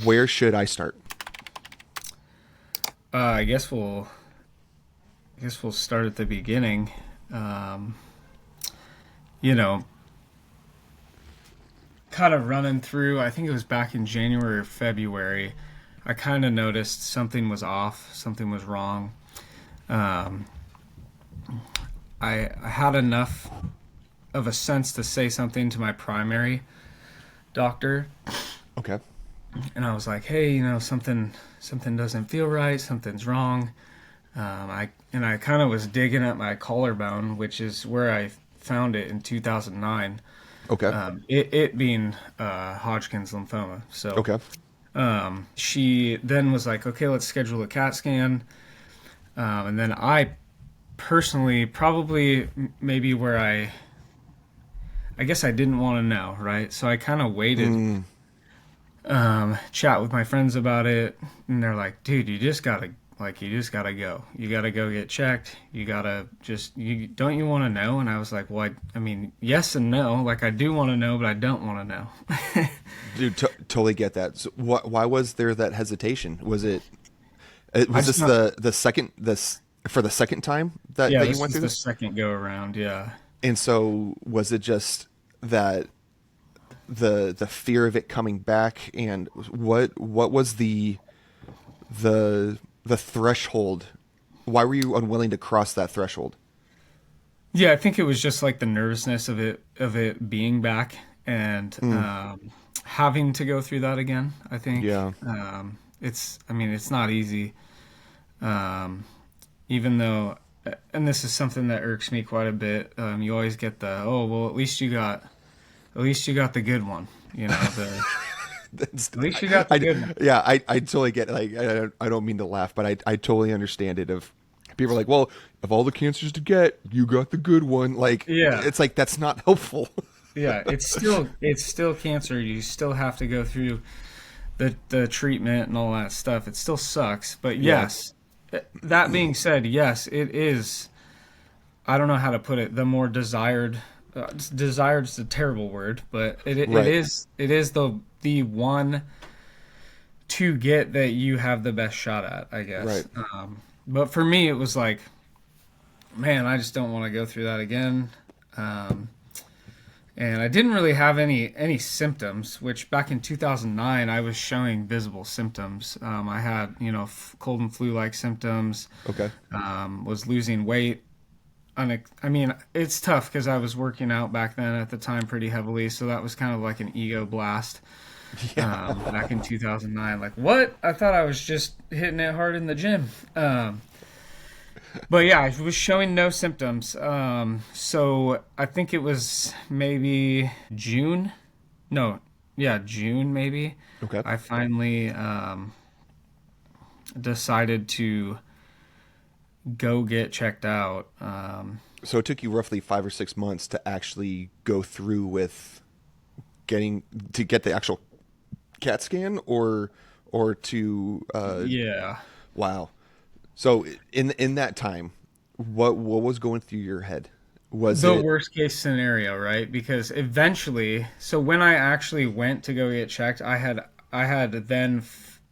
where should I start? I guess we'll start at the beginning. Um, you know, kind of running through. I think it was back in January or February. I kind of noticed something was off, something was wrong. Um, I had enough of a sense to say something to my primary doctor, Okay. and I was like, "Hey, something doesn't feel right. Something's wrong." I kind of was digging at my collarbone, which is where I found it in 2009. Okay. It being Hodgkin's lymphoma. So Okay. she then was like, "Okay, let's schedule a CAT scan." And then I personally probably maybe where I guess I didn't want to know, right? So I kind of waited, Mm, chat with my friends about it, and they're like, "Dude, you just gotta go. You gotta go get checked. You gotta just you don't you want to know?" And I was like, "Well, I mean, yes and no. Like I do want to know, but I don't want to know." dude, totally get that. So why was there that hesitation? I Was just this not. the second this for the second time Yeah, that you this went was through the this? second go around. Yeah. And so was it just that the fear of it coming back, and what was the threshold? Why were you unwilling to cross that threshold? Yeah, I think it was just like the nervousness of it being back and Mm, having to go through that again. I think yeah. I mean, it's not easy. Even though, and this is something that irks me quite a bit. You always get the, oh well, at least you got the good one. That's, At least you got the good one. yeah, I totally get it. Like I don't mean to laugh, but I totally understand it. Of people are like, well, of all the cancers to get, you got the good one. Like Yeah, it's like that's not helpful. yeah. It's still cancer. You still have to go through the treatment and all that stuff. It still sucks, but Yeah, yes. That being said, yes, it is. I don't know how to put it. The more desired, desired is a terrible word, but it right, is the one to get that you have the best shot at, I right. guess. But for me, it was like, man, I just don't want to go through that again. Um, and I didn't really have any symptoms. Which back in 2009, I was showing visible symptoms. I had cold and flu like symptoms. Okay. Was losing weight. I mean, it's tough because I was working out back then at the time pretty heavily, so that was kind of like an ego blast Yeah. back in 2009. Like, what? I thought I was just hitting it hard in the gym. But yeah, I was showing no symptoms. So I think it was maybe June. No, yeah, June maybe. Okay. I finally decided to go get checked out. So it took you roughly 5 or 6 months to actually go through with getting to get the actual CAT scan, or to Yeah. wow. So in that time, what was going through your head? Was The it worst case scenario, right? Because eventually, so when I actually went to go get checked, I had then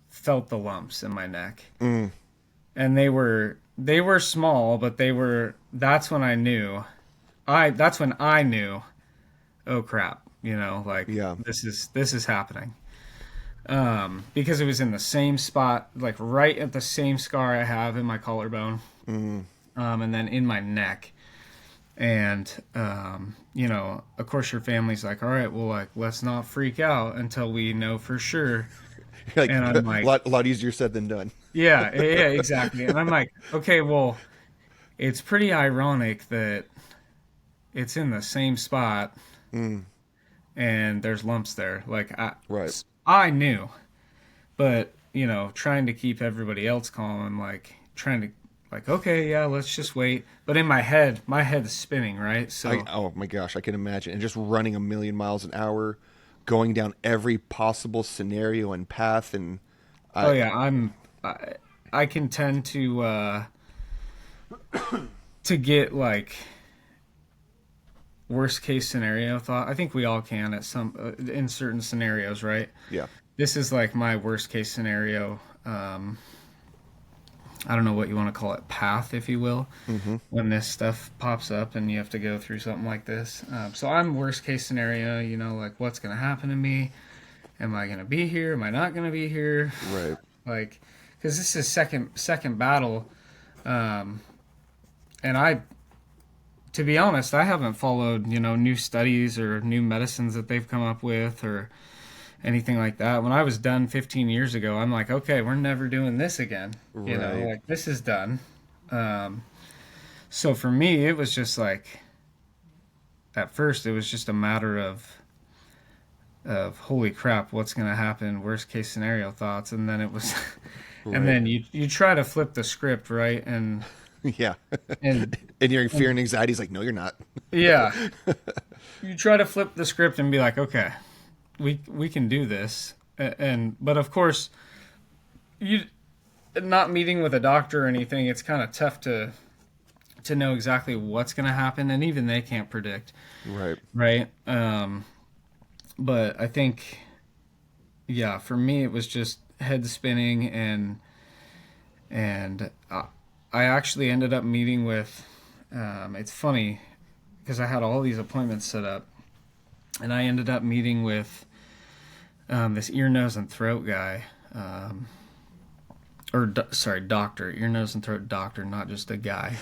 felt the lumps in my neck, mm, and they were small, but that's when I knew. That's when I knew. Oh crap! Like yeah. this is happening. Because it was in the same spot, like right at the same scar I have in my collarbone, Mm, and then in my neck. And of course your family's like, all right, well, like, let's not freak out until we know for sure. like And a I'm like, lot easier said than done. yeah, yeah, yeah, exactly. And I'm like, okay, well, it's pretty ironic that it's in the same spot Mm, and there's lumps there. Like right. I knew, but trying to keep everybody else calm, I'm like trying to, like, okay, yeah, let's just wait. But in my head is spinning, right? So Oh my gosh, I can imagine. And just running a million miles an hour, going down every possible scenario and path, and oh I yeah, I can tend to get like worst case scenario thought. I think we all can at some in certain scenarios, right? yeah. this is like my worst case scenario. I don't know what you want to call it, path, if you will, Mm-hmm. when this stuff pops up and you have to go through something like this. So I'm worst case scenario, like what's going to happen to me? Am I going to be here? Am I not going to be here? Right. Like, because this is second battle, um, and to be honest, I haven't followed new studies or new medicines that they've come up with or anything like that. When I was done 15 years ago, I'm like, okay, we're never doing this again. Right. Like this is done. Um, so for me, it was just like at first, it was just a matter of holy crap, what's going to happen? Worst case scenario thoughts, and then it was, and Right. then you try to flip the script, right? Yeah. And And your fear and and anxiety is like, no, you're not. yeah, you try to flip the script and be like, okay, we can do this, and but of course, you not meeting with a doctor or anything, it's kind of tough to know exactly what's going to happen, and even they can't predict, Right. right? But I think, yeah, for me, it was just head spinning, and I actually ended up meeting with. It's funny because I had all these appointments set up, and I ended up meeting with this ear, nose, and throat guy, sorry, doctor, ear, nose, and throat doctor, not just a guy.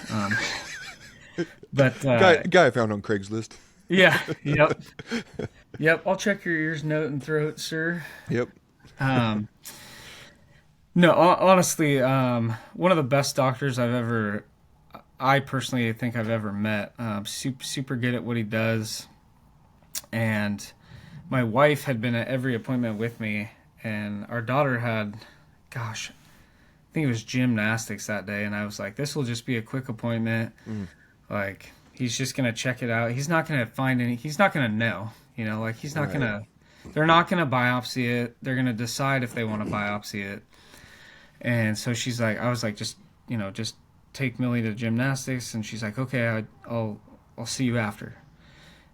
But Guy I found on Craigslist. yeah, yep, yep. I'll check your ears, nose, and throat, sir. Yep. Um, no, honestly, one of the best doctors I personally think I've ever met. Super good at what he does, and my wife had been at every appointment with me, and our daughter had, gosh, I think it was gymnastics that day, and I was like, this will just be a quick appointment. Mm. Like, he's just gonna check it out. He's not gonna find any. He's not gonna know. Like he's not Right. gonna. They're not gonna biopsy it. They're gonna decide if they want to biopsy it. And so she's like, I was like, just take Millie to gymnastics, and she's like, okay, I'll see you after.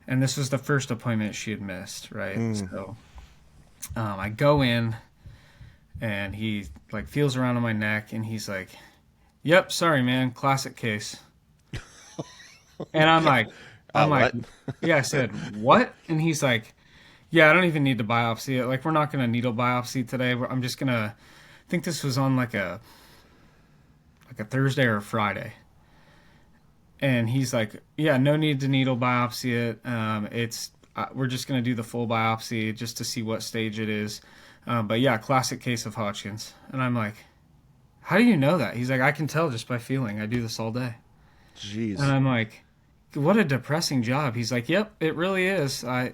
And this was the first appointment she had missed, right? Mm. So I go in, and he like feels around on my neck, and he's like, "Yep, sorry, man, classic case." And I'm like, What? yeah. I said, "What?" And he's like, "Yeah, I don't even need to biopsy it. Like, we're not gonna needle biopsy today. I'm just gonna." I think this was on like a Thursday or a Friday. And he's like, "Yeah, no need to needle biopsy it. It's we're just gonna do the full biopsy just to see what stage it is. But yeah, classic case of Hodgkin's." And I'm like, "How do you know that?" He's like, "I can tell just by feeling. I do this all day." And Jeez. I'm like, "What a depressing job." He's like, "Yep, it really is. I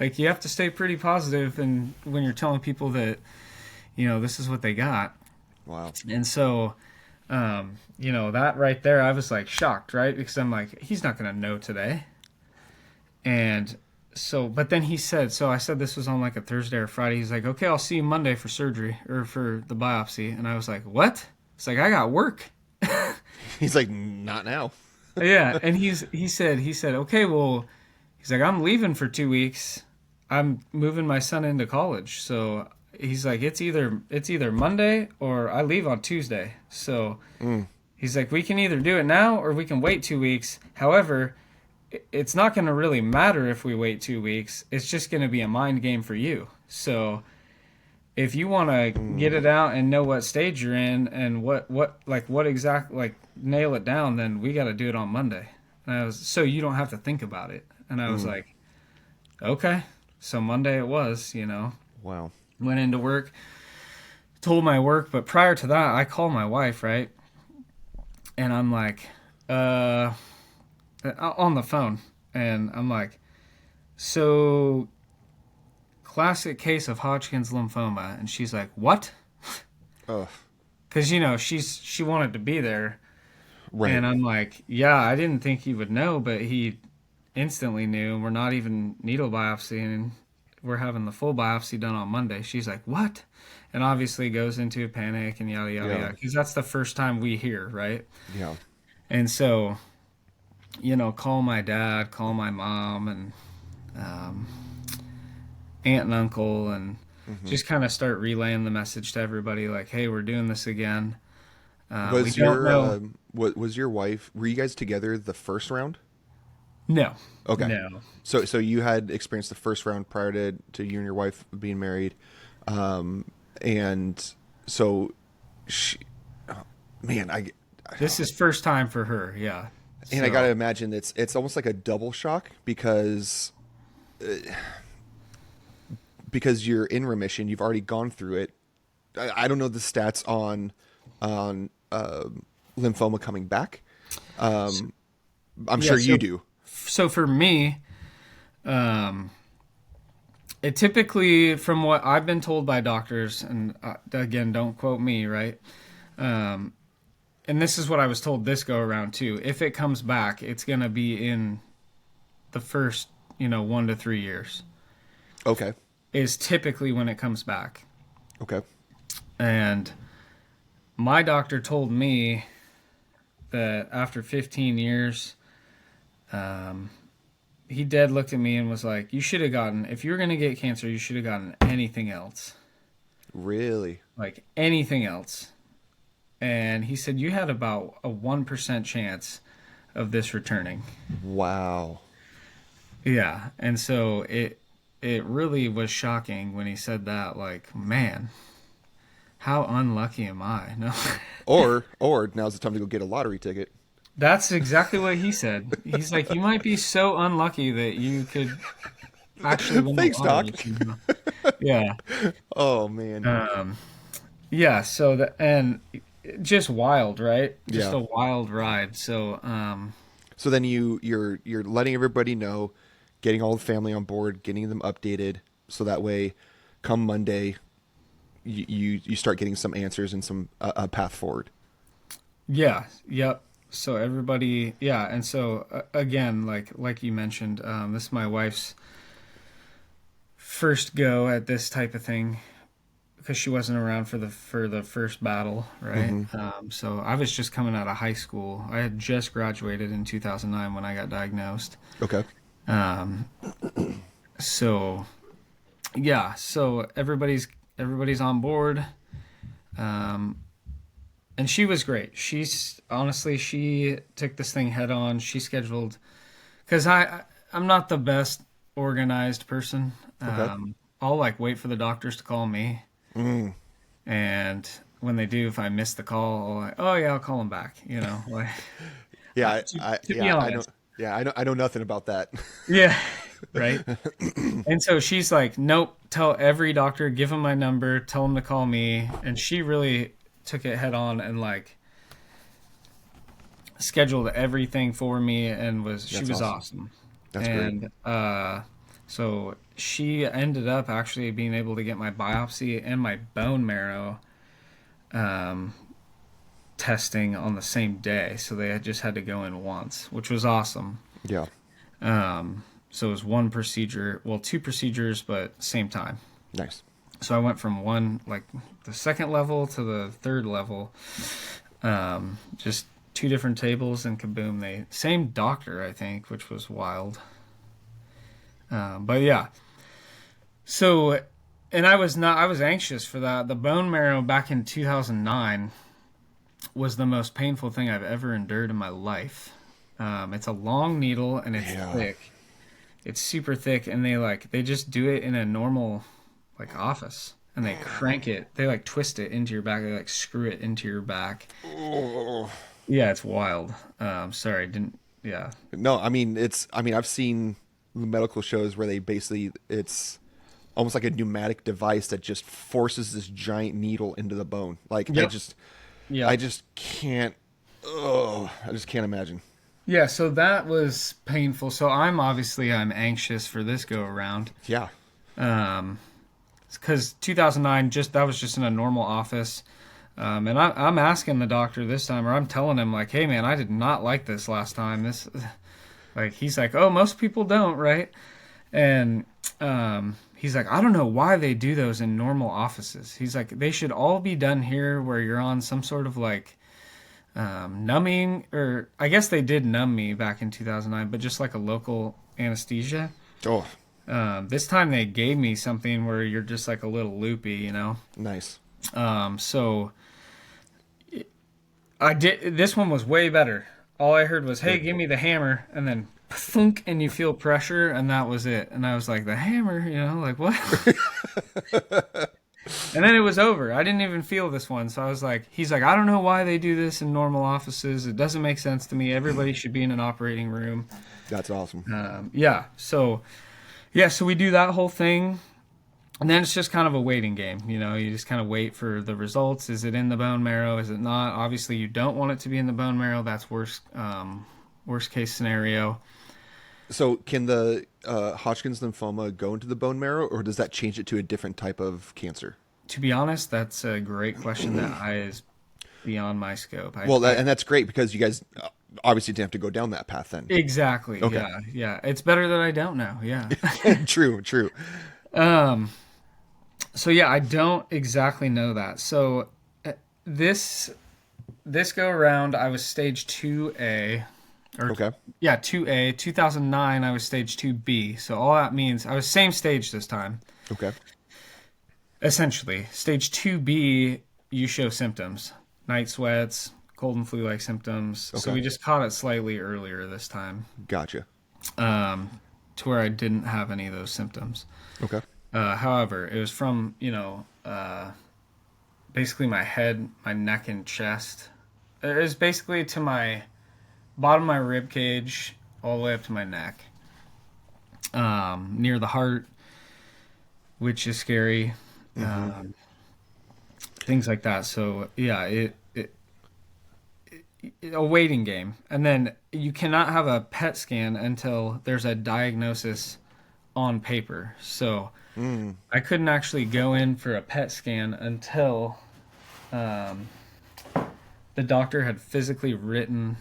like you have to stay pretty positive, and when you're telling people that this is what they got." Wow. And so that right there, I was like shocked, right? Because I'm like, he's not going to know today. And so, but then he said, so I said this was on like a Thursday or Friday. He's like, okay, I'll see you Monday for surgery or for the biopsy. And I was like, what? It's like, I got work. He's like, not now. Yeah. And he said, okay, well, he's like, I'm leaving for 2 weeks. I'm moving my son into college. So he's like, it's either Monday or I leave on Tuesday. So Mm. he's like, we can either do it now or we can wait 2 weeks. However, it's not going to really matter if we wait 2 weeks. It's just going to be a mind game for you. So if you want to get Mm. it out and know what stage you're in and what exact, like nail it down, then we got to do it on Monday. And I was, so you don't have to think about it. And I was Mm. like, okay. So Monday it was, Wow. went into work, told my work. But prior to that, I called my wife, right? And I'm like, on the phone, and I'm like, so classic case of Hodgkin's lymphoma. And she's like, what? Oh, Because she wanted to be there. right. And I'm like, yeah, I didn't think he would know, but he instantly knew. We're not even needle biopsying. We're having the full biopsy done on Monday. She's like, what? And obviously goes into a panic and yada yada Yeah. yada, because that's the first time we hear, right? Yeah. And so call my dad, call my mom, and um, aunt and uncle, and just kind of start relaying the message to everybody, like, hey, we're doing this again. We Was don't your know. what was your wife? Were you guys together the first round? No, Okay. no. So you had experienced the first round prior to you and your wife being married, um, and so she, oh, man, This is first time for her. Yeah. I gotta So imagine it's almost like a double shock because you're in remission, you've already gone through it. I don't know the stats on lymphoma coming back. I'm yeah. sure you do. So for me, um, it typically, from what I've been told by doctors, and again, don't quote me, right? Um, and this is what I was told this go around too. If it comes back, it's gonna be in the first, 1 to 3 years Okay. is typically when it comes back. Okay. And my doctor told me that after 15 years, um, he dead looked at me and was like, "You should have gotten, if you were gonna get cancer, you should have gotten anything else, Really? like anything else." And he said you had about a 1% chance of this returning. Wow. Yeah, and so it really was shocking when he said that. Like, man, how unlucky am I? No, Or now's the time to go get a lottery ticket. that's exactly what he said. He's like, you might be so unlucky that you could actually win the Thanks, Doc. lottery. Yeah, Oh man. yeah. So and just wild, right? Just Yeah. a wild ride. So So then you're letting everybody know, getting all the family on board, getting them updated, so that way, come Monday, you start getting some answers and some a path forward. yeah, yep. So everybody, yeah, and so again, like you mentioned, this is my wife's first go at this type of thing because she wasn't around for the first battle, right? Hmm. So I was just coming out of high school. I had just graduated in 2009 when I got diagnosed. Okay. Um, so yeah, so everybody's on board. Um, and she was great. She's honestly, she took this thing head on. She scheduled because I'm not the best organized person. Okay. I'll like wait for the doctors to call me, Mm. and when they do, if I miss the call, I'll like, oh yeah, I'll call them back. Like Yeah. to be Yeah. I know. honest, Yeah. I know nothing about that. yeah, right. And so she's like, nope, tell every doctor, give them my number, tell them to call me, and she really took it head on and like scheduled everything for me and she That's was awesome. awesome. That's great. And so she ended up actually being able to get my biopsy and my bone marrow um, testing on the same day. So they just had to go in once, which was awesome. Yeah. So it was one procedure, well, two procedures, but same time. Nice. So I went from one, like the second level to the third level, just two different tables, and kaboom, same doctor, I think, which was wild. But yeah, so, and I was anxious for that. The bone marrow back in 2009 was the most painful thing I've ever endured in my life. It's a long needle and it's Yeah. thick. It's super thick, and they just do it in a normal like office, and they crank it. They like twist it into your back. They like screw it into your back. Oh. Yeah, it's wild. Sorry, didn't. Yeah, No, I mean I've seen medical shows where they basically it's almost like a pneumatic device that just forces this giant needle into the bone. Like yep, I yep. just can't. Oh, I just can't imagine. Yeah, so that was painful. So I'm anxious for this go around. Yeah. Um, because 2009 that was just in a normal office. And I'm asking the doctor this time, or I'm telling him like, hey man, I did not like this last time. This, like, he's like, oh, most people don't, right? And he's like, I don't know why they do those in normal offices. He's like, they should all be done here where you're on some sort of like numbing, or I guess they did numb me back in 2009, but just like a local anesthesia. Oh. This time they gave me something where you're just like a little loopy, you know. Nice. So I did. This one was way better. All I heard was, "Hey, Good. give me the hammer," and then thunk, and you feel pressure, and that was it. And I was like, "The hammer," you know, like what? And then it was over. I didn't even feel this one, so I was like, "He's like, I don't know why they do this in normal offices. It doesn't make sense to me. Everybody should be in an operating room." That's awesome. Yeah. So yeah, so we do that whole thing. And then it's just kind of a waiting game. You know, you just kind of wait for the results. Is it in the bone marrow? Is it not? Obviously, you don't want it to be in the bone marrow. That's worst case scenario. So can the Hodgkin's lymphoma go into the bone marrow, or does that change it to a different type of cancer? To be honest, that's a great question is beyond my scope. Well, and that's great because you guys obviously didn't have to go down that path then. Exactly. Okay. Yeah. Yeah. It's better that I don't know. Yeah. True, true. So yeah, I don't exactly know that. So this go around, I was stage 2A. Or, Okay. yeah, 2A. 2009, I was stage 2B. So all that means I was same stage this time. Okay. Essentially, stage 2B, you show symptoms, night sweats, cold and flu-like symptoms. So Okay. we just caught it slightly earlier this time, Gotcha. to where I didn't have any of those symptoms. Okay. However, it was from, basically my head, my neck, and chest. It was basically to my bottom of my rib cage all the way up to my neck, near the heart, which is scary. Things like that. So yeah, a waiting game, and then you cannot have a PET scan until there's a diagnosis on paper. So I couldn't actually go in for a PET scan until the doctor had physically written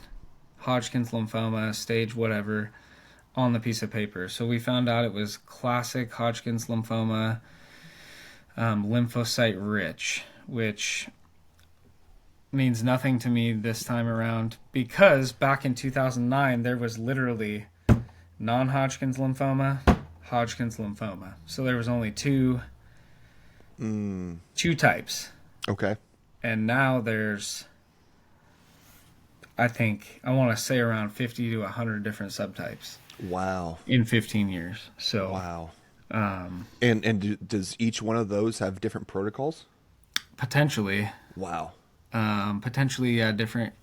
Hodgkin's lymphoma, stage whatever, on the piece of paper. So we found out it was classic Hodgkin's lymphoma, lymphocyte rich, which means nothing to me this time around because back in 2009 there was literally non-Hodgkin's lymphoma, Hodgkin's lymphoma. So there was only two types. Okay. And now there's, I think, I want to say around 50 to 100 different subtypes Wow. in 15 years. So Wow. Does each one of those have different protocols? potentially, Wow. different.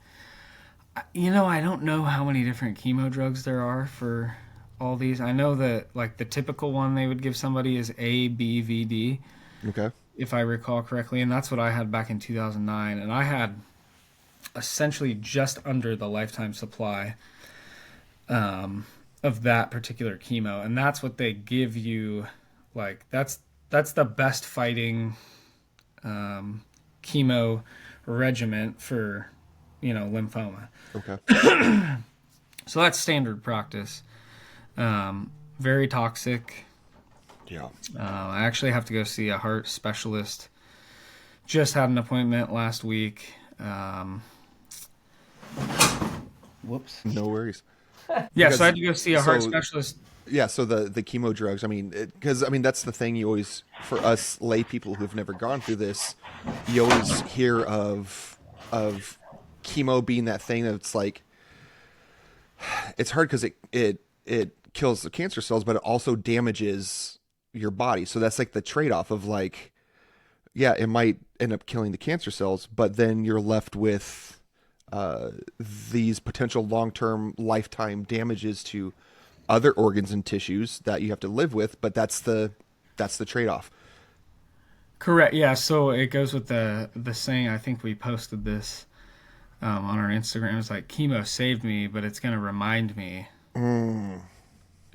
I don't know how many different chemo drugs there are for all these. I know that like the typical one they would give somebody is ABVD, Okay. if I recall correctly, and that's what I had back in 2009, and I had essentially just under the lifetime supply of that particular chemo, and that's what they give you. Like that's the best fighting chemo regimen for lymphoma. Okay. So that's standard practice. Very toxic. Yeah. I actually have to go see a heart specialist. Just had an appointment last week. Whoops. No worries. Yeah, so I had to go see a heart so- specialist. Yeah, so the chemo drugs, I mean, because that's the thing you always, for us lay people who've never gone through this, you always hear of chemo being that thing that's like, it's hard because it kills the cancer cells, but it also damages your body. So that's like the trade-off of like, yeah, it might end up killing the cancer cells, but then you're left with these potential long-term lifetime damages to other organs and tissues that you have to live with, but that's the trade-off. Correct. Yeah. So it goes with the saying. I think we posted this on our Instagram. It was like chemo saved me, but it's going to remind me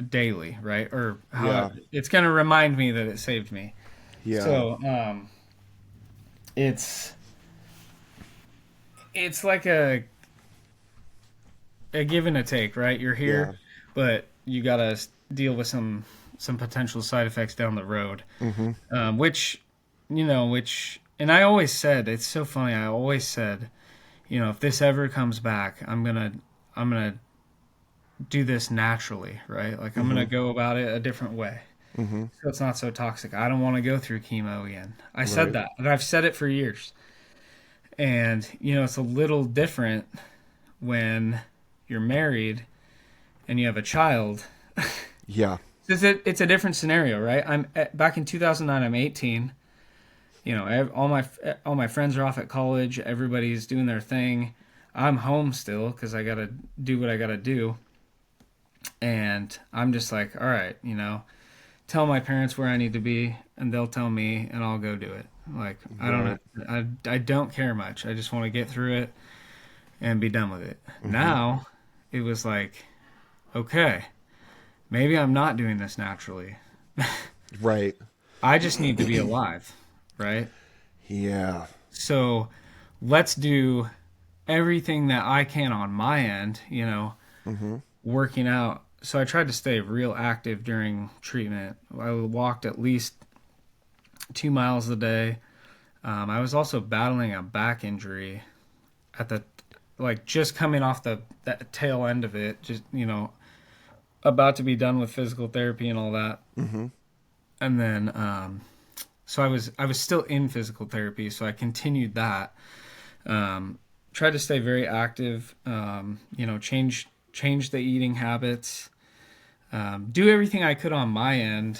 daily, right? Or how Yeah. it's going to remind me that it saved me. Yeah. So it's like a give and a take, right? You're here, Yeah. but you got to deal with some potential side effects down the road. Which, and I always said, it's so funny. I always said, if this ever comes back, I'm gonna do this naturally, right? Like I'm gonna go about it a different way. Mm-hmm. so it's not so toxic. I don't want to go through chemo again. I said Right. that, and I've said it for years. And it's a little different when you're married and you have a child. Yeah. It's a different scenario, right? I'm back in 2009. I'm 18. All my friends are off at college. Everybody's doing their thing. I'm home still because I gotta do what I gotta do. And I'm just like, all right, tell my parents where I need to be, and they'll tell me, and I'll go do it. Like I don't, Right. I don't care much. I just want to get through it and be done with it. Mm-hmm. Now, it was like, okay, maybe I'm not doing this naturally. Right. I just need to be alive, right? Yeah. So let's do everything that I can on my end, Mm-hmm. working out. So I tried to stay real active during treatment. I walked at least 2 miles a day. I was also battling a back injury at the like just coming off that tail end of it, just about to be done with physical therapy and all that. Mm-hmm. And then so I was still in physical therapy, so I continued that. Tried to stay very active. Change the eating habits. Do everything I could on my end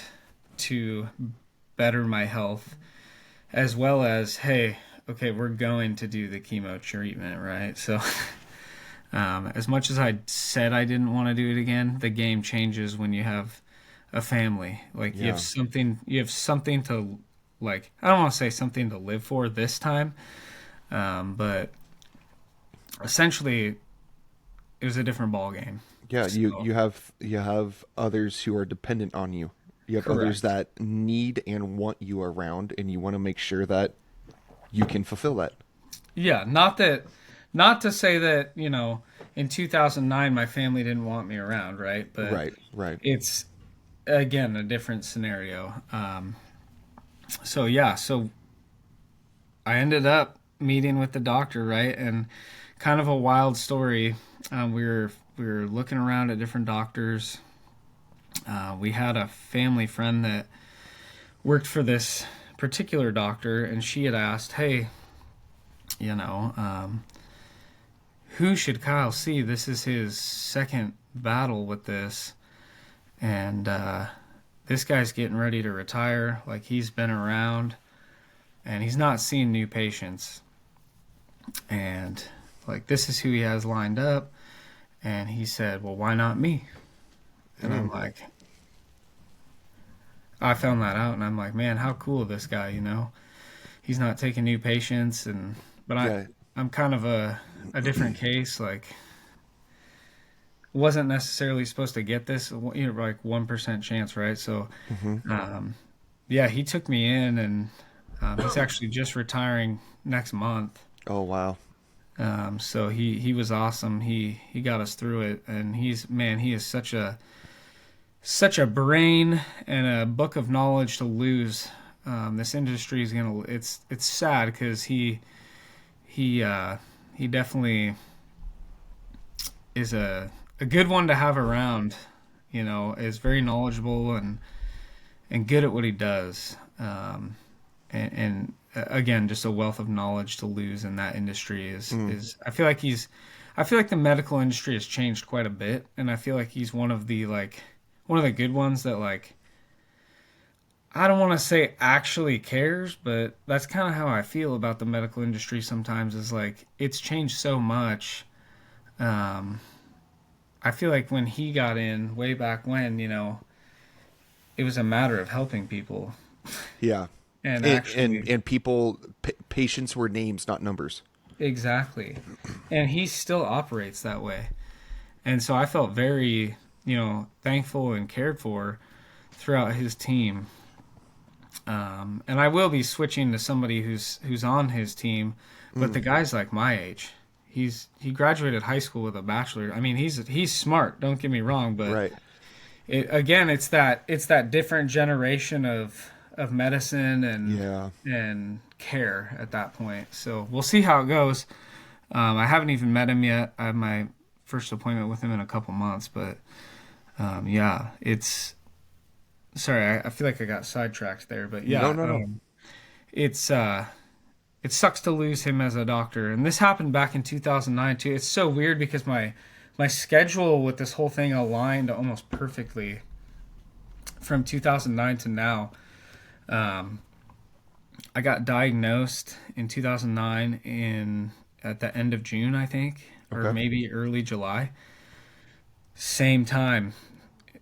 to better my health, as well as, hey, okay, we're going to do the chemo treatment, right? So as much as I said I didn't want to do it again, the game changes when you have a family. Like Yeah. you have something to, like, I don't want to say something to live for this time, but essentially it was a different ball game. Yeah. You So, you have you have others who are dependent on you. You have others correct. that need and want you around, and you want to make sure that you can fulfill that. Yeah, not to say that, in 2009 my family didn't want me around, right? But Right. Right. it's again a different scenario. So yeah, so I ended up meeting with the doctor, right? And kind of a wild story. We were looking around at different doctors. We had a family friend that worked for this particular doctor, and she had asked, "Hey, you know, who should Kyle see? This is his second battle with this, and this guy's getting ready to retire. Like he's been around, and he's not seeing new patients, and like this is who he has lined up." And he said, "Well, why not me?" And I'm Mm. like, I found that out, and I'm like, man, how cool of this guy, He's not taking new patients, but Yeah. I'm kind of a different case. Like, wasn't necessarily supposed to get this, like 1% chance, right? So, Mm-hmm. um, yeah, he took me in, and he's actually just retiring next month. Oh wow. So he was awesome. He got us through it, and he is such a brain and a book of knowledge to lose. This industry is gonna. It's sad because he definitely is a good one to have around. Is very knowledgeable and good at what he does. And again, just a wealth of knowledge to lose in that industry Mm. is. I feel like the medical industry has changed quite a bit, and I feel like he's one of the good ones that, like, I don't want to say actually cares, but that's kind of how I feel about the medical industry sometimes, is like it's changed so much. Um, I feel like when he got in way back when, it was a matter of helping people Yeah. and And actually. and people, patients were names, not numbers. Exactly. And he still operates that way. And so I felt very, thankful and cared for throughout his team. And I will be switching to somebody who's on his team, but Mm. the guy's like my age. He graduated high school with a bachelor. I mean, he's smart. Don't get me wrong, but Right. again, it's that different generation of medicine Yeah. and care at that point. So we'll see how it goes. I haven't even met him yet. I have my first appointment with him in a couple months, but yeah, it's sorry, I feel like I got sidetracked there, but No, yeah, no, no. it's it sucks to lose him as a doctor, and this happened back in 2009 too. It's so weird because my schedule with this whole thing aligned almost perfectly from 2009 to now. Um, I got diagnosed in 2009 in at the end of June, I think, or Okay. maybe early July. Same time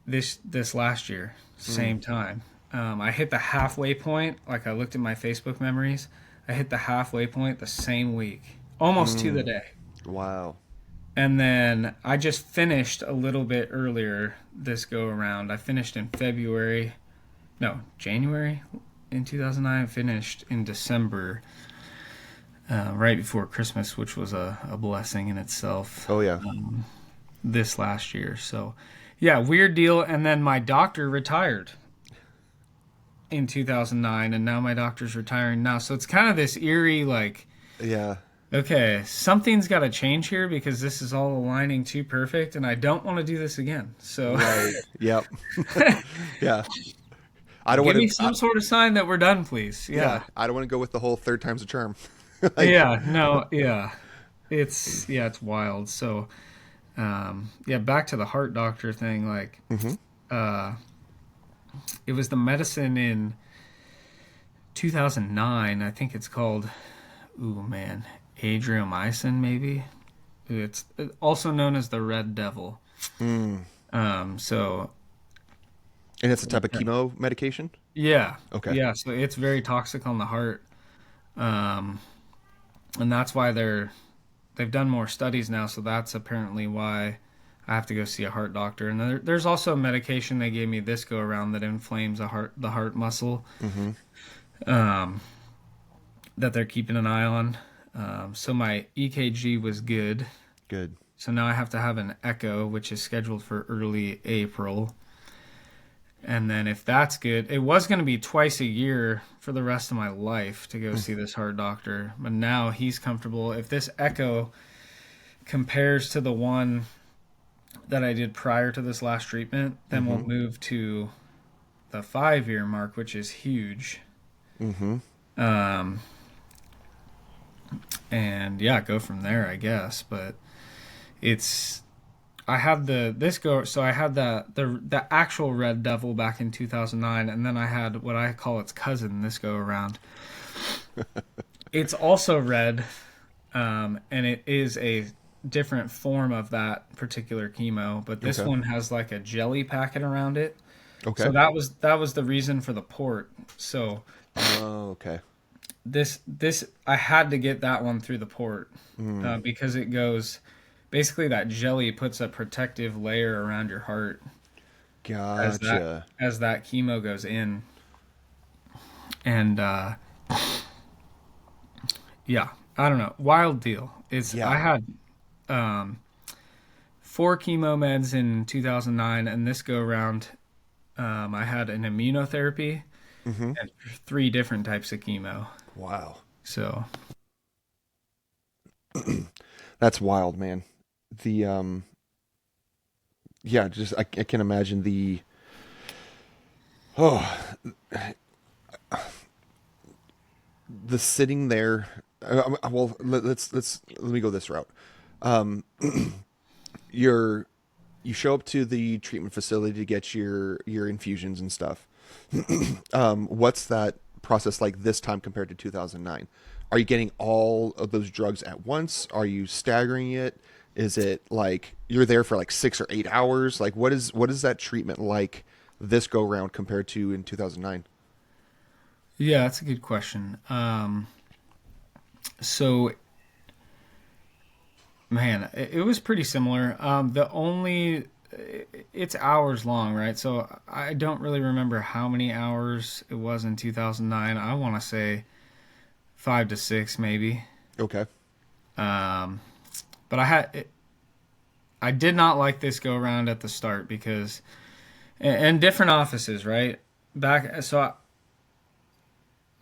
this last year, Mm, same time. I hit the halfway point. Like I looked at my Facebook memories, I hit the halfway point the same week, almost to the mm, day. wow. And then I just finished a little bit earlier this go around. I finished in February, no, January in 2009. I finished in December, right before Christmas, which was a blessing in itself Oh yeah. this last year. So, yeah, weird deal. And then my doctor retired in 2009, and now my doctor's retiring now. So it's kind of this eerie, like, Yeah. okay, something's got to change here because this is all aligning too perfect, and I don't want to do this again. So Right. Yep. Yeah. I don't give me want to. some sort of sign that we're done, please. Yeah. Yeah. I don't want to go with the whole third time's a charm. Like. Yeah. No, yeah. It's wild. So, yeah, back to the heart doctor thing. Like, Hmm. uh, it was the medicine in 2009. I think it's called, ooh, man, adriamycin, maybe. It's also known as the Red Devil. Mm. So And it's a type of chemo medication. yeah, Okay. yeah. So it's very toxic on the heart, um, and that's why they've done more studies now. So that's apparently why I have to go see a heart doctor. And there's also a medication they gave me this go around that inflames the heart muscle, Hmm. um, that they're keeping an eye on. So my EKG was good. Good. So now I have to have an echo, which is scheduled for early April. And then if that's good, it was going to be twice a year for the rest of my life to go see this heart doctor. But now he's comfortable. If this echo compares to the one that I did prior to this last treatment, then we'll Hmm. move to the 5 year mark, which is huge. Hmm. Um, and yeah, go from there, I guess. But it's I had the this go so I had the actual Red Devil back in 2009, and then I had what I call its cousin this go around. It's also red, and it is a different form of that particular chemo, but this Okay. one has like a jelly packet around it. So Okay. that was the reason for the port. So Oh, okay. this I had to get that one through the port, Mm. because it goes basically that jelly puts a protective layer around your heart as that Gotcha. as that chemo goes in. And yeah, I don't know, wild deal. It's I Yeah. had um, 4 chemo meds in 2009, and this go around, I had an immunotherapy Hmm. and 3 different types of chemo. Wow. So That's wild, man. The yeah, just I can imagine the oh the sitting there. Well, let me go this route. Um, you're you show up to the treatment facility to get your infusions and stuff. What's that process like this time compared to 2009? Are you getting all of those drugs at once? Are you staggering it? Is it like you're there for like 6 or 8 hours? Like what is that treatment like this go round compared to in 2009? yeah, that's a good question. So man, it was pretty similar. The only it's hours long, right? So I don't really remember how many hours it was in 2009. I want to say 5 to 6, maybe. Okay. Um, but I did not like this go around at the start because, and different offices, right? Back, so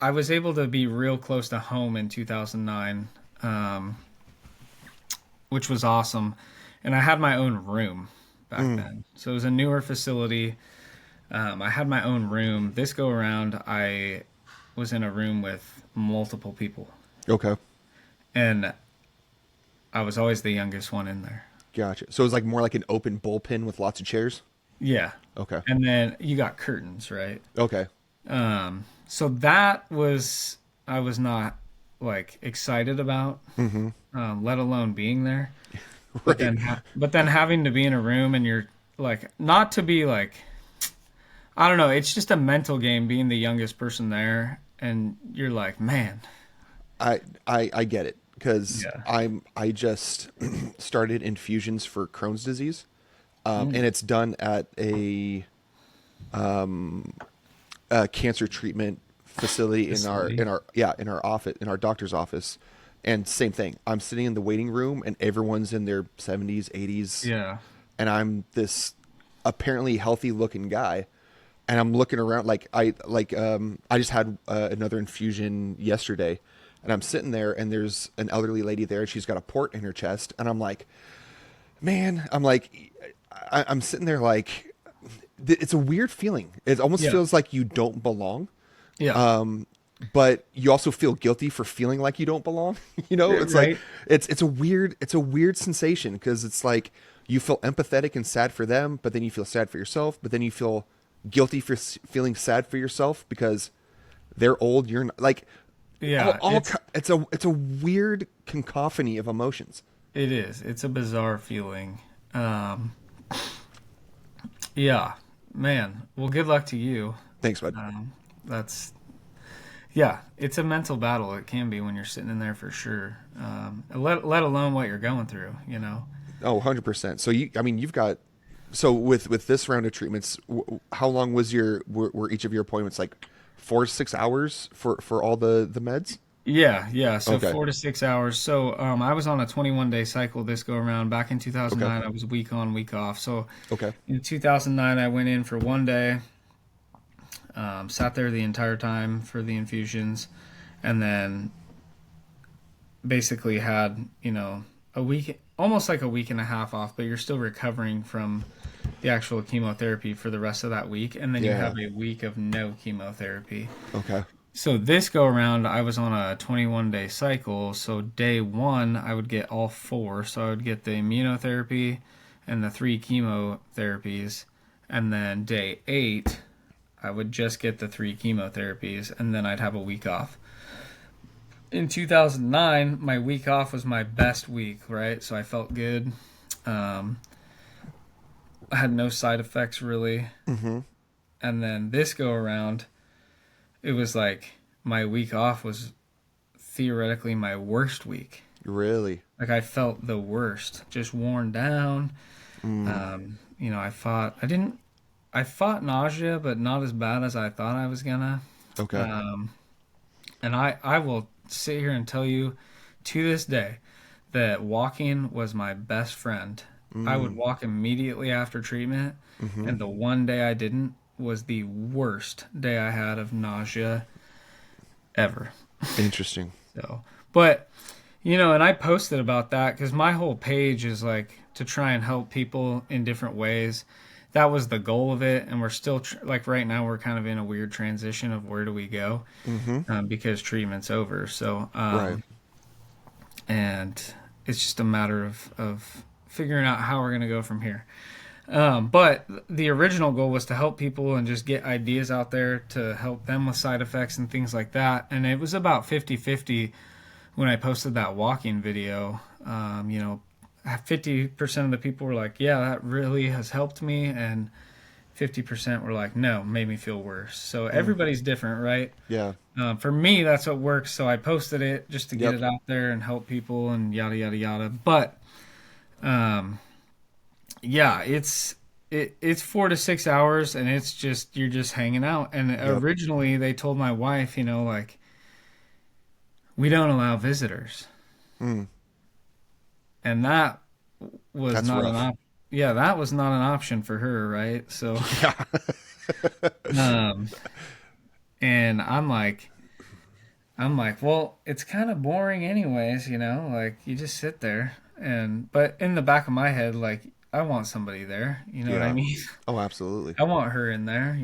I was able to be real close to home in 2009, which was awesome. And I had my own room back Mm. then. So it was a newer facility. I had my own room. This go around, I was in a room with multiple people, Okay. and I was always the youngest one in there. Gotcha. So it was like more like an open bullpen with lots of chairs. Yeah. Okay. And then you got curtains, right? Okay. So that was, I was not like excited about, let alone being there. But Right. then, but then having to be in a room and you're like, not to be like, I don't know. It's just a mental game being the youngest person there, and you're like, man, I get it because yeah, I just started infusions for Crohn's disease, mm, and it's done at a cancer treatment facility facility, in our office, in our doctor's office. And same thing, I'm sitting in the waiting room and everyone's in their 70s 80s, yeah, and I'm this apparently healthy looking guy, and I'm looking around like I just had another infusion yesterday, and I'm sitting there and there's an elderly lady there and she's got a port in her chest, and I'm like, man, I'm sitting there like it's a weird feeling. It almost yeah, feels like you don't belong, yeah, but you also feel guilty for feeling like you don't belong. You know, it's like right, it's a weird sensation because it's like you feel empathetic and sad for them, but then you feel sad for yourself, but then you feel guilty for feeling sad for yourself because they're old. You're not, like yeah. it's a weird cacophony of emotions. It is. It's a bizarre feeling. Um, yeah, man. Well, good luck to you. Thanks, bud. That's yeah. It's a mental battle. It can be when you're sitting in there for sure. Let alone what you're going through. You know. Oh, 100%. So I mean, you've got, so with this round of treatments, how long were each of your appointments, like 4 to 6 hours for all the meds? Yeah, yeah. So Okay. 4 to 6 hours. So I was on a 21-day cycle this go around. Back in Okay. 2009, I was week on, week off. So Okay. in 2009, I went in for one day, sat there the entire time for the infusions, and then basically had, a week, almost like a week and a half off, but you're still recovering from the actual chemotherapy for the rest of that week. And then you Yeah. have a week of no chemotherapy. Okay. So this go around, I was on a 21-day cycle. So day one, I would get all four. So I would get the immunotherapy and the three chemotherapies. And then day eight, I would just get the three chemotherapies. And then I'd have a week off. In 2009, my week off was my best week, right? So I felt good. Um, I had no side effects really. Mm-hmm. And then this go around, it was like my week off was theoretically my worst week. Really? Like I felt the worst, just worn down. Mm. I fought nausea, but not as bad as I thought I was gonna. Okay. Um, and I will sit here and tell you to this day that walking was my best friend. I would Mm. walk immediately after treatment, Mm-hmm. and the one day I didn't was the worst day I had of nausea ever. Interesting. So, but and I posted about that because my whole page is like to try and help people in different ways. That was the goal of it, and we're still like right now we're kind of in a weird transition of where do we go, Mm-hmm. because treatment's over. So, Right. and it's just a matter of figuring out how we're gonna go from here. But the original goal was to help people and just get ideas out there to help them with side effects and things like that. And it was about 50-50 when I posted that walking video. 50% of the people were like, yeah, that really has helped me. And 50% were like, no, made me feel worse. So Mm. everybody's different, right? Yeah. For me, that's what works. So I posted it just to get Yep. it out there and help people and yada, yada, yada. But, um, yeah, it's 4 to 6 hours, and it's just you're just hanging out. And Yep. originally, they told my wife, like we don't allow visitors, Mm. and that was That's not an rough. op. Yeah, that was not an option for her, right? So, Yeah. um, and I'm like, well, it's kind of boring, anyways. Like you just sit there, but in the back of my head, like I want somebody there. You know what I Yeah. mean? Oh, absolutely. I want her in there,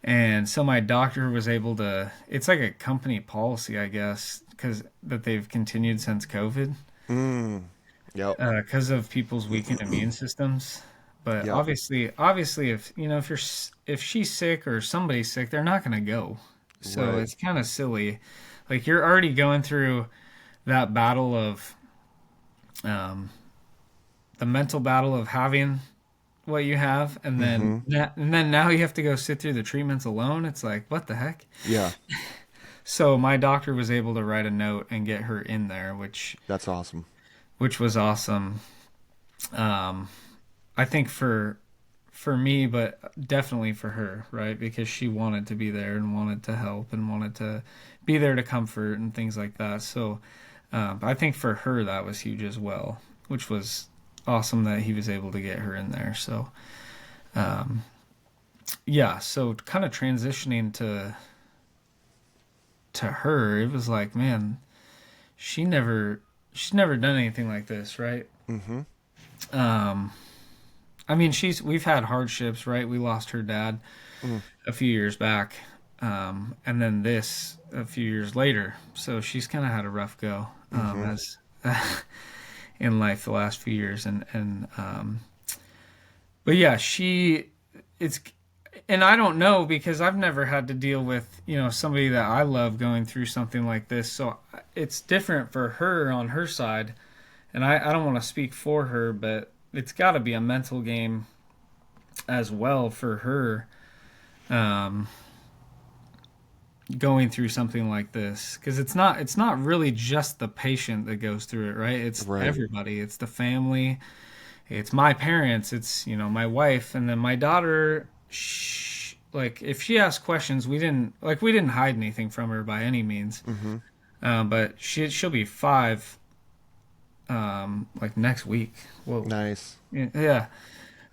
And so my doctor was able to, it's like a company policy, I guess, because that they've continued since COVID, Mm. Yep. because of people's weakened immune systems. But Yep. obviously, if she's sick or somebody's sick, they're not going to go. So Right. it's kind of silly. Like you're already going through that battle of um, the mental battle of having what you have, and then Mm-hmm. now you have to go sit through the treatments alone. It's like what the heck. Yeah. So my doctor was able to write a note and get her in there, That's awesome. which was awesome. Um, I think for me, but definitely for her, right? Because she wanted to be there and wanted to help and wanted to be there to comfort and things like that. So I think for her that was huge as well, which was awesome that he was able to get her in there. So um, yeah, so kind of transitioning to her, it was like, man, she never she's never done anything like this, right? Mm-hmm. Um, I mean, we've had hardships, right? We lost her dad Mm. a few years back, and then this a few years later. So she's kind of had a rough go Mm-hmm. as in life the last few years, but yeah, it's and I don't know because I've never had to deal with somebody that I love going through something like this. So it's different for her on her side, and I don't want to speak for her, but it's got to be a mental game as well for her um, going through something like this because it's not really just the patient that goes through it, right? It's Right. everybody. It's the family. It's my parents. It's my wife, and then my daughter. Like if she asked questions, we didn't hide anything from her by any means. Mm-hmm. But she'll be 5 like next week. Whoa. Nice. Yeah.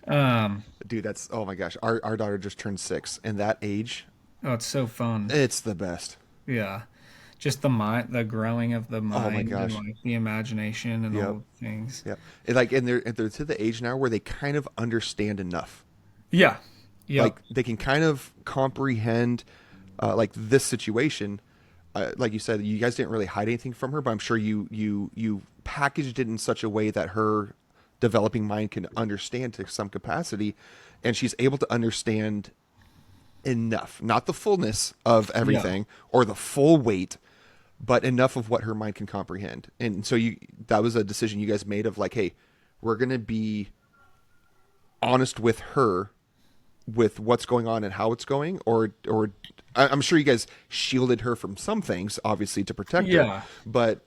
Um, Dude, that's oh my gosh. Our daughter just turned 6, and that age, oh, it's so fun. it's the best. Yeah. Just the mind, the growing of the Oh my mind and gosh. like the imagination and Yep. all the things. Yep. And they're to the age now where they kind of understand enough. Yeah. Yep. Like they can kind of comprehend like this situation. Like you said, you guys didn't really hide anything from her, but I'm sure you packaged it in such a way that her developing mind can understand to some capacity, and she's able to understand enough, not the fullness of Yeah. everything or the full weight, but enough of what her mind can comprehend. And so that was a decision you guys made of like, hey, we're going to be honest with her with what's going on and how it's going, or I'm sure you guys shielded her from some things obviously to protect her, Yeah. but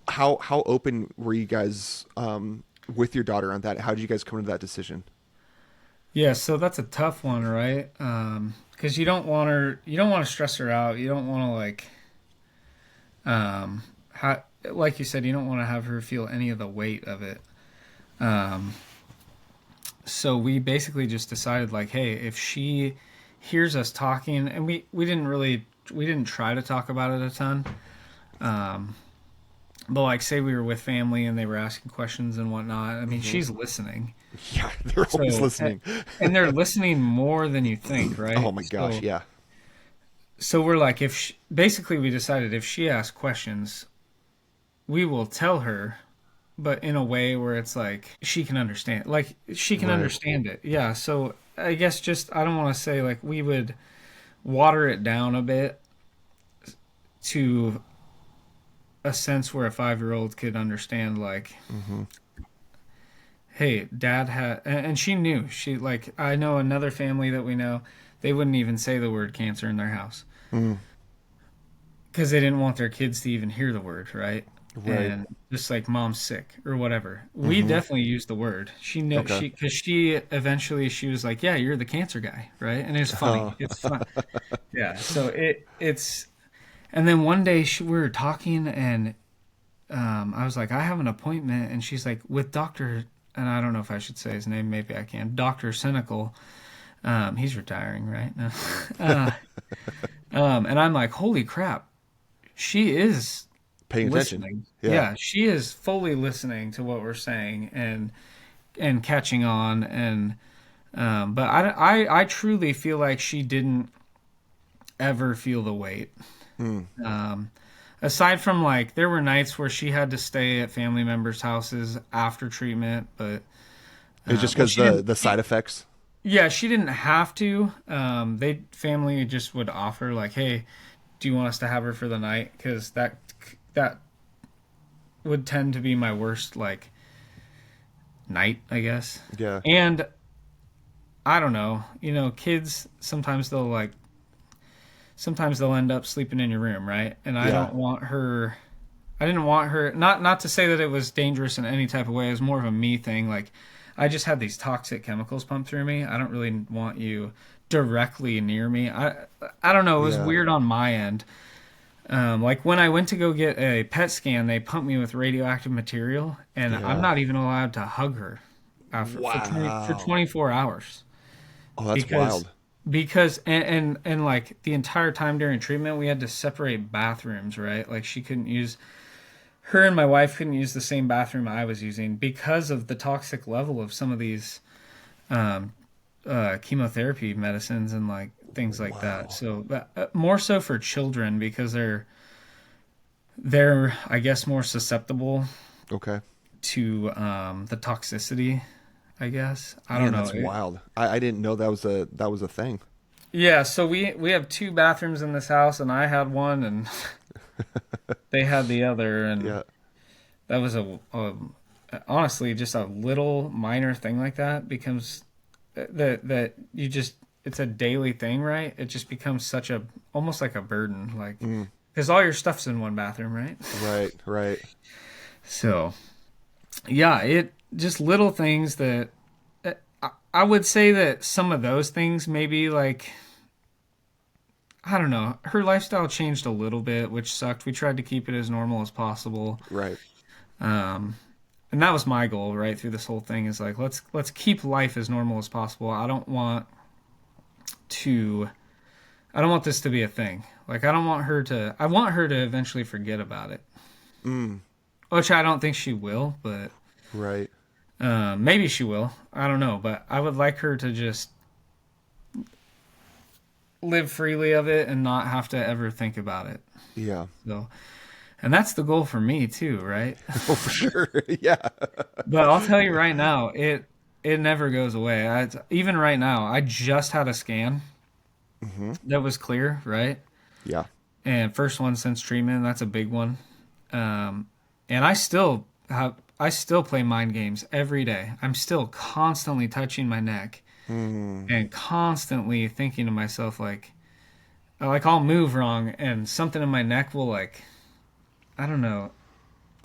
how open were you guys with your daughter on that? How did you guys come to that decision? Yeah. So that's a tough one, right? Because you don't want to stress her out. You don't want to like you said, you don't want to have her feel any of the weight of it. Um, so we basically just decided like, hey, if she hears us talking, and we didn't try to talk about it a ton. Um, but like, say we were with family and they were asking questions and whatnot. I mean, Hmm. she's listening. Yeah, they're always So, listening. and they're listening more than you think, Oh right? my gosh, So, yeah. so we're like, basically we decided if she asks questions, we will tell her, but in a way where it's like she can understand, like she can Right. understand it. Yeah. So I guess just I don't want to say like we would water it down a bit to a sense where a 5-year-old could understand like Hmm. hey, dad had, and she knew. She, like, I know another family that we know, they wouldn't even say the word cancer in their house Mm. because they didn't want their kids to even hear the word, right? Right. And just like mom's sick or whatever. We Hmm. definitely used the word. She know Okay. because she eventually she was like, "Yeah, you're the cancer guy, right?" And it's Oh. funny. It's fun. Yeah. So it's and then one day we were talking and I was like, "I have an appointment," and she's like, "With Doctor." And I don't know if I should say his name. Maybe I can. Doctor Cynical. He's retiring, right? No. uh, and I'm like, holy crap, she is Paying attention. listening. Yeah. Yeah, she is fully listening to what we're saying, and and catching on. And but I truly feel like she didn't ever feel the weight. Mm. Um, Aside from like there were nights where she had to stay at family members' houses after treatment, but It's just well, because she didn't. the side effects. Yeah, she didn't have to. They family just would offer like, "Hey, do you want us to have her for the night?" Because that would tend to be my worst like night, I guess. Yeah. And I don't know, kids sometimes they'll end up sleeping in your room, right? And I Yeah. don't want her. I didn't want her. Not to say that it was dangerous in any type of way. It was more of a me thing. Like I just had these toxic chemicals pumped through me. I don't really want you directly near me. I don't know. It was Yeah. weird on my end. Like when I went to go get a PET scan, they pumped me with radioactive material, and I'm Yeah. not even allowed to hug her after for Wow. 24 hours Oh, that's because wild. and like the entire time during treatment we had to separate bathrooms, right? Like she couldn't use her and my wife couldn't use the same bathroom I was using because of the toxic level of some of these um, chemotherapy medicines and like things like that. Wow. So more so for children because they're I guess more susceptible Okay. to the toxicity. I guess I don't Man, know. that's wild. I didn't know that was a thing. Yeah, so we have two bathrooms in this house, and I had one, and they had the other, and Yeah. that was a honestly just a little minor thing like that becomes that you just it's a daily thing, right? It just becomes such a almost like a burden, like Mm. because all your stuff's in one bathroom, right? Right. Right. So yeah, it just little things that I would say that some of those things maybe like I don't know. Her lifestyle changed a little bit, which sucked. We tried to keep it as normal as possible. Right. Um, and that was my goal right through this whole thing is like let's keep life as normal as possible. To I don't want this to be a thing. Like I want her to eventually forget about it. Mm. Which I don't think she will, but Right. maybe she will. I don't know, but I would like her to just live freely of it and not have to ever think about it. Yeah. So, and that's the goal for me too, right? Oh, for sure. Yeah. But I'll tell you right now, it never goes away. Even right now, I just had a scan Hmm. that was clear, right? Yeah. And first one since treatment, that's a big one. Um, and I still play mind games every day. I'm still constantly touching my neck Mm. and constantly thinking to myself like I'll move wrong and something in my neck will like I don't know,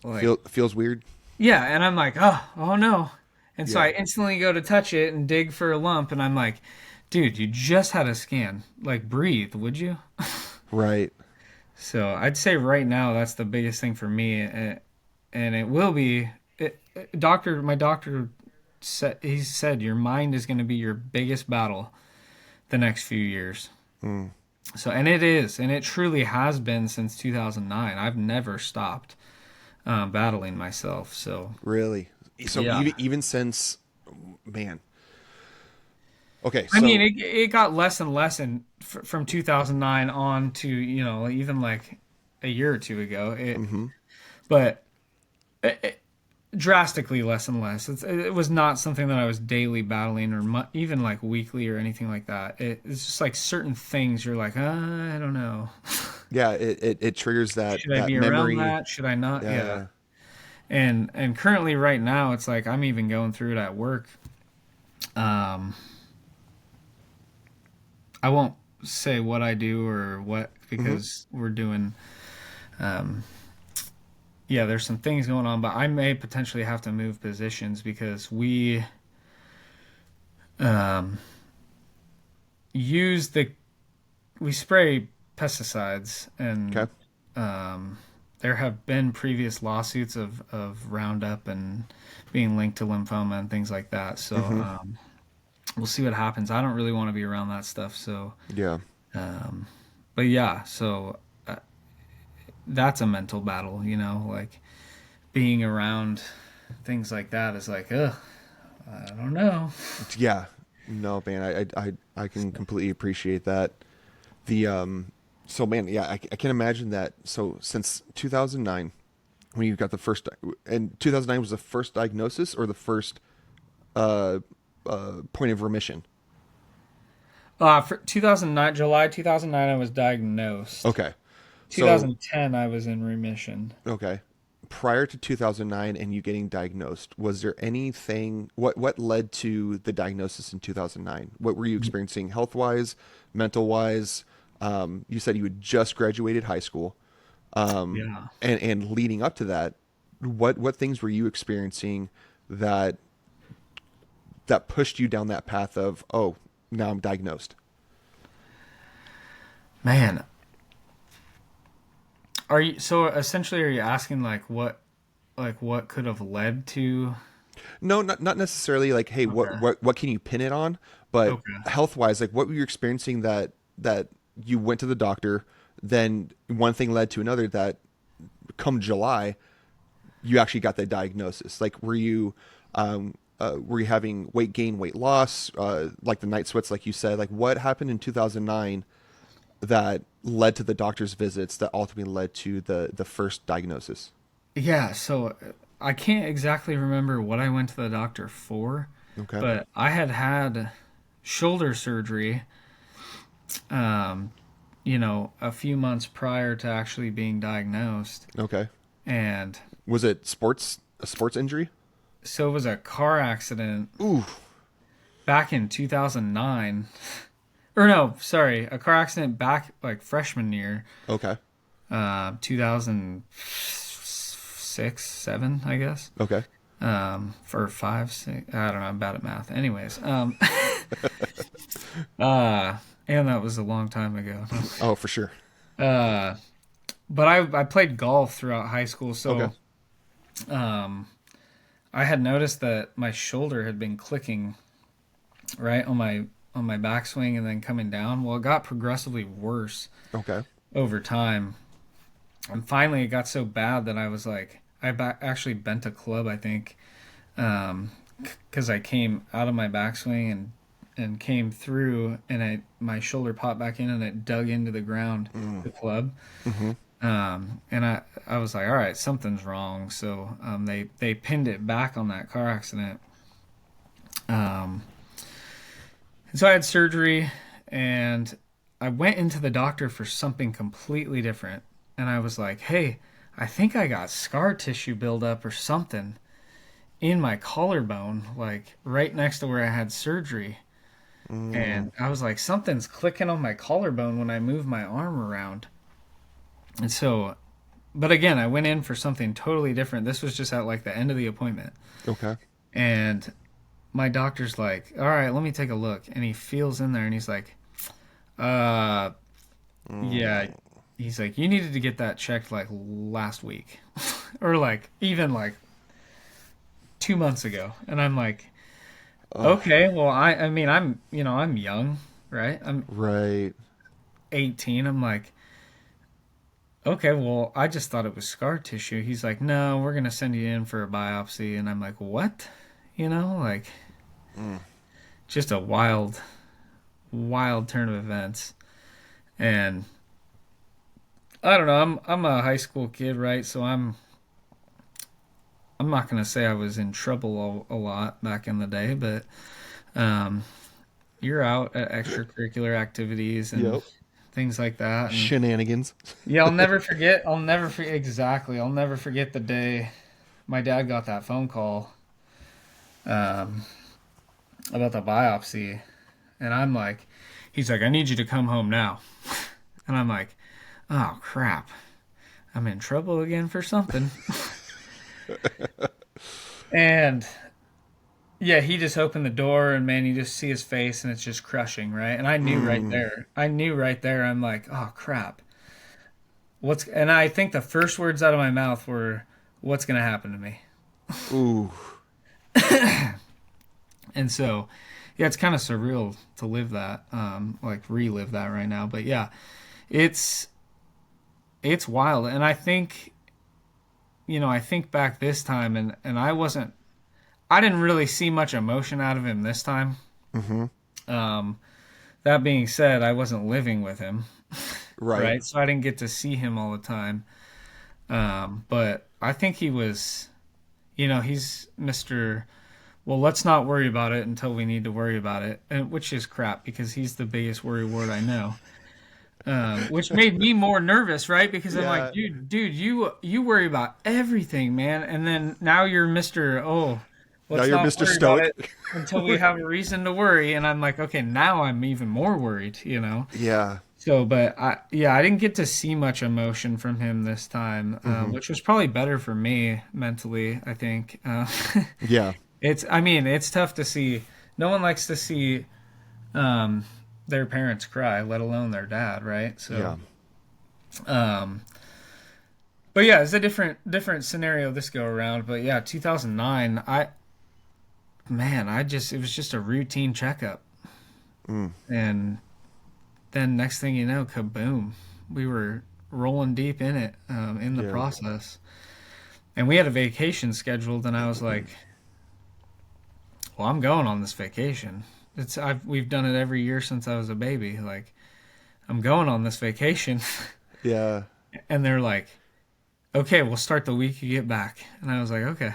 like Feels weird. yeah, and I'm like, oh no. And so Yeah. I instantly go to touch it and dig for a lump, and I'm like, dude, you just had a scan. Like, breathe, would you? Right. So I'd say right now that's the biggest thing for me, and it will be. My doctor said he said your mind is going to be your biggest battle the next few years. Mm. So and it is, and it truly has been since 2009. I've never stopped battling myself. So Really. So yeah. even since, man. Okay. I mean, So. it got less and less from 2009 on to, even like a year or two ago. Hmm. But drastically less and less. It was not something that I was daily battling or even like weekly or anything like that. It's just like certain things you're like, I don't know. Yeah. It triggers Should I that be around memory. that? Should I not? Yeah. Yeah. And currently right now it's like I'm even going through it at work. Um, I won't say what I do or what Hmm. because we're doing um yeah, there's some things going on, but I may potentially have to move positions because we um use the we spray pesticides and Okay. um there have been previous lawsuits of Roundup and being linked to lymphoma and things like that. So Hmm. we'll see what happens. I don't really want to be around that stuff. So Yeah. um but yeah, so that's a mental battle, like being around things like that is like, ugh, I don't know. Yeah. No, man, I can completely appreciate that. The so man, yeah, I can imagine that. So since 2009, when you got the first, and 2009 was the first diagnosis or the first uh, point of remission. For 2009, July 2009, I was diagnosed. Okay, so 2010, I was in remission. okay, prior to 2009 and you getting diagnosed, was there anything? What led to the diagnosis in 2009? What were you experiencing health wise, mental wise? You said you had just graduated high school, Yeah. and leading up to that, what things were you experiencing that pushed you down that path of, oh, now I'm diagnosed? Man, are you so essentially are you asking like what could have led to? No, not necessarily like, hey, Okay. what can you pin it on? But Okay. health wise, like what were you experiencing that you went to the doctor, then one thing led to another that come July you actually got the diagnosis? Like were you having weight gain, weight loss, like the night sweats, like you said? Like what happened in 2009 that led to the doctor's visits that ultimately led to the first diagnosis? Yeah, so I can't exactly remember what I went to the doctor for, Okay. but I had had shoulder surgery, um, a few months prior to actually being diagnosed. Okay. And Was it a sports injury? so it was a car accident Ooh. back in 2009. Or no, sorry, a car accident back like freshman year, Okay. 2006, 7, I guess. Okay. For 5, 6, I don't know, I'm bad at math. Anyways, and that was a long time ago. Oh, for sure. Uh, but I played golf throughout high school, Okay. so um, I had noticed that my shoulder had been clicking right on my backswing and then coming down. Well, it got progressively worse Okay. over time, and finally it got so bad that I was like, actually bent a club, I think, because I came out of my backswing and came through, and my shoulder popped back in and it dug into the ground, Mm. the club. Mm-hmm. And I was like, all right, something's wrong. So they pinned it back on that car accident. Um, and so I had surgery, and I went into the doctor for something completely different. And I was like, hey, I think I got scar tissue buildup or something in my collarbone, like right next to where I had surgery. Mm. And I was like, something's clicking on my collarbone when I move my arm around. And so, but again, I went in for something totally different. This was just at like the end of the appointment. Okay. And my doctor's like, all right, let me take a look. And he feels in there and he's like, uh, yeah. Mm. He's like, you needed to get that checked like last week or like even like 2 months ago. And I'm like, Oh, okay, well, I mean, I'm young, right? I'm right. 18. I'm like, okay, well, I just thought it was scar tissue. He's like, no, we're going to send you in for a biopsy. And I'm like, what? Like Mm. just a wild turn of events. And I don't know, I'm a high school kid, right? So I'm not going to say I was in trouble a lot back in the day, but um, you're out at extracurricular activities and Yep. things like that. And Shenanigans. yeah, I'll never forget, exactly. I'll never forget the day my dad got that phone call um, about the biopsy. And I'm like, he's like, I need you to come home now. And I'm like, oh crap. I'm in trouble again for something. And yeah, he just opened the door and man, you just see his face and it's just crushing, right? And I knew right Mm. there. I knew right there. I'm like, oh crap. And I think the first words out of my mouth were, what's going to happen to me? Ooh. And so, yeah, it's kind of surreal to live that, like relive that right now. But yeah, it's it's wild. And I think, I think back this time and I didn't really see much emotion out of him this time. Mm-hmm. Um, that being said, I wasn't living with him, Right. right? So I didn't get to see him all the time. But I think he was, he's Mr. Well, let's not worry about it until we need to worry about it, and which is crap because he's the biggest worry wart I know. Which made me more nervous, right? Because I'm like, Yeah. dude, you worry about everything, man, and then now you're Mister. Oh, Now let's you're not Mr. worry about Stoic. it until we have a reason to worry. And I'm like, okay, now I'm even more worried. Yeah. So, but I didn't get to see much emotion from him this time, Mm-hmm. which was probably better for me mentally. I think Yeah. I mean, it's tough to see. No one likes to see um, their parents cry, let alone their dad, right? So, Yeah. um, but yeah, it's a different scenario this go around. But yeah, 2009, it was just a routine checkup, Mm. and then next thing you know, kaboom, we were rolling deep in it, in the Yeah. process, and we had a vacation scheduled, and I was like, well, I'm going on this vacation. We've done it every year since I was a baby. Like, I'm going on this vacation. Yeah. And they're like, okay, we'll start the week you get back. And I was like, okay.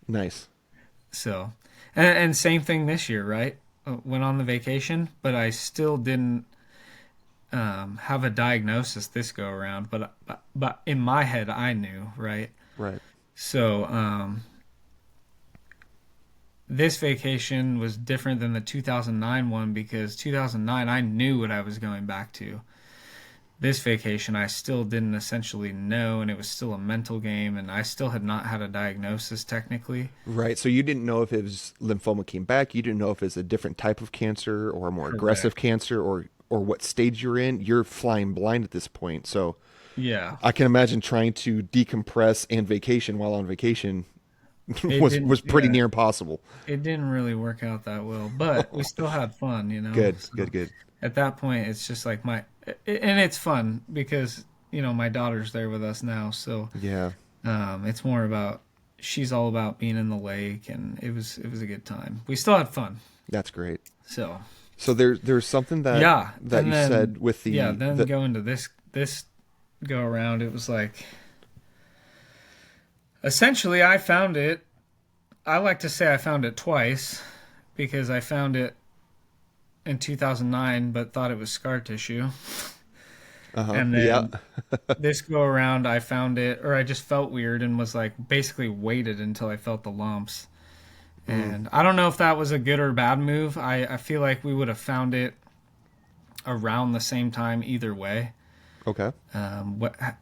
Nice. So, and same thing this year, right? Went on the vacation, but I still didn't have a diagnosis this go around. But in my head, I knew, right? Right. So, this vacation was different than the 2009 one because 2009 I knew what I was going back to. This vacation I still didn't essentially know, and it was still a mental game, and I still had not had a diagnosis technically. Right. So you didn't know if his lymphoma came back. You didn't know if it's a different type of cancer or a more aggressive Correct. cancer or what stage you're in. You're flying blind at this point. So Yeah. I can imagine trying to decompress and vacation while on vacation It was didn't pretty yeah, near impossible. it didn't really work out that well, but we still had fun. Good. So Good. Good. at that point it's just like and it's fun because my daughter's there with us now, so Yeah. it's more about she's all about being in the lake, and it was a good time. We still had fun. That's great. So So there's something that yeah, that and you then said with yeah, then the going to this go around, it was like essentially I found it. I like to say I found it twice because I found it in 2009, but thought it was scar tissue, uh-huh. and Yeah. then this go around I found it, or I just felt weird and was like basically waited until I felt the lumps. Mm. And I don't know if that was a good or bad move. I feel like we would have found it around the same time either way. Okay.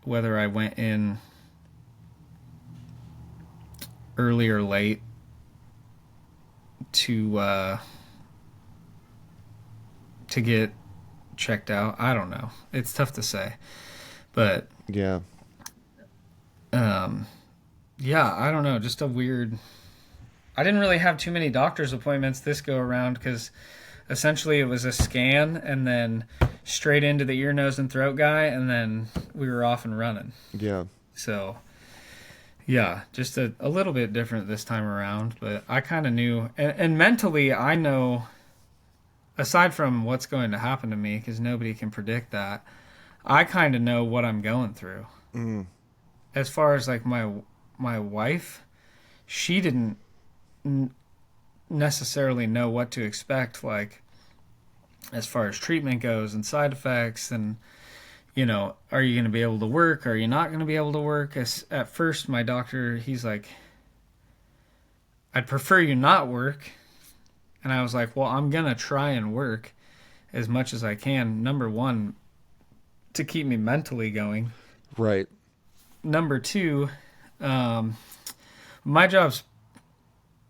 Whether I went in early or late to get checked out, I don't know. It's tough to say, but Yeah. um, yeah, I don't know. Just a weird. I didn't really have too many doctor's appointments this go around because essentially it was a scan and then straight into the ear, nose, and throat guy, and then we were off and running. Yeah. So yeah, just a little bit different this time around, but I kind of knew, and mentally I know, aside from what's going to happen to me, because nobody can predict that, I kind of know what I'm going through. Mm. As far as like my wife, she didn't necessarily know what to expect, like as far as treatment goes and side effects, and are you going to be able to work? Are you not going to be able to work? At first, my doctor, he's like, I'd prefer you not work. And I was like, well, I'm going to try and work as much as I can. Number one, to keep me mentally going. Right. Number two, my job's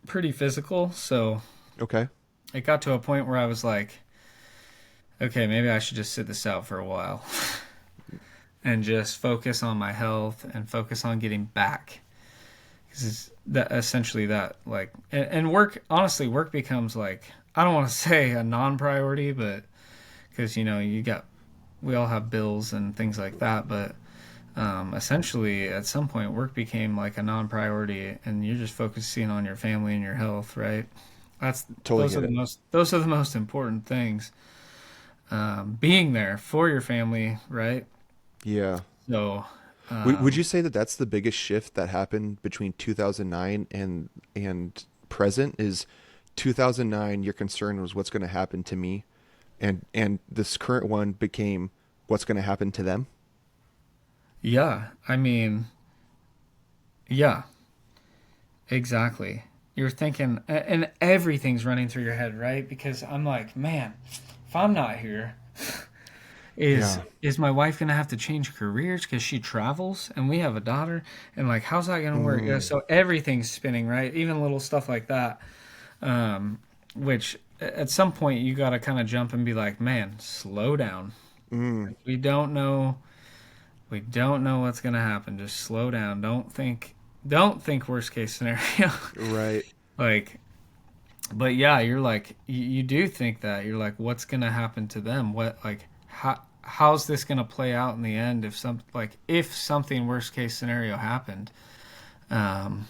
pretty physical. So Okay. it got to a point where I was like, okay, maybe I should just sit this out for a while and just focus on my health and focus on getting back. Because that essentially that like and work, honestly, work becomes like, I don't want to say a non-priority, but because we all have bills and things like that, but essentially at some point work became like a non-priority, and you're just focusing on your family and your health, right? That's Totally get it. those are the most important things. Being there for your family, right? Yeah. So, Would um, you say that that's the biggest shift that happened between 2009 and present? Is 2009 your concern was what's going to happen to me, and this current one became what's going to happen to them? yeah, I mean, yeah, exactly. You're thinking, and everything's running through your head, right? Because I'm like, man, if I'm not here, is Yeah. is my wife gonna have to change careers because she travels and we have a daughter, and like, how's that gonna work? Yeah, Mm, so everything's spinning, right? Even little stuff like that, which at some point you got to kind of jump and be like, man, slow down. mm, We don't know. We don't know what's gonna happen. Just slow down. Don't think worst case scenario. right. Like, but yeah, you're like you do think that you're like, what's gonna happen to them? What like how's this gonna play out in the end if something worst case scenario happened? Um,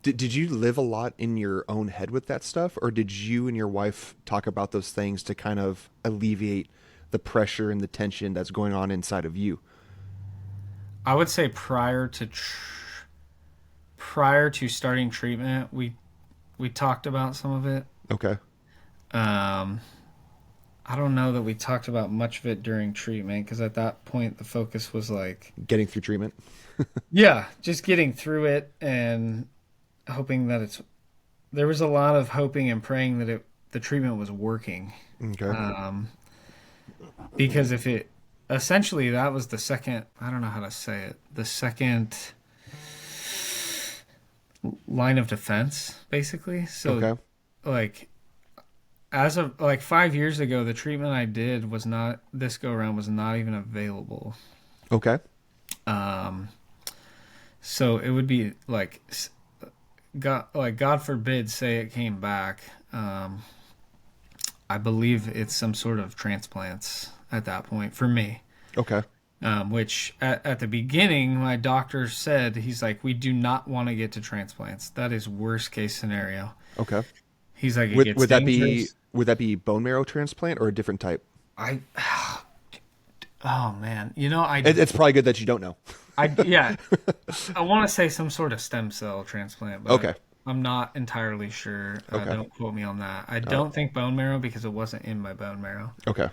Did you live a lot in your own head with that stuff, or did you and your wife talk about those things to kind of alleviate the pressure and the tension that's going on inside of you? I would say prior to starting treatment, we talked about some of it. Okay. Um, I don't know that we talked about much of it during treatment because at that point the focus was like, Getting through treatment. yeah, just getting through it and hoping that it's. There was a lot of hoping and praying that the treatment was working, Okay. um, because if it essentially that was the second. I don't know how to say it. The second line of defense, basically. So, Okay. like as of like 5 years ago, the treatment I did was not this go around was not even available. Okay. Um, so it would be God forbid, say it came back. I believe it's some sort of transplants at that point for me. Okay. Which at the beginning, my doctor said he's like, we do not want to get to transplants. That is worst case scenario. Okay. He's like, it Would gets would that be dangerous. would that be bone marrow transplant or a different type? I oh man, It's probably good that you don't know. yeah, I want to say some sort of stem cell transplant, but Okay. I'm not entirely sure. Okay. Don't quote me on that. I All right. don't think bone marrow because it wasn't in my bone marrow. Okay.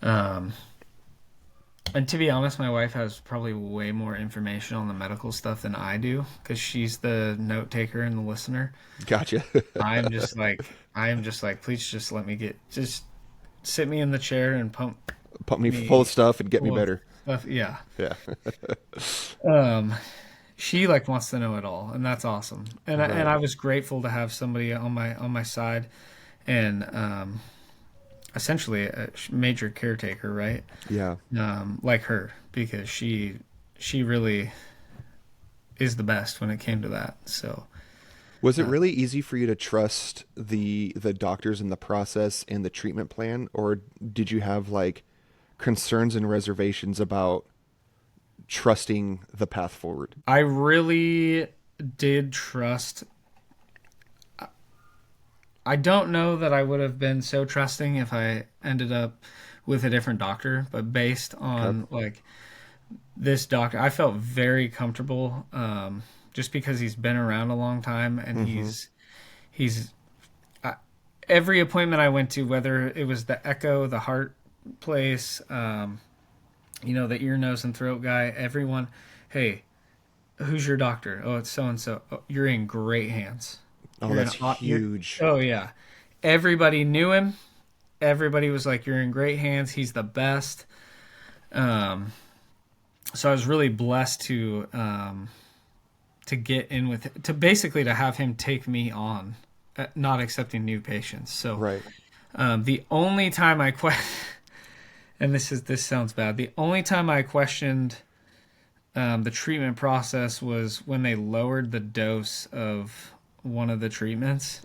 Um, and to be honest, my wife has probably way more information on the medical stuff than I do because she's the note taker and the listener. Gotcha. I am just like, please just just sit me in the chair and pump Pump me full of me stuff and get me full of better. stuff. Yeah. Yeah. Um, she like wants to know it all, and that's awesome. And Right. I was grateful to have somebody on my side, and essentially a major caretaker, right? Yeah. Like her, because she really is the best when it came to that. So Was it uh, really easy for you to trust the doctors and the process and the treatment plan, or did you have like concerns and reservations about trusting the path forward? I really did trust. I don't know that I would have been so trusting if I ended up with a different doctor, but based Okay. on like this doctor, I felt very comfortable, just because he's been around a long time and Mm-hmm. he's uh, every appointment I went to, whether it was the echo, the heart place, the ear, nose, and throat guy, everyone, hey, who's your doctor? Oh, it's so and so. You're in great hands. Oh, You're in. that's You're. huge. Oh yeah. Everybody knew him. Everybody was like, "You're in great hands. He's the best." Um, so I was really blessed to get in with to basically to have him take me on, not accepting new patients. So Right. the only time I question, and this sounds bad. The only time I questioned the treatment process was when they lowered the dose of one of the treatments,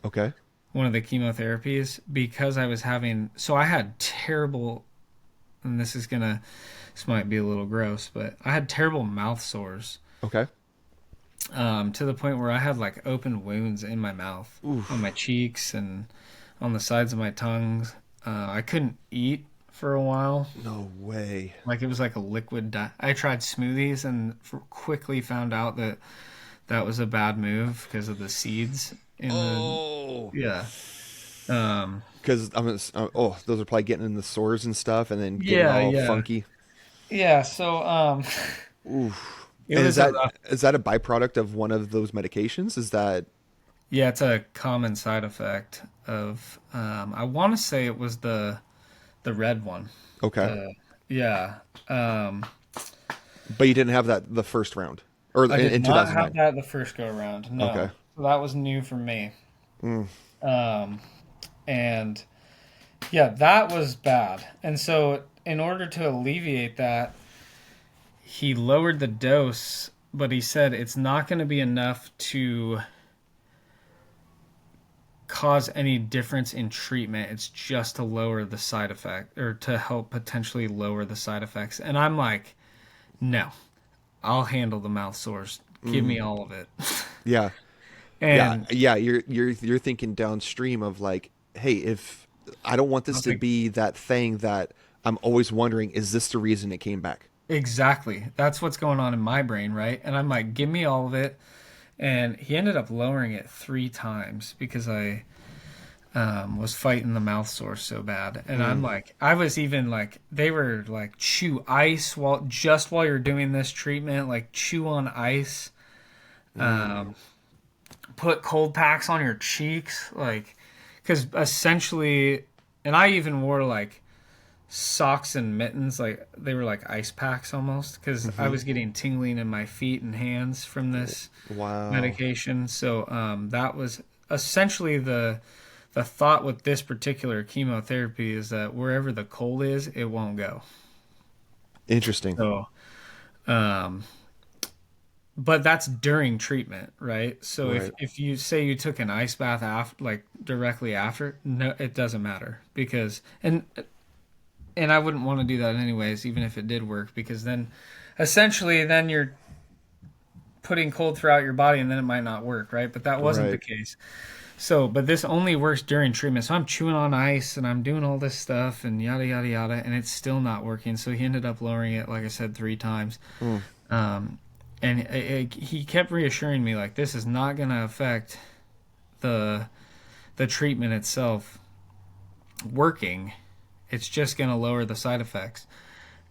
one of the chemotherapies, because I was having. So I had terrible and this might be a little gross, but I had terrible mouth sores, Okay. to the point where I had like open wounds in my mouth, on my Oof. cheeks and on the sides of my tongues. I couldn't eat for a while. No way. Like it was like a liquid. I tried smoothies and quickly found out that that was a bad move because of the seeds in the, Oh. yeah. Um, Because oh, those are probably getting in the sores and stuff, and then getting yeah, all yeah, funky. yeah. So, Oof. it And was a rough. is that a byproduct of one of those medications? Is that Yeah, it's a common side effect of. I want to say it was the red one. okay? The Yeah. Um, But you didn't have that the first round, or I did in not have 2009. that the first go around. Okay. No, so that was new for me. Mm. Um, and yeah, that was bad. And so, in order to alleviate that, he lowered the dose, but he said it's not going to be enough to cause any difference in treatment. It's just to lower the side effect or to help potentially lower the side effects. And I'm like, no, I'll handle the mouth sores. Give me Mm. all of it. Yeah. Yeah. And Yeah. You're thinking downstream of like, hey, if I don't want I this was to like, be that thing that I'm always wondering, is this the reason it came back? exactly. That's what's going on in my brain, right? And I'm like, give me all of it. And he ended up lowering it 3 times because I was fighting the mouth sore so bad. And I'm Mm. like, I was even like, they were like, chew ice while you're doing this treatment, like chew on ice, Mm. put cold packs on your cheeks, like, because essentially, and I even wore like socks and mittens, like they were like ice packs almost, because I Hmm. was getting tingling in my feet and hands from this Wow. medication. So that was essentially the thought with this particular chemotherapy is that wherever the cold is, it won't go. Interesting. So, um, but that's during treatment, right? So Right. if you say you took an ice bath after, like directly after, no, it doesn't matter because and I wouldn't want to do that anyways, even if it did work, because then essentially then you're putting cold throughout your body and then it might not work, right? But that wasn't the Right. case. So, but this only works during treatment. So I'm chewing on ice and I'm doing all this stuff and yada yada yada, and it's still not working. So he ended up lowering it, like I said, 3 times. Mm. Um, and he kept reassuring me like this is not going to affect the the treatment itself working. It's just going to lower the side effects.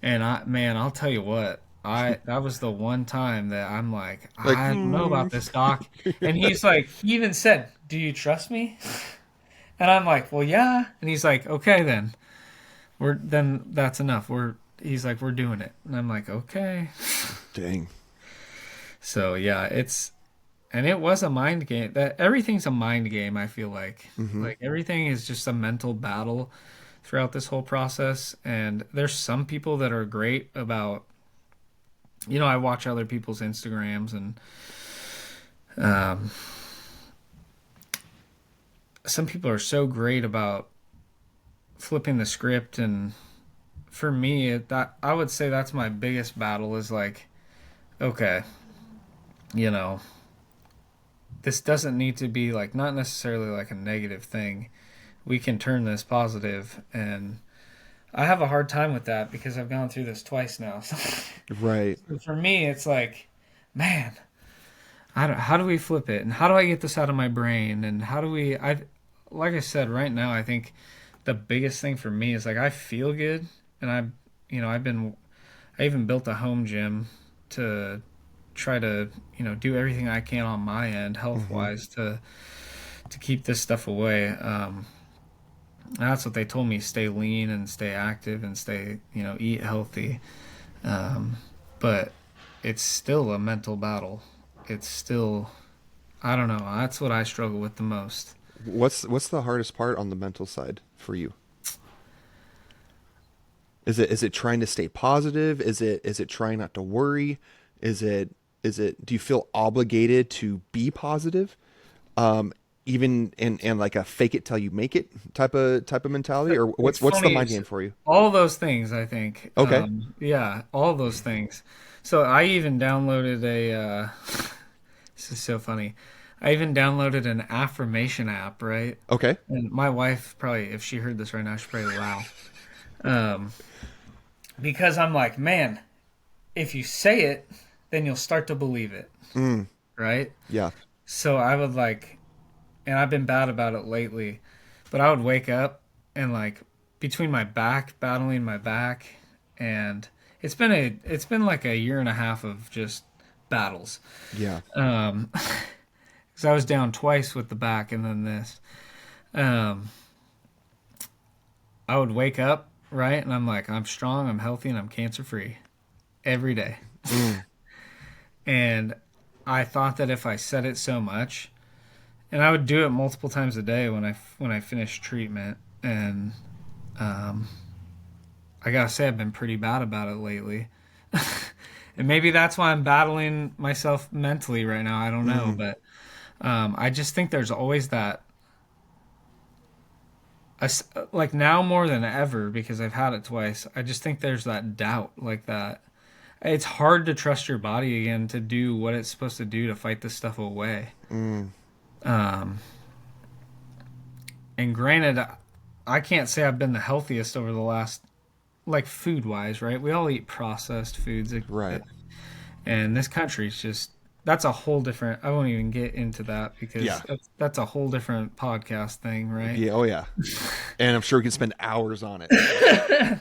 And man, I'll tell you what. That was the one time that I'm like, Like, I don't know about this, doc. And he's like, he even said, "Do you trust me?" And I'm like, "Well, yeah." And he's like, "Okay, then that's enough. He's like, "We're doing it." And I'm like, "Okay." dang. So yeah, and it was a mind game. That everything's a mind game, I feel like. Hmm. Like everything is just a mental battle throughout this whole process. And there's some people that are great about, I watch other people's Instagrams and um, some people are so great about flipping the script. And for me, that I would say that's my biggest battle is like, okay, you know, this doesn't need to be like not necessarily like a negative thing. We can turn this positive, and I have a hard time with that because I've gone through this twice now. Right. So for me, it's like, man, how do we flip it, and how do I get this out of my brain, and how do we? Like I said, right now, I think the biggest thing for me is like I feel good, and I even built a home gym to try to do everything I can on my end health Hmm. wise to keep this stuff away. That's what they told me: stay lean and stay active and stay eat healthy. Um, but it's still a mental battle. It's still I don't know. That's what I struggle with the most. What's the hardest part on the mental side for you? Is it trying to stay positive? Is it trying not to worry? Is it do you feel obligated to be positive? even in like a fake it till you make it type of mentality, or It's what's the funny. mind It's game for you? all those things, I think. Okay. Yeah, all those things. So I even downloaded this is so funny. I even downloaded an affirmation app, right? Okay. And my wife probably, if she heard this right now, she'd probably laugh. Um, because I'm like, man, if you say it, then you'll start to believe it, Mm, right? yeah. So I would like, and I've been bad about it lately, but I would wake up and like between my back, battling my back, and it's been like a year and a half of just battles. Yeah. Because I was down twice with the back, and then this. Um, I would wake up right, and I'm like, I'm strong, I'm healthy, and I'm cancer free every day. Mm, And I thought that if I said it so much, and I would do it multiple times a day when I finished treatment, and um, I gotta say I've been pretty bad about it lately. And maybe that's why I'm battling myself mentally right now. I don't know, mm, but I just think there's always that, like now more than ever because I've had it twice. I just think there's that doubt, like that. It's hard to trust your body again to do what it's supposed to do to fight this stuff away. mm. Um, and granted, I can't say I've been the healthiest over the last, like food wise, right? We all eat processed foods, Right. and this country's just that's a whole different. I won't even get into that because Yeah. that's a whole different podcast thing, right? Yeah. Oh yeah. And I'm sure we can spend hours on it.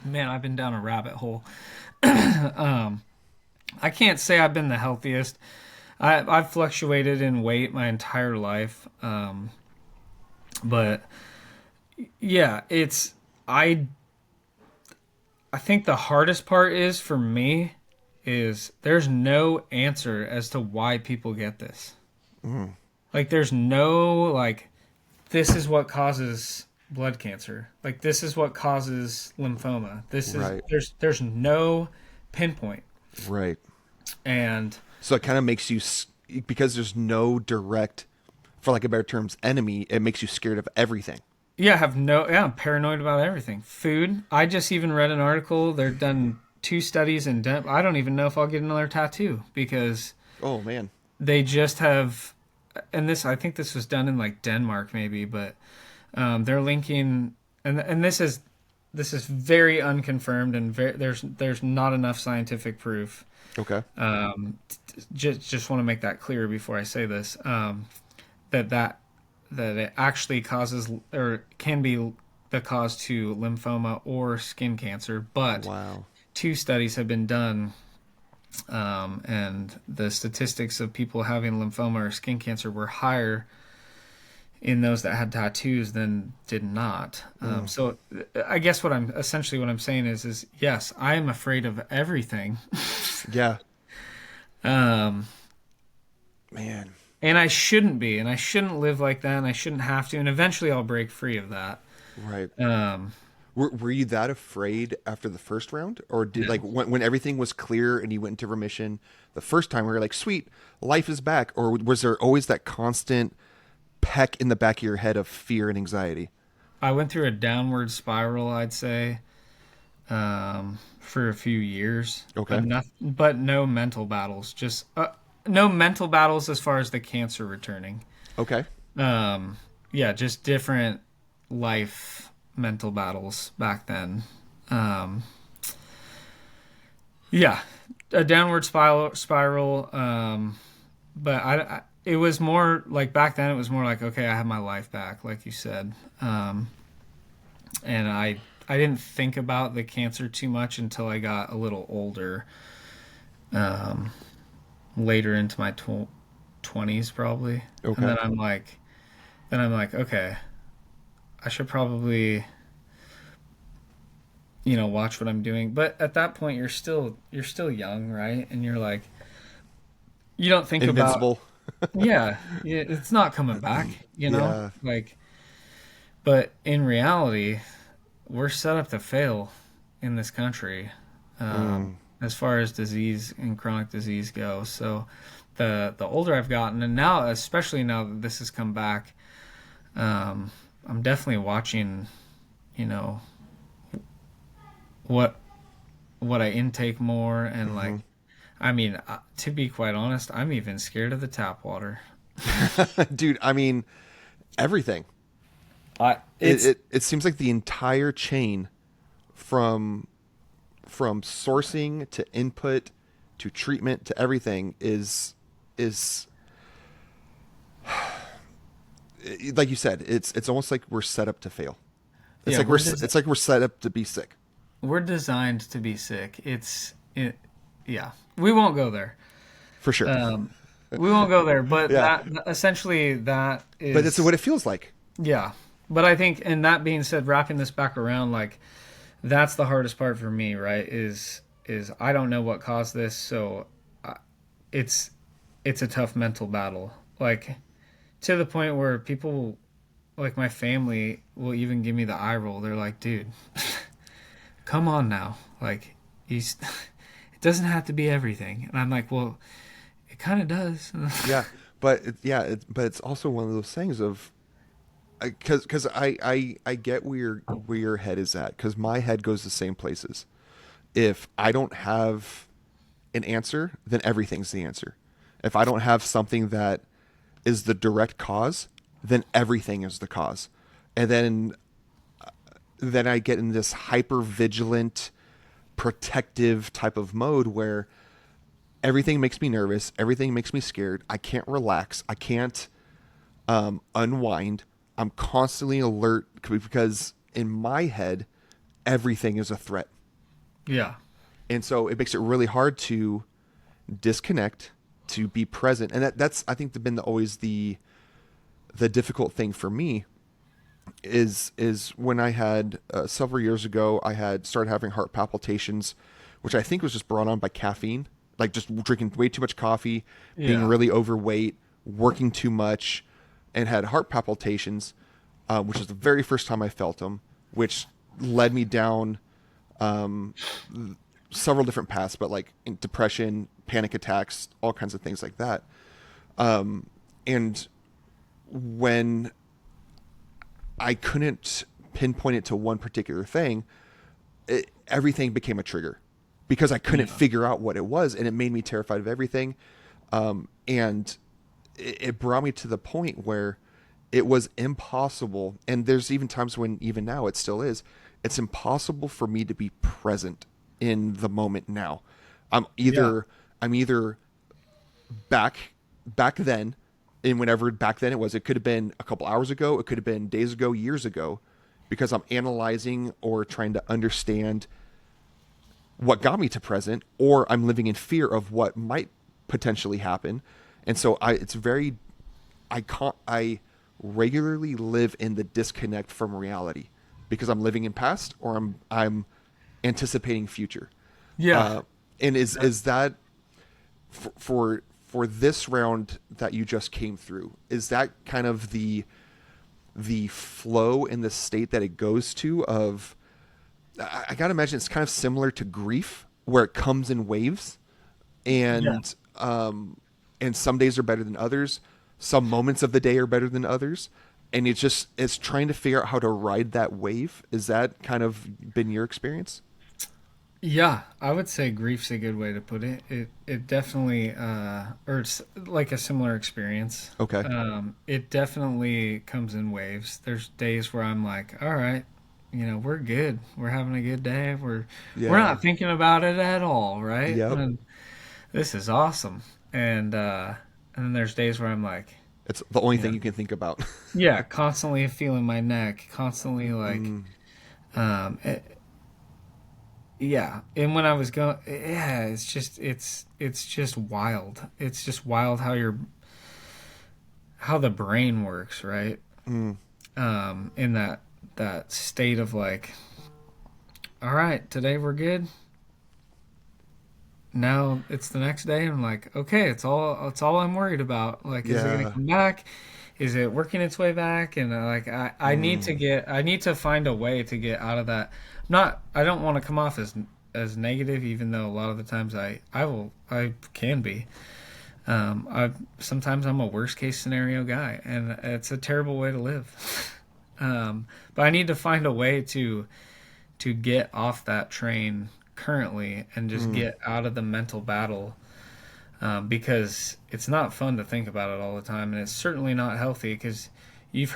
Man, I've been down a rabbit hole. I can't say I've been the healthiest. I've fluctuated in weight my entire life, but yeah, it's I. I think the hardest part is for me is there's no answer as to why people get this. Mm, Like there's no like this is what causes blood cancer. Like this is what causes lymphoma. This is right. there's no pinpoint. Right. And So it kind of makes you because there's no direct, for like a better terms, enemy. It makes you scared of everything. yeah, I have no yeah, I'm paranoid about everything. Food. I just even read an article. They're done two studies in depth. I don't even know if I'll get another tattoo because Oh man. they just have and this I think this was done in like Denmark maybe, but they're linking and this is very unconfirmed and there's not enough scientific proof. Okay. Just want to make that clear before I say this. That that it actually causes or can be the cause to lymphoma or skin cancer, but Wow. two studies have been done, and the statistics of people having lymphoma or skin cancer were higher in those that had tattoos than did not. So I guess what I'm saying is yes, I am afraid of everything. Yeah. Um, Man. and I shouldn't be, and I shouldn't live like that, and I shouldn't have to, and eventually I'll break free of that. Right. Um, Were you that afraid after the first round, or did like no. when everything was clear and you went into remission the first time, we were like, sweet, life is back, or was there always that constant peck in the back of your head of fear and anxiety? I went through a downward spiral, I'd say, for a few years, Okay. but no mental battles. Just no mental battles as far as the cancer returning. Okay. Um, yeah, just different life mental battles back then. Um, yeah, a downward spiral. But it was more like back then. It was more like, okay, I have my life back, like you said. And I didn't think about the cancer too much until I got a little older. Um, later into my 20s probably, and Okay. then I'm like, okay, I should probably watch what I'm doing. But at that point, you're still young, right? And you're like, you don't think about Invincible. yeah, it's not coming back, Yeah. like. But in reality, we're set up to fail in this country, Mm. as far as disease and chronic disease go. So the older I've gotten, and now, especially now that this has come back, I'm definitely watching, you know, what I intake more, and like, I mean, to be quite honest, I'm even scared of the tap water. Dude, I mean, everything. I It, it's it it seems like the entire chain from sourcing to input to treatment to everything is like you said, it's almost like we're set up to fail. It's Yeah, like it's like we're set up to be sick. we're designed to be sick. Yeah, we won't go there. For sure. Um, we won't go there, but Yeah. that essentially that But it's is what it feels like. yeah. But I think, and that being said, wrapping this back around, like that's the hardest part for me, right? Is I don't know what caused this, so it's it's a tough mental battle. Like to the point where people, like my family, will even give me the eye roll. They're like, "Dude, come on now. Like, he's it doesn't have to be everything." And I'm like, "Well, it kind of does." Yeah. But but it's also one of those things of because I get where your head is at, because my head goes the same places. If I don't have an answer, then everything's the answer. If I don't have something that is the direct cause, then everything is the cause. And then I get in this hyper vigilant, protective type of mode where everything makes me nervous, everything makes me scared. I can't relax. I can't unwind. I'm constantly alert because in my head, everything is a threat. Yeah. And so it makes it really hard to disconnect, to be present. And that's, I think, been always the difficult thing for me is when I had several years ago, I had started having heart palpitations, which I think was just brought on by caffeine, like just drinking way too much coffee, being Yeah. really overweight, working too much, and had heart palpitations, which was the very first time I felt them, which led me down several different paths, but like in depression, panic attacks, all kinds of things like that. And when I couldn't pinpoint it to one particular thing, everything became a trigger because I couldn't figure out what it was, and it made me terrified of everything. And it brought me to the point where it was impossible. And there's even times when, even now, it still is. It's impossible for me to be present in the moment now. I'm either back then, and whenever back then it was, it could have been a couple hours ago, it could have been days ago, years ago, because I'm analyzing or trying to understand what got me to present, or I'm living in fear of what might potentially happen. And so I regularly live in the disconnect from reality because I'm living in past, or I'm anticipating future. Yeah. And is that for this round that you just came through, is that kind of the flow and the state that it goes to of, I gotta imagine it's kind of similar to grief, where it comes in waves, Yeah. and some days are better than others, some moments of the day are better than others, and it's trying to figure out how to ride that wave. Is that kind of been your experience? Yeah, I would say grief's a good way to put it. It definitely or it's like a similar experience. Okay. It definitely comes in waves. There's days where I'm like, all right, we're good. We're having a good day. We're Yeah. not thinking about it at all, right? Yep. And this is awesome. And then there's days where I'm like, It's the only yeah, thing you can think about. yeah, constantly feeling my neck, constantly like um yeah, and when I was going, yeah, it's just wild. It's just wild how the brain works, right? Mm. In that state of like, all right, today we're good. Now it's the next day, and I'm like, okay, it's all I'm worried about. Like, is it gonna Yeah. come back? Is it working its way back? And like, I need to Mm. I need to find a way to get out of that. Not, I don't want to come off as negative, even though a lot of the times I can be. Sometimes I'm a worst case scenario guy, and it's a terrible way to live. But I need to find a way to get off that train currently and just Mm, get out of the mental battle, because it's not fun to think about it all the time, and it's certainly not healthy. Because I'm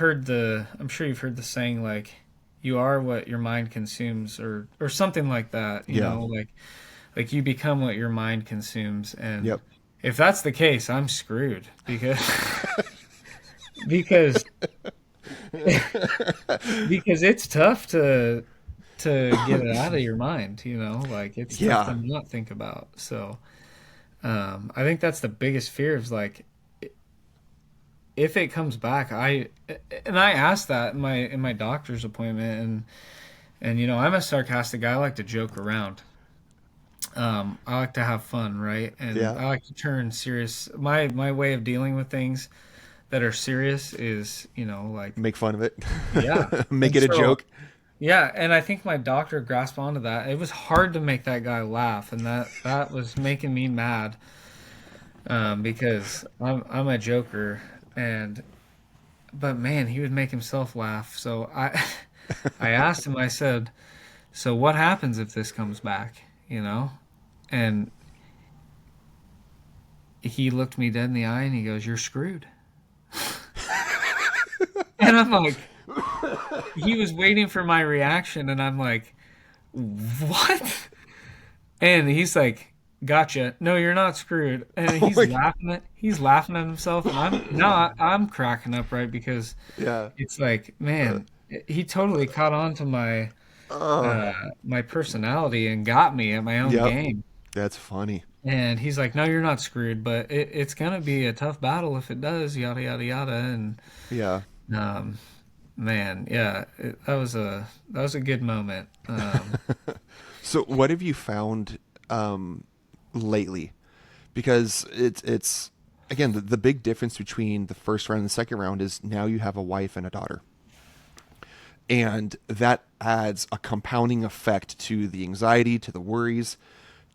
sure you've heard the saying like, "You are what your mind consumes," or something like that. yeah. Like you become what your mind consumes, and Yep. if that's the case, I'm screwed because because because it's tough to get it out of your mind. Like it's tough to Yeah. not think about. So I think that's the biggest fear is like if it comes back, I asked that in my doctor's appointment, and I'm a sarcastic guy. I like to joke around. I like to have fun, right? And Yeah. I like to turn serious. My way of dealing with things that are serious is, like, Make fun of it. yeah. Make And it a so, joke. yeah, and I think my doctor grasped onto that. It was hard to make that guy laugh, and that was making me mad, because I'm a joker, and but man, he would make himself laugh. So I I asked him. I said, "So what happens if this comes back?" And he looked me dead in the eye and he goes, "You're screwed." And I'm like, he was waiting for my reaction, and I'm like, "What?" And he's like, "Gotcha. No, you're not screwed." And Oh my. he's laughing at himself, and I'm cracking up, right? Because Yeah. it's like, Uh, man, he totally caught on to uh, my personality and got me at my own yep. game. That's funny. And he's like, "No, you're not screwed, but it's gonna be a tough battle if it does." Yada yada yada. And Yeah. um, man, yeah, that was a good moment. So what have you found lately? Because it's again the big difference between the first round and the second round is now you have a wife and a daughter. And that adds a compounding effect to the anxiety, to the worries,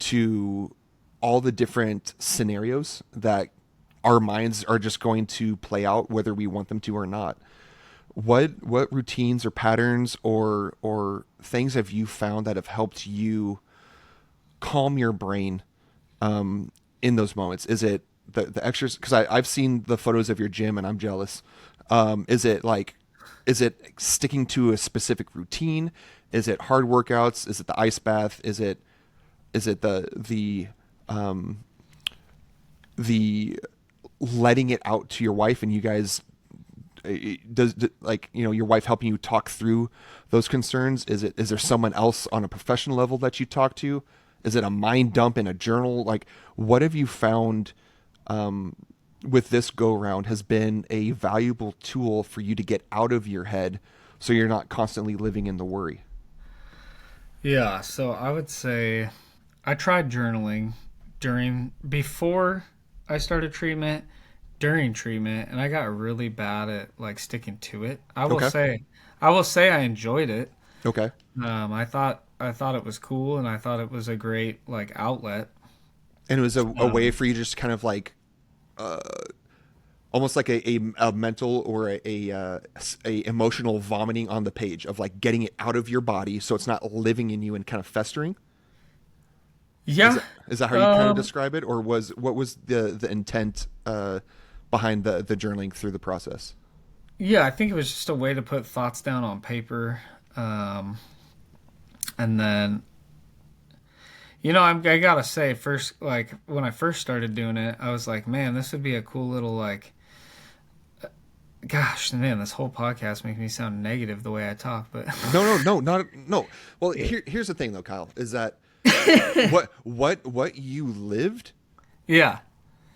to all the different scenarios that our minds are just going to play out whether we want them to or not. What routines or patterns or things have you found that have helped you calm your brain in those moments? Is it the extras? Because I've seen the photos of your gym and I'm jealous. Is it like, is it sticking to a specific routine? Is it hard workouts? Is it the ice bath? Is it the letting it out to your wife and you guys like your wife helping you talk through those concerns? Is there someone else on a professional level that you talk to? Is it a mind dump in a journal? Like, what have you found with this go round has been a valuable tool for you to get out of your head so you're not constantly living in the worry? Yeah, so I would say I tried journaling before I started treatment, during treatment, and I got really bad at like sticking to it. Okay. I will say I enjoyed it. Okay. I thought it was cool, and I thought it was a great like outlet. And it was a way Um, for you to just kind of like almost like a mental or a emotional vomiting on the page of like getting it out of your body so it's not living in you and kind of festering. Is yeah, that how you kind of um, describe it, or what was the intent behind the journaling through the process? yeah. I think it was just a way to put thoughts down on paper, um, and then I gotta say, first, like when I first started doing it, I was like, man, this would be a cool little like, gosh, man, this whole podcast makes me sound negative the way I talk, but No, no, no, not no. Well, here's the thing though, Kyle, is that what you lived yeah,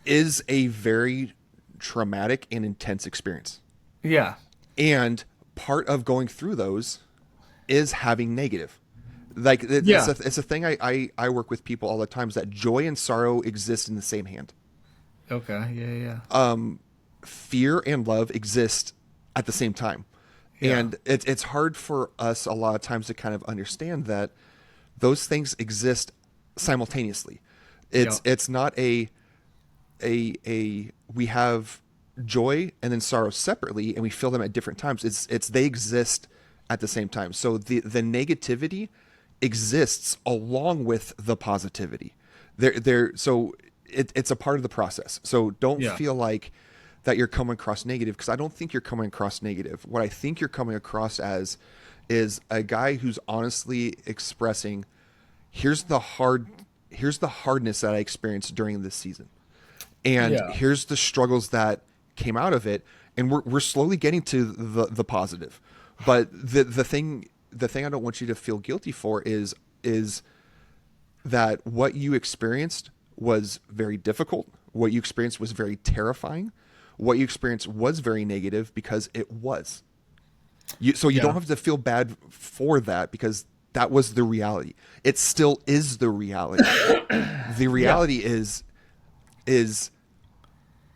is a very traumatic and intense experience. yeah, And part of going through those is having negative. Like yeah, it's a thing I work with people all the time is that joy and sorrow exist in the same hand. okay, yeah, yeah, Fear and love exist at the same time. yeah, And it's hard for us a lot of times to kind of understand that those things exist simultaneously. yeah, It's not a a we have joy and then sorrow separately, and we feel them at different times. It's they exist at the same time. So the negativity exists along with the positivity. So it's a part of the process. So don't Yeah. feel like that you're coming across negative, because I don't think you're coming across negative. What I think you're coming across as is a guy who's honestly expressing, here's the hardness that I experienced during this season, and Yeah. here's the struggles that came out of it, and we're slowly getting to the positive. But the thing I don't want you to feel guilty for is that what you experienced was very difficult. What you experienced was very terrifying. What you experienced was very negative, because it was. So you don't Yeah. have to feel bad for that, because that was the reality. It still is the reality. The Yeah. reality is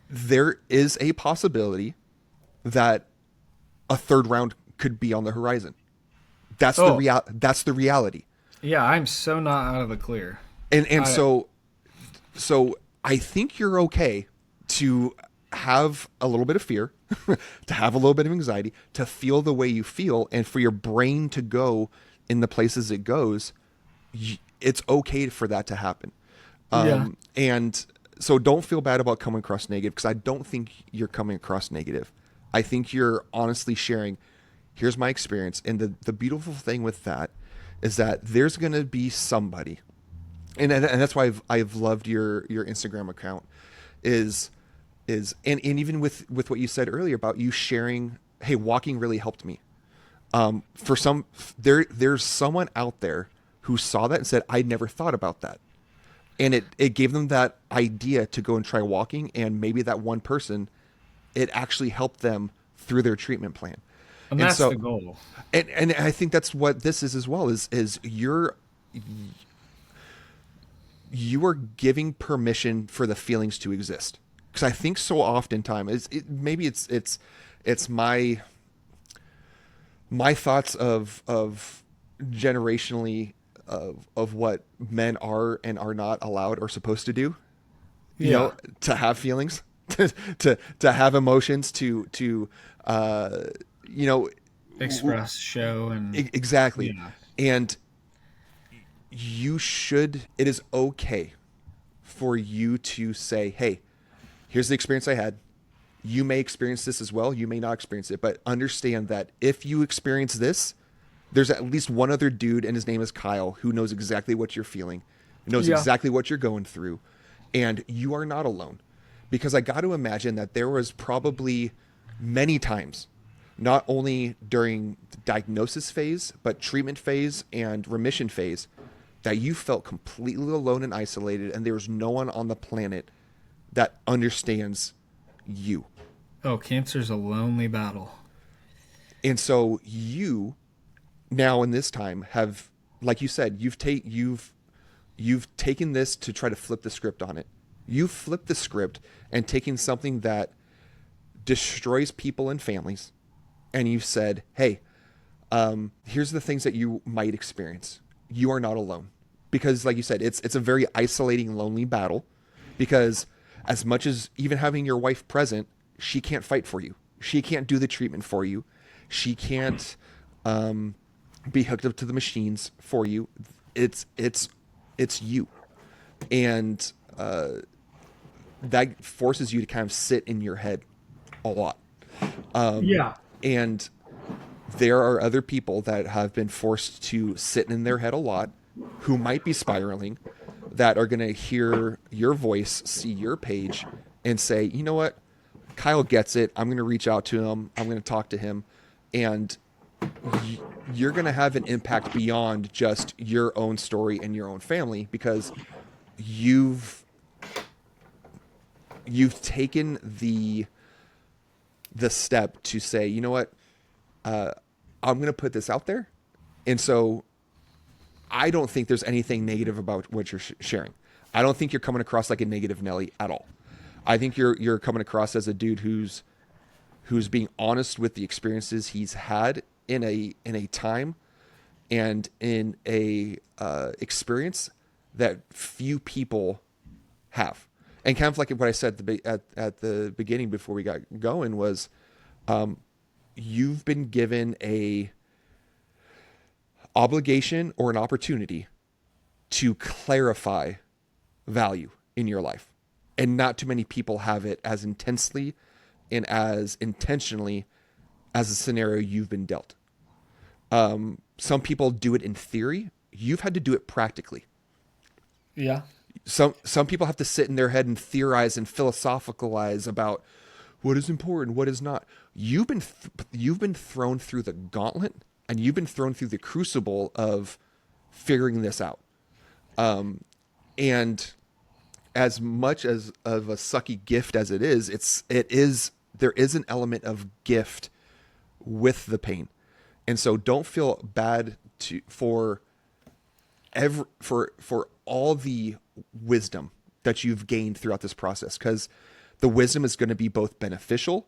there is a possibility that a third round could be on the horizon. Oh, That's the reality. yeah. I'm so not out of the clear. And I so I think you're okay to have a little bit of fear, to have a little bit of anxiety, to feel the way you feel, and for your brain to go in the places it goes. It's okay for that to happen. Yeah. And so don't feel bad about coming across negative, because I don't think you're coming across negative. I think you're honestly sharing, here's my experience. And the beautiful thing with that is that there's going to be somebody, and that's why I've loved your Instagram account, is and even with what you said earlier about you sharing, hey, walking really helped me. For some, there's someone out there who saw that and said, I never thought about that. And it gave them that idea to go and try walking, and maybe that one person, it actually helped them through their treatment plan. and And that's so the goal. and I think that's what this is as well, is you are giving permission for the feelings to exist. Because I think so oftentimes maybe it's my thoughts of generationally of what men are and are not allowed or supposed to do, Yeah. to have feelings, to have emotions, to uh you know Express, show, and exactly. yeah. And it is okay for you to say, hey, here's the experience I had. You may experience this as well. You may not experience it, but understand that if you experience this, there's at least one other dude, and his name is Kyle, who knows exactly what you're feeling, knows Yeah. exactly what you're going through, and you are not alone. Because I got to imagine that there was probably many times, not only during the diagnosis phase, but treatment phase and remission phase, that you felt completely alone and isolated, and there's no one on the planet that understands you. Oh, cancer's a lonely battle. And so you now in this time have, like you said, you've taken this to try to flip the script on it. You've flipped the script and taken something that destroys people and families, and you've said, hey, here's the things that you might experience. You are not alone. Because like you said, it's a very isolating, lonely battle, because as much as even having your wife present, she can't fight for you. She can't do the treatment for you. She can't be hooked up to the machines for you. It's you. And that forces you to kind of sit in your head a lot. Yeah. And there are other people that have been forced to sit in their head a lot, who might be spiraling, that are going to hear your voice, see your page, and say, you know what? Kyle gets it. I'm going to reach out to him. I'm going to talk to him. And you're going to have an impact beyond just your own story and your own family, because you've taken the step to say, you know what? I'm going to put this out there. And so I don't think there's anything negative about what you're sharing. I don't think you're coming across like a negative Nelly at all. I think you're coming across as a dude who's being honest with the experiences he's had in a time and in a experience that few people have. And kind of like what I said at the beginning before we got going was, you've been given a obligation or an opportunity to clarify value in your life. And not too many people have it as intensely and as intentionally as a scenario you've been dealt. Some people do it in theory. You've had to do it practically. Yeah. Some people have to sit in their head and theorize and philosophicalize about what is important, what is not. You've been thrown through the gauntlet, and you've been thrown through the crucible of figuring this out. And as much as of a sucky gift as there is an element of gift with the pain. And so don't feel bad for all the wisdom that you've gained throughout this process, because the wisdom is going to be both beneficial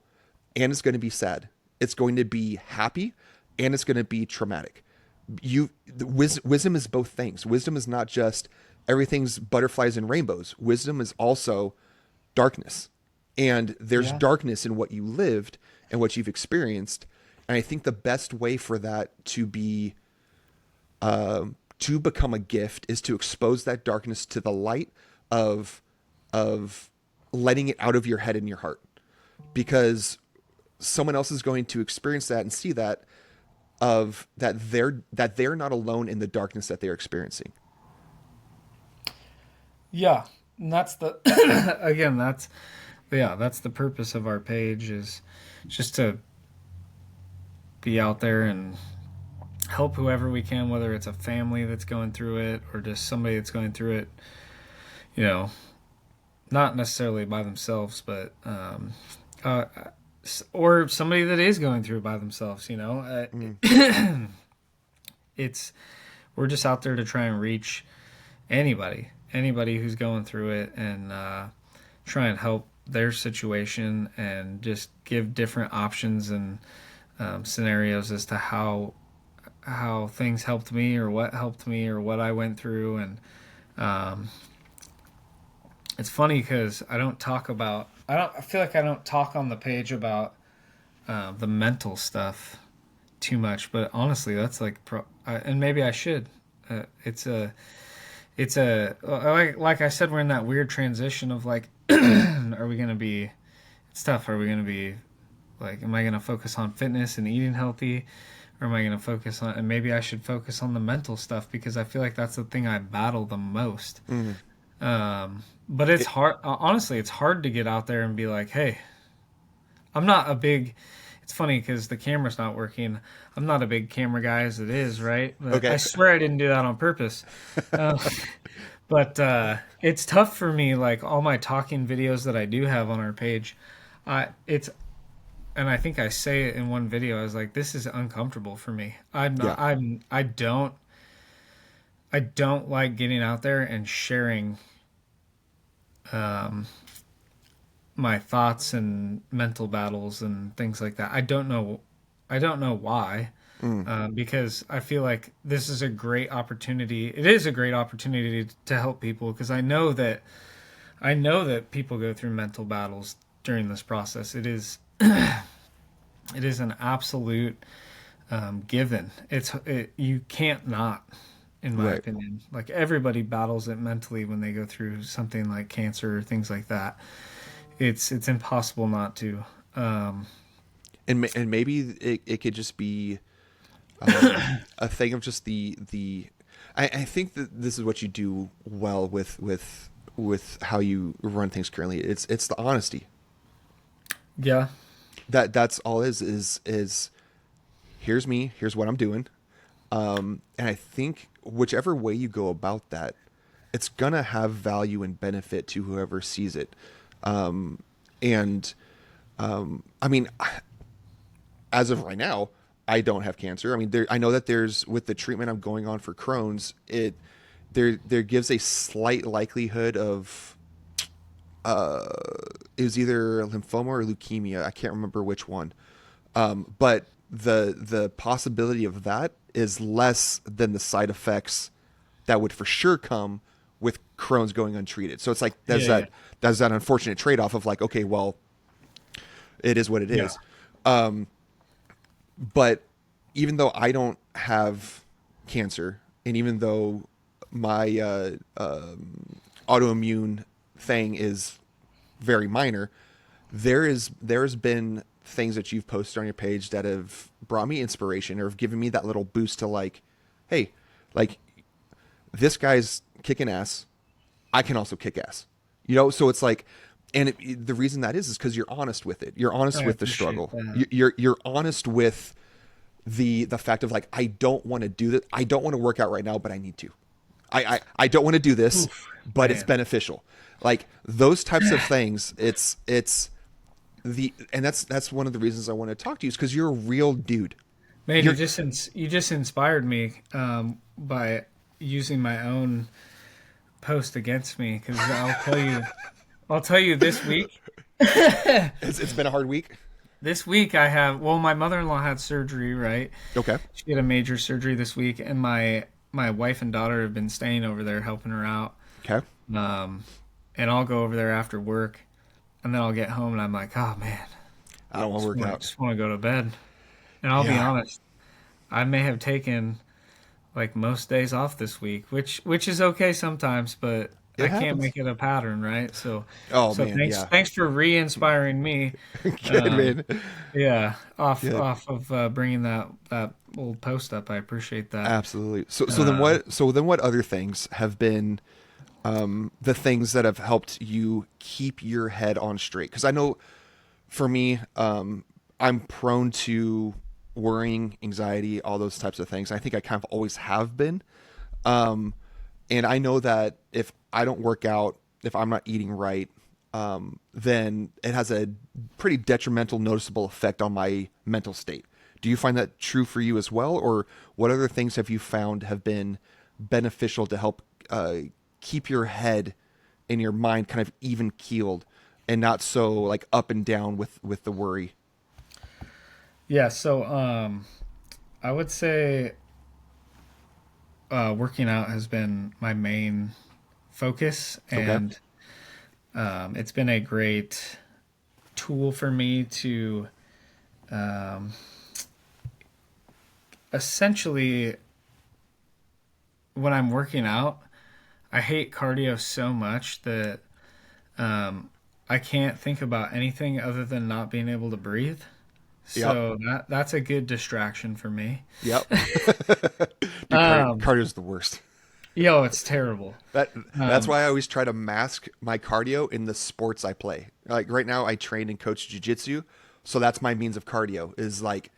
and it's going to be sad. It's going to be happy and it's going to be traumatic. Wisdom is both things. Wisdom is not just everything's butterflies and rainbows. Wisdom is also darkness. And there's darkness in what you lived and what you've experienced. And I think the best way for that to become a gift is to expose that darkness to the light of letting it out of your head and your heart, because someone else is going to experience that and see that they're not alone in the darkness that they're experiencing. Yeah. And that's the, again, that's the purpose of our page, is just to be out there and help whoever we can, whether it's a family that's going through it or just somebody that's going through it, not necessarily by themselves, but or somebody that is going through it by themselves. It's we're just out there to try and reach anybody who's going through it, and try and help their situation, and just give different options and scenarios as to how things helped me, or what helped me, or what I went through. And it's funny because I feel like I don't talk on the page about the mental stuff too much, but honestly, that's like, and maybe I should. It's like I said, we're in that weird transition of like, are we going to be, it's tough. Are we going to be like, am I going to focus on fitness and eating healthy? Or am I going to focus on, and maybe I should focus on the mental stuff, because I feel like that's the thing I battle the most. But it's hard. Honestly, it's hard to get out there and be like, hey, I'm not a big, it's funny because the camera's not working. I'm not a big camera guy as it is, right? But Okay. I swear I didn't do that on purpose. But it's tough for me, like all my talking videos that I do have on our page. And I think I say it in one video. I was like, "This is uncomfortable for me. I'm not. Yeah. I don't like getting out there and sharing, my thoughts and mental battles and things like that. I don't know why, because I feel like this is a great opportunity. It is a great opportunity to help people, because I know that people go through mental battles during this process. It is an absolute given. You can't not, in my opinion. Like, everybody battles it mentally when they go through something like cancer or things like that. It's impossible not to. And maybe it could just be a thing of just I think that this is what you do well with how you run things currently. It's the honesty. Yeah. That's all is here's me, here's what I'm doing. And I think whichever way you go about that, it's gonna have value and benefit to whoever sees it. I mean, as of right now, I don't have cancer. I mean, I know that with the treatment I'm going on for Crohn's, there gives a slight likelihood of, it was either lymphoma or leukemia. I can't remember which one. But the possibility of that is less than the side effects that would for sure come with Crohn's going untreated. So it's like Yeah, yeah, there's that unfortunate trade off of like, okay, well, it is what it yeah. is. But even though I don't have cancer, and even though my autoimmune thing is very minor, there's been things that you've posted on your page that have brought me inspiration or have given me that little boost to like, hey, like this guy's kicking ass. I can also kick ass. So it's like, and the reason that is because you're honest with it. You're honest I with the appreciate struggle. that. You're honest with the fact of like, I don't want to do that. I don't want to work out right now, but I need to. I don't want to do this, Oof, but it's man. beneficial. Like those types of things. And that's one of the reasons I want to talk to you is because you're a real dude. Man, You're you just inspired me by using my own post against me because I'll tell you it's been a hard week. this week I have well my mother-in-law had surgery, right? Okay. She had a major surgery this week, and my wife and daughter have been staying over there helping her out. Okay. Um, and I'll go over there after work, and then I'll get home and I'm like, oh man, I don't want to work out. just want to go to bed. And I'll be Yeah. honest, I may have taken like most days off this week, which is okay sometimes, but It I can't happens. make it a pattern, right? So, Oh so man, yeah. thanks for re-inspiring me. Good man. Yeah, Good. off of bringing that old post up. I appreciate that. Absolutely. So then what other things have been the things that have helped you keep your head on straight? Because I know for me, I'm prone to worrying, anxiety, all those types of things. I think I kind of always have been. Um, and I know that if I don't work out, if I'm not eating right, then it has a pretty detrimental, noticeable effect on my mental state. Do you find that true for you as well, or what other things have you found have been beneficial to help keep your head and your mind kind of even keeled and not so like up and down with the worry? Yeah, so I would say working out has been my main focus, Okay. and it's been a great tool for me to um, essentially, when I'm working out, I hate cardio so much that I can't think about anything other than not being able to breathe. Yep. So that's a good distraction for me. Yep. Dude, Um, cardio's the worst. Yo, it's terrible. That's Um, why I always try to mask my cardio in the sports I play. Like right now, I train and coach jujitsu, so that's my means of cardio is like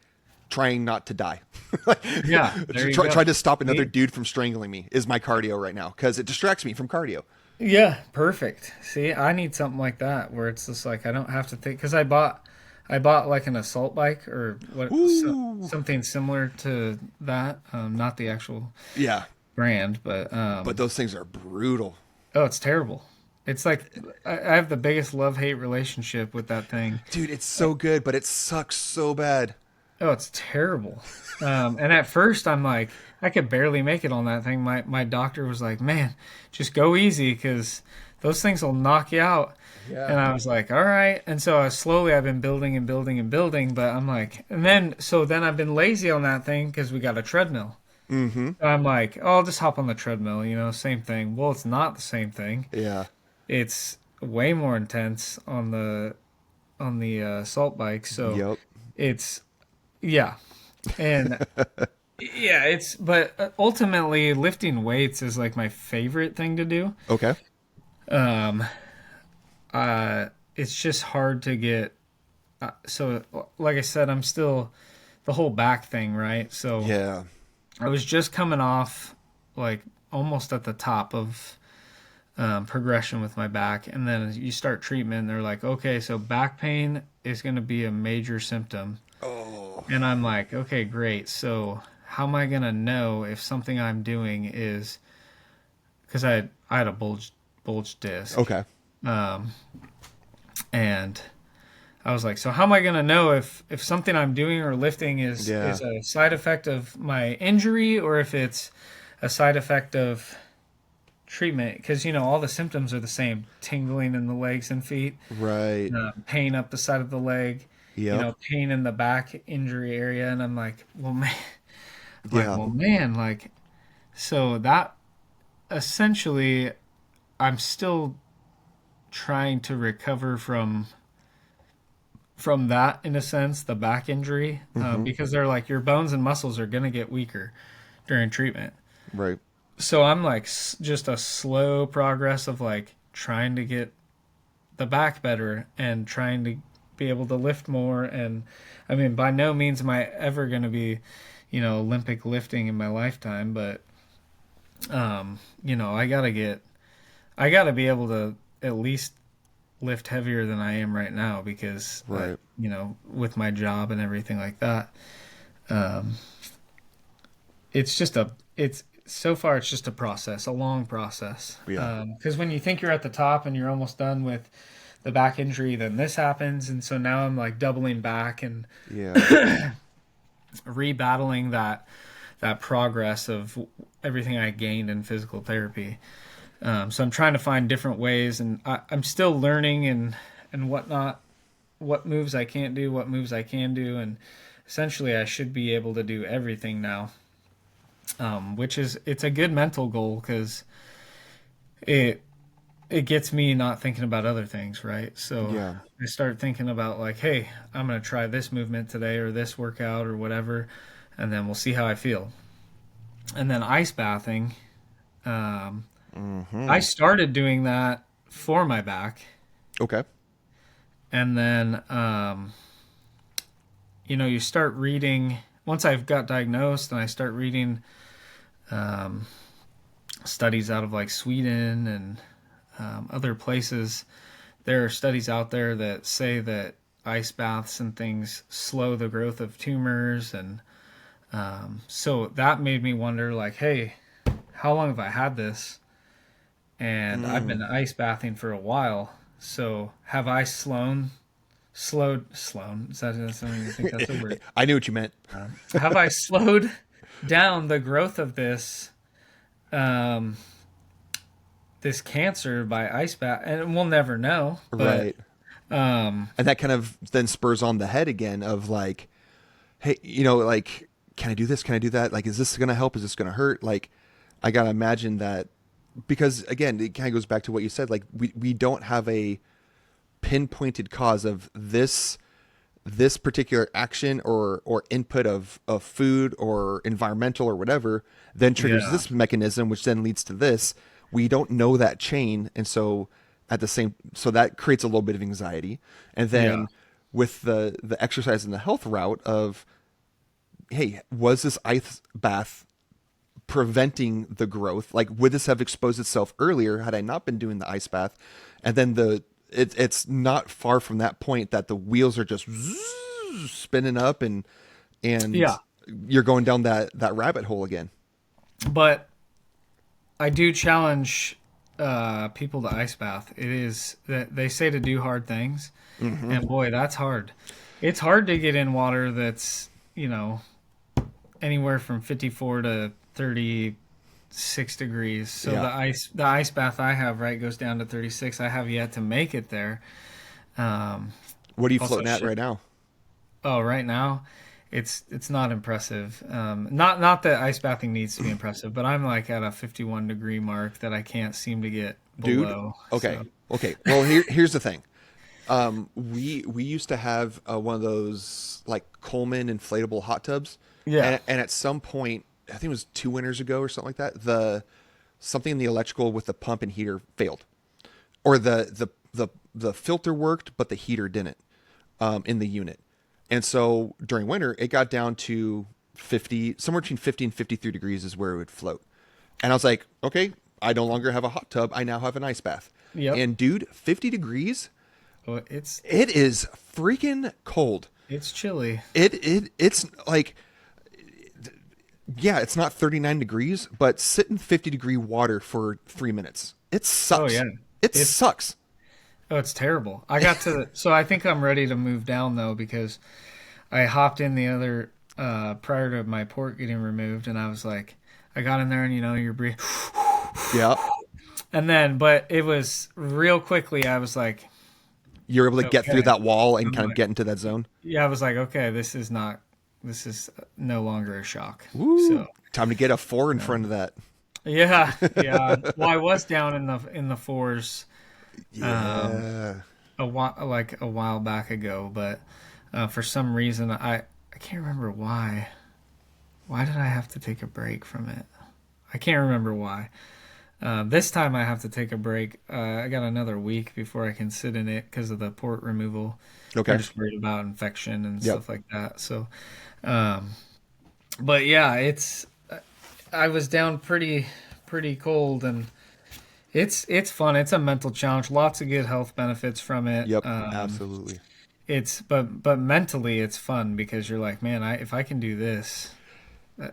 trying not to die. Like, yeah, there you try go. to stop another Me- dude from strangling me is my cardio right now because it distracts me from cardio. Yeah, perfect. See, I need something like that where it's just like I don't have to think because I bought like an assault bike or Ooh, something similar to that. Not the actual yeah, brand, but but those things are brutal, oh, it's terrible. It's like I have the biggest love-hate relationship with that thing. dude. It's so good, but it sucks so bad. Oh, it's terrible. And at first, I'm like, I could barely make it on that thing. My doctor was like, "Man, just go easy because those things will knock you out." Yeah. And I was like, "All right." And so slowly, I've been building and building and building. But I'm like, and then I've been lazy on that thing because we got a treadmill. Mm-hmm. And I'm like, "Oh, I'll just hop on the treadmill." Same thing. Well, it's not the same thing. Yeah. It's way more intense on the assault bike. So Yep. it's yeah, and yeah, it's but ultimately lifting weights is like my favorite thing to do. Okay. Um, it's just hard to get. So, like I said, I'm still the whole back thing, right? So Yeah. I was just coming off like almost at the top of progression with my back, and then you start treatment. And they're like, okay, so back pain is going to be a major symptom. Oh. And I'm like, okay, great. So how am I gonna know if something I'm doing is because I had a bulge disc, Okay. um, and I was like, so how am I gonna know if something I'm doing or lifting Yeah. is a side effect of my injury or if it's a side effect of treatment, because all the symptoms are the same: tingling in the legs and feet, Right. pain up the side of the leg, Yep. pain in the back injury area. And I'm like, Yeah. well, man, like, so that essentially, I'm still trying to recover from that, in a sense, the back injury, Mm-hmm. because they're like, your bones and muscles are going to get weaker during treatment. Right. So I'm like just a slow progress of like trying to get the back better and trying to be able to lift more. And I mean, by no means am I ever going to be, Olympic lifting in my lifetime, but I gotta be able to at least lift heavier than I am right now, because Right. with my job and everything like that, um, it's just a it's so far it's just a process, a long process. Yeah. Because when you think you're at the top and you're almost done with the back injury, then this happens, and so now I'm like doubling back and Yeah. rebattling that progress of everything I gained in physical therapy. So I'm trying to find different ways, and I'm still learning and whatnot, what moves I can't do, what moves I can do, and essentially I should be able to do everything now. Which is, it's a good mental goal, because it it gets me not thinking about other things, right? So Yeah. I start thinking about like, hey, I'm gonna try this movement today or this workout or whatever, and then we'll see how I feel. And then ice bathing. Um, I Mm-hmm. started doing that for my back, Okay. and then you start reading. Once I've got diagnosed, and I start reading um, studies out of like Sweden and other places. There are studies out there that say that ice baths and things slow the growth of tumors, and so that made me wonder, like, hey, how long have I had this? And I've been Mm. ice bathing for a while. So have I slowed? Is that something you think that's a word? I knew what you meant. Have I slowed down the growth of um, this cancer by ice bath? And we'll never know. But Right. um, And that kind of then spurs on the head again of like, hey, like, can I do this? Can I do that? Like, is this going to help? Is this going to hurt? Like, I got to imagine that, because again, it kind of goes back to what you said. Like, we don't have a pinpointed cause of this particular action or input of food or environmental or whatever, then triggers yeah, this mechanism, which then leads to this. We don't know that chain. And so so that creates a little bit of anxiety. And yeah, then with the exercise and the health route of, hey, was this ice bath preventing the growth? Like, would this have exposed itself earlier had I not been doing the ice bath? And then it's not far from that point that the wheels are just spinning up, and yeah. you're going down that rabbit hole again. But I do challenge people to ice bath. It is that they say to do hard things, Mm-hmm. and boy, that's hard. It's hard to get in water that's anywhere from 54 to 36 degrees. So Yeah. the ice bath I have, right, goes down to 36. I have yet to make it there. Um, What are you also, floating at right now? oh, right now, it's not impressive. Not that ice bathing needs to be impressive, but I'm like at a 51-degree mark that I can't seem to get Dude. below. Okay. So Okay. Well, here's the thing. We used to have one of those like Coleman inflatable hot tubs, yeah, and at some point, I think it was 2 winters ago or something like that, the something in the electrical with the pump and heater failed, or the filter worked but the heater didn't, in the unit. And so during winter it got down to 50, somewhere between 50 and 53 degrees is where it would float. And I was like, okay, I no longer have a hot tub, I now have an ice bath. yep. And dude, 50 degrees, Well, it's it is freaking cold. it's chilly. It's like, yeah, it's not 39 degrees, but sit in 50-degree water for 3 minutes. It Oh sucks. yeah, It it's sucks. it's terrible. I got to so I think I'm ready to move down though, because I hopped in the other prior to my port getting removed, and I was like, I got in there, and you're breathing. Yeah. And then, but it was real quickly. I was like, You're able to get through okay. that wall and I'm kind of like, get into that zone. yeah, I was like, okay, this is not, this is no longer a shock. Woo! So, Time to get a 4 in front um, of that. yeah, yeah. Well, I was down in the fours, um, Yeah. a while back ago, but for some reason, I can't remember why. Why did I have to take a break from it? I can't remember why. This time I have to take a break. I got another week before I can sit in it because of the port removal. They're Okay. just worried about infection and Yep. stuff like that. So, um, but yeah, I was down pretty cold, and it's fun. It's a mental challenge. Lots of good health benefits from it. Yep. Absolutely. It's but mentally it's fun because you're like, man, if I can do this, uh,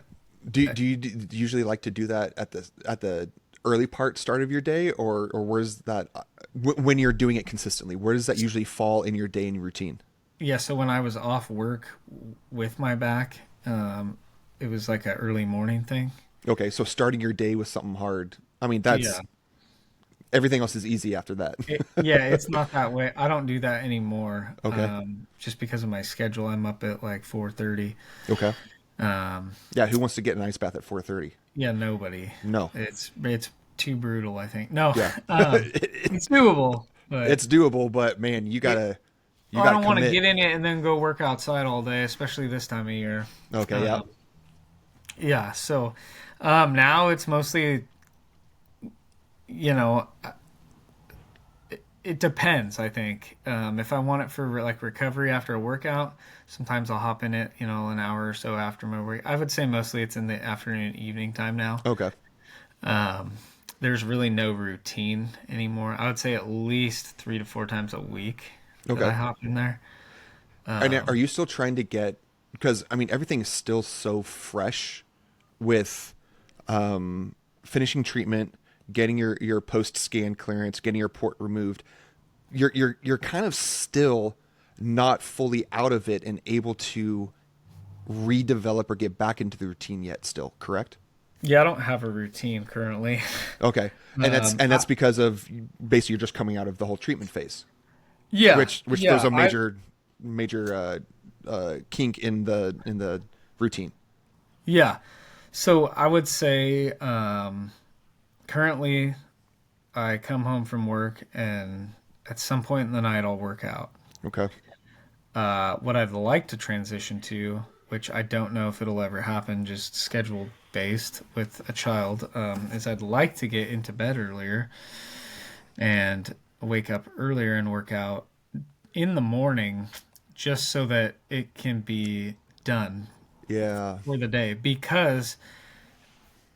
Do you usually like to do that at the early start of your day, or where's that when you're doing it consistently? Where does that usually fall in your day and your routine? yeah. So when I was off work with my back, it was like a early morning thing. Okay, so starting your day with something hard. I mean, Yeah. that's everything else is easy after that. Yeah, it's not that way. I don't do that anymore. Okay. Just because of my schedule, I'm up at like 4:30. Okay. Um, Yeah, who wants to get an ice bath at 4:30? yeah, nobody. No. It's too brutal, I think. No, Yeah. it's doable, but It's doable, but man, it, you I gotta don't want to commit. get in it and then go work outside all day, especially this time of year. Okay, yeah. Um, yeah, so now it's mostly, you know, it depends, I think. If I want it for like recovery after a workout, sometimes I'll hop in it, an hour or so after my work. I would say mostly it's in the afternoon, evening time now. Okay. Um, there's really no routine anymore. I would say at least 3 to 4 times a week that I Okay. hop in there. And are Um, you still trying to get, because I mean everything is still so fresh with finishing treatment, getting your post scan clearance, getting your port removed. You're kind of still not fully out of it and able to redevelop or get back into the routine yet still, correct? yeah, I don't have a routine currently. Okay. And that's Um, and I, that's because of basically you're just coming out of the whole treatment phase. yeah, Which there's yeah, a major kink in the routine. yeah. So I would say currently I come home from work and at some point in the night I'll work out. Okay. What I'd like to transition to, which I don't know if it'll ever happen, just schedule based with a child, is I'd like to get into bed earlier and wake up earlier and work out in the morning just so that it can be done Yeah. for the day. Because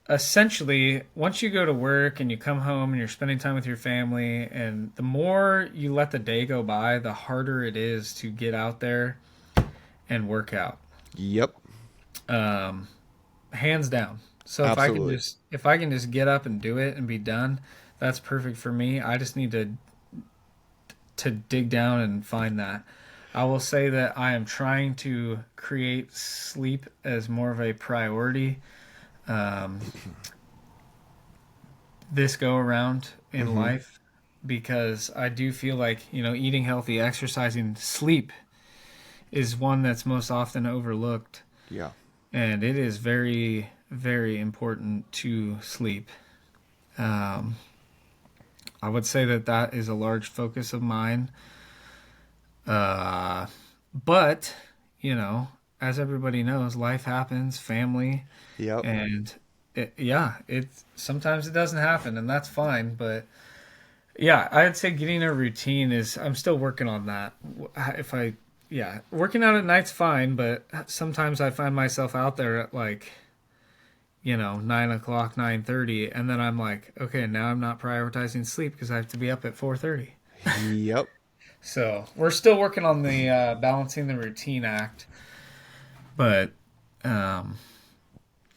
essentially, once you go to work and you come home and you're spending time with your family, and the more you let the day go by, the harder it is to get out there and work out. Yep. Um, Hands down. So Absolutely. if I can just get up and do it and be done, that's perfect for me. I just need to dig down and find that. I will say that I am trying to create sleep as more of a priority um, this go around in Mm-hmm. life because I do feel like, eating healthy, exercising, sleep is one that's most often overlooked. Yeah. And it is very, very important to sleep. Um, I would say that that is a large focus of mine. Uh, but, as everybody knows, life happens, family, Yep. and yeah, sometimes it doesn't happen, and that's fine. But yeah, I'd say getting a routine is, I'm still working on that. If I, yeah, working out at night's fine, but sometimes I find myself out there at like, 9 o'clock, 9:30, and then I'm like, okay, now I'm not prioritizing sleep because I have to be up at 4:30. Yep. So we're still working on the balancing the routine act, but um,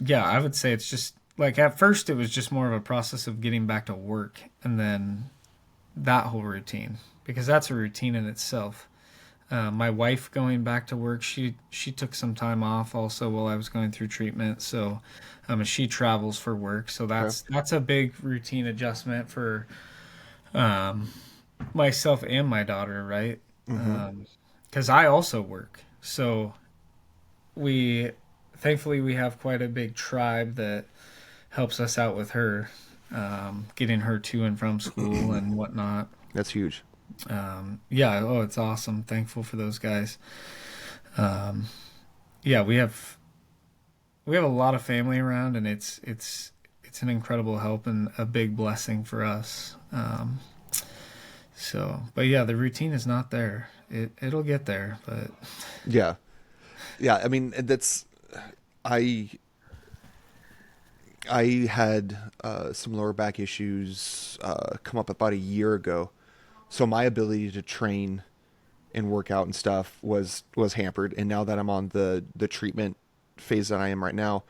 yeah, I would say it's just like at first it was just more of a process of getting back to work, and then that whole routine because that's a routine in itself. My wife going back to work, she took some time off also while I was going through treatment. So she travels for work. So Okay. that's a big routine adjustment for um, myself and my daughter, right? Mm-hmm. Because I also work. So we thankfully we have quite a big tribe that helps us out with her, getting her to and from school and whatnot. That's huge. Yeah, oh, it's awesome. Thankful for those guys. Um, yeah, we have a lot of family around, and it's an incredible help and a big blessing for us. But yeah, the routine is not there. It'll get there, but Yeah. Yeah. I mean, that's I I had some lower back issues come up about a year ago, so my ability to train and work out and stuff was hampered. And now that I'm on the treatment phase that I am right now,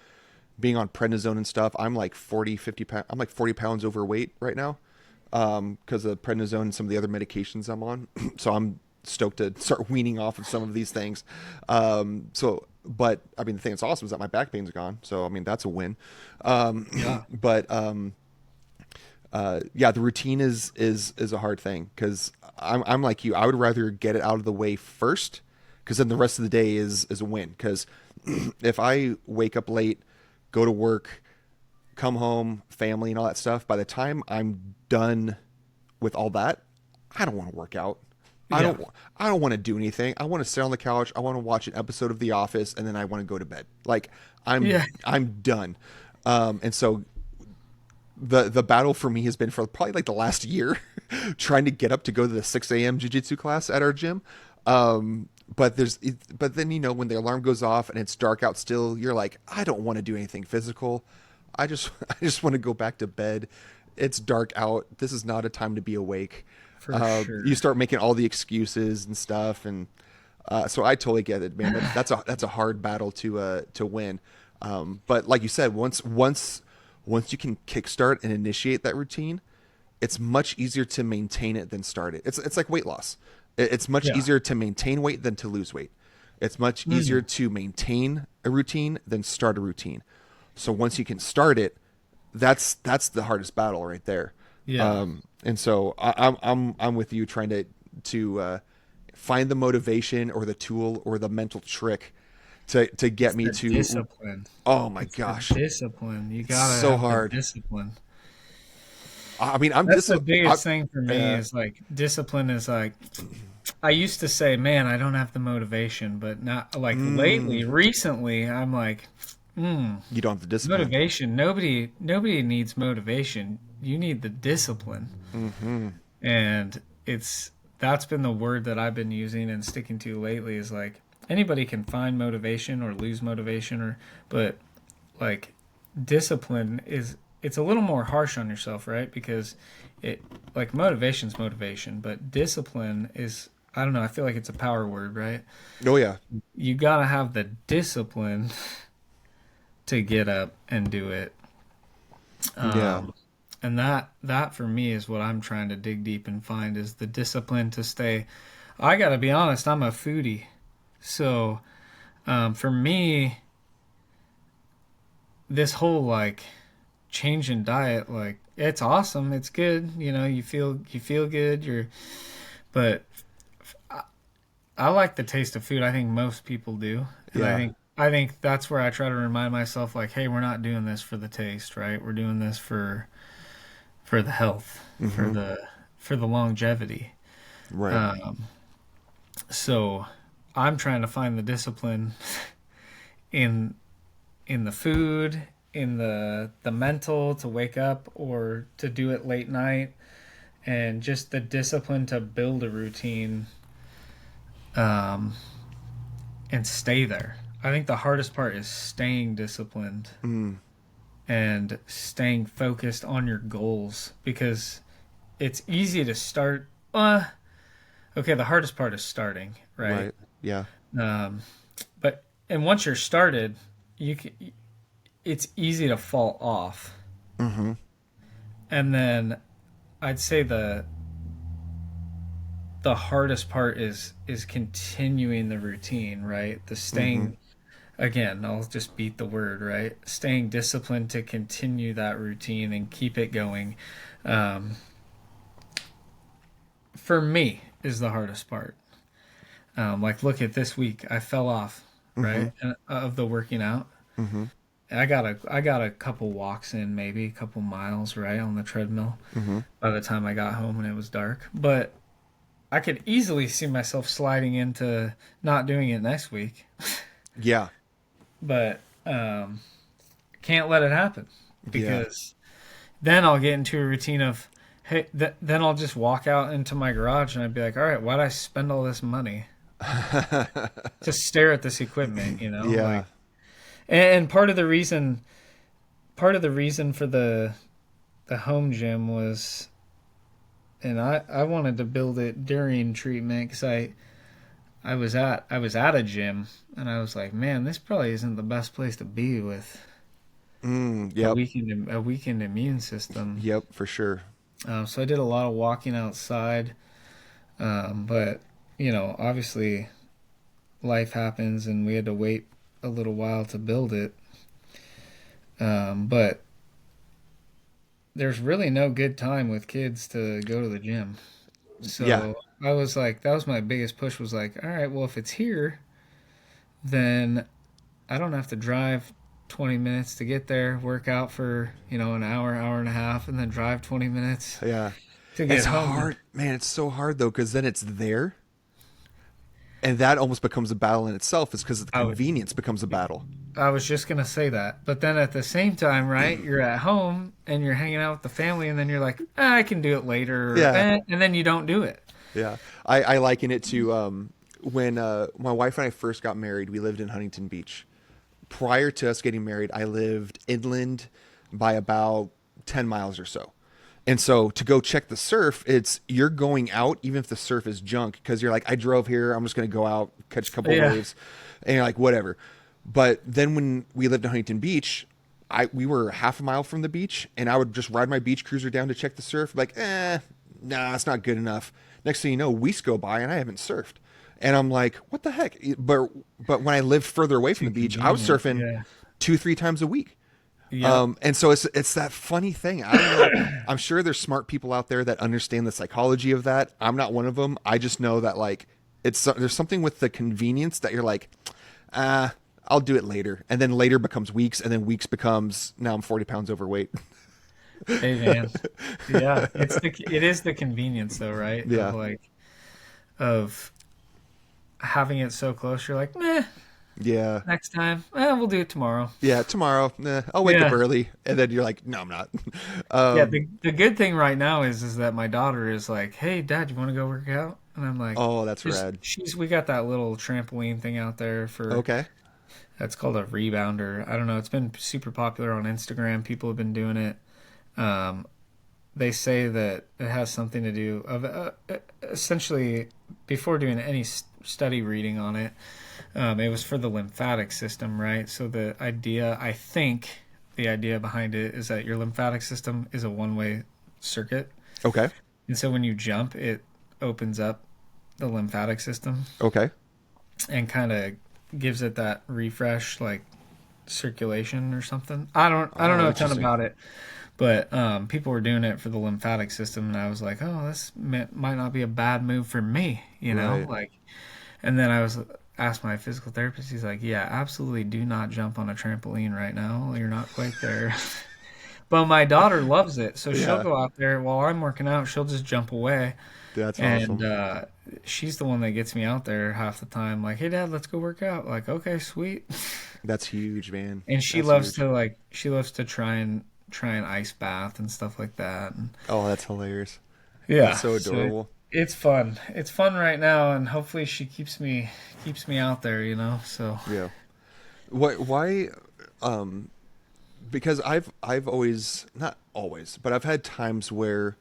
being on prednisone and stuff, I'm like 40, 50 pounds. I'm like 40 pounds overweight right now because of prednisone and some of the other medications I'm on. So I'm stoked to start weaning off of some of these things. But I mean, the thing that's awesome is that my back pain's gone. So I mean, that's a win. yeah, But yeah, the routine is a hard thing because I'm like you. I would rather get it out of the way first because then the rest of the day is a win. Because if I wake up late, go to work, come home, family and all that stuff, by the time I'm done with all that, I don't want to work out. I yeah, don't I don't want to do anything. I want to sit on the couch. I want to watch an episode of The Office and then I want to go to bed. Like yeah, I'm done. And so the battle for me has been for probably like the last year trying to get up to go to the 6 a.m. jiu-jitsu class at our gym. But then when the alarm goes off and it's dark out still, you're like, I don't want to do anything physical. I just want to go back to bed. It's dark out. This is not a time to be awake. for You sure. start making all the excuses and stuff, and so I totally get it, man. That's a hard battle to win. But like you said, once you can kickstart and initiate that routine, it's much easier to maintain it than start it. It's like weight loss. It's much Yeah. easier to maintain weight than to lose weight. It's much easier Mm. to maintain a routine than start a routine. So once you can start it, that's the hardest battle right there. Yeah. And so I'm with you trying to find the motivation or the tool or the mental trick to get It's me the to. discipline. Oh my It's the gosh, discipline. You it's gotta so have the hard. discipline. I mean, I'm That's dis. the biggest thing for me Uh, is like discipline is like I used to say, man, I don't have the motivation, but not like mm, lately, recently, I'm like, you don't have the discipline. motivation. Nobody needs motivation. You need the discipline. Hmm. And that's been the word that I've been using and sticking to lately is like anybody can find motivation or lose motivation but like discipline is it's a little more harsh on yourself, right? Because it like motivation's motivation, but discipline is I don't know, I feel like it's a power word, right? Oh yeah, You got to have the discipline to get up and do it. yeah, Um, and that for me is what I'm trying to dig deep and find is the discipline to stay. I got to be honest, I'm a foodie. So, for me, this whole like change in diet, like it's awesome, it's good. You feel good. But I like the taste of food. I think most people do, and I yeah. think I think that's where I try to remind myself, like, hey, we're not doing this for the taste, right? We're doing this for the health, for Hmm. the longevity. Right. Um, so I'm trying to find the discipline in the food, in the mental to wake up or to do it late night, and just the discipline to build a routine um, and stay there. I think the hardest part is staying disciplined Mm, and staying focused on your goals because it's easy to start. Okay, the hardest part is starting, right? right. Yeah. Um, and once you're started, you can, it's easy to fall off. Hmm. And then I'd say the hardest part is continuing the routine, right? The Mm-hmm. staying, again, I'll just beat the word, right? Staying disciplined to continue that routine and keep it going. Um, for me, is the hardest part. Like, look at this week, I fell off, Mm-hmm. right, of the working out. Mm-hmm. I got a couple walks in, maybe a couple miles, right, on the treadmill Mm-hmm. by the time I got home and it was dark. But I could easily see myself sliding into not doing it next week, Yeah. but can't let it happen Yeah. because then I'll get into a routine of, hey, then I'll just walk out into my garage and I'd be like, all right, why'd I spend all this money to stare at this equipment, Yeah. like, and part of the reason for the home gym was, and I wanted to build it during treatment because I was at a gym and I was like, man, this probably isn't the best place to be with a Yep. weakened immune system. Yep, for sure. So I did a lot of walking outside, but obviously life happens and we had to wait a little while to build it. But there's really no good time with kids to go to the gym. Yeah. So I was like, that was my biggest push was like, all right, well, if it's here, then I don't have to drive 20 minutes to get there, work out for, an hour, hour and a half, and then drive 20 minutes Yeah. to get It's home. hard, man. It's so hard though, because then it's there, and that almost becomes a battle in itself. Is because the I, w- convenience becomes a battle. I was just going to say that. But then at the same time, right, you're at home and you're hanging out with the family, and then you're like, I can do it later, Yeah. and then you don't do it. Yeah. I liken it to when my wife and I first got married. We lived in Huntington Beach. Prior to us getting married, I lived inland by about 10 miles or so. And so to go check the surf, it's you're going out even if the surf is junk because you're like, I drove here, I'm just going to go out, catch a couple Yeah. waves, and you're like, whatever. But then when we lived in Huntington Beach, we were half a mile from the beach, and I would just ride my beach cruiser down to check the surf. Like, nah, it's not good enough. Next thing you know, weeks go by and I haven't surfed, and I'm like, what the heck? But when I lived further away from Too the beach, I was convenient. surfing Yeah. 2-3 times a week. Yep. And so it's that funny thing. I don't know. I'm sure there's smart people out there that understand the psychology of that. I'm not one of them. I just know that like there's something with the convenience that you're like, ah, I'll do it later, and then later becomes weeks, and then weeks becomes now I'm 40 pounds overweight. Hey man. Yeah. It is the convenience though, right? Of Yeah, like of having it so close, you're like, meh, yeah, next time, we'll do it tomorrow. yeah. Tomorrow, I'll wake up Yeah. early, and then you're like, no, I'm not. Yeah, um, the good thing right now is that my daughter is like, "Hey, Dad, you want to go work out?" And I'm like, oh, that's "Just rad. she's we got that little trampoline thing out there for Okay, that's called a rebounder. I don't know. It's been super popular on Instagram. People have been doing it. Um, they say that it has something to do of essentially before doing any study reading on it. It was for the lymphatic system, right? So the idea behind it is that your lymphatic system is a one-way circuit, okay, and so when you jump, it opens up the lymphatic system okay. and kind of gives it that refresh, like circulation or something. I don't Oh, know a ton interesting. about it, but people were doing it for the lymphatic system, and I was like, oh, this might not be a bad move for me, Right. like. And then I was asked my physical therapist. He's like, "Yeah, absolutely, do not jump on a trampoline right now. You're not quite there." But my daughter loves it, so she'll Yeah, go out there while I'm working out. She'll just jump away, that's and awesome. she's the one that gets me out there half the time. Like, "Hey, Dad, let's go work out." Like, okay, sweet. That's huge, man. And she That's loves huge. to try and ice bath and stuff like that. And Oh, that's hilarious. That's yeah, so so adorable. it's fun. It's fun right now, and hopefully she keeps me out there. So Yeah. What? Why? Um, because I've always not always, but I've had times where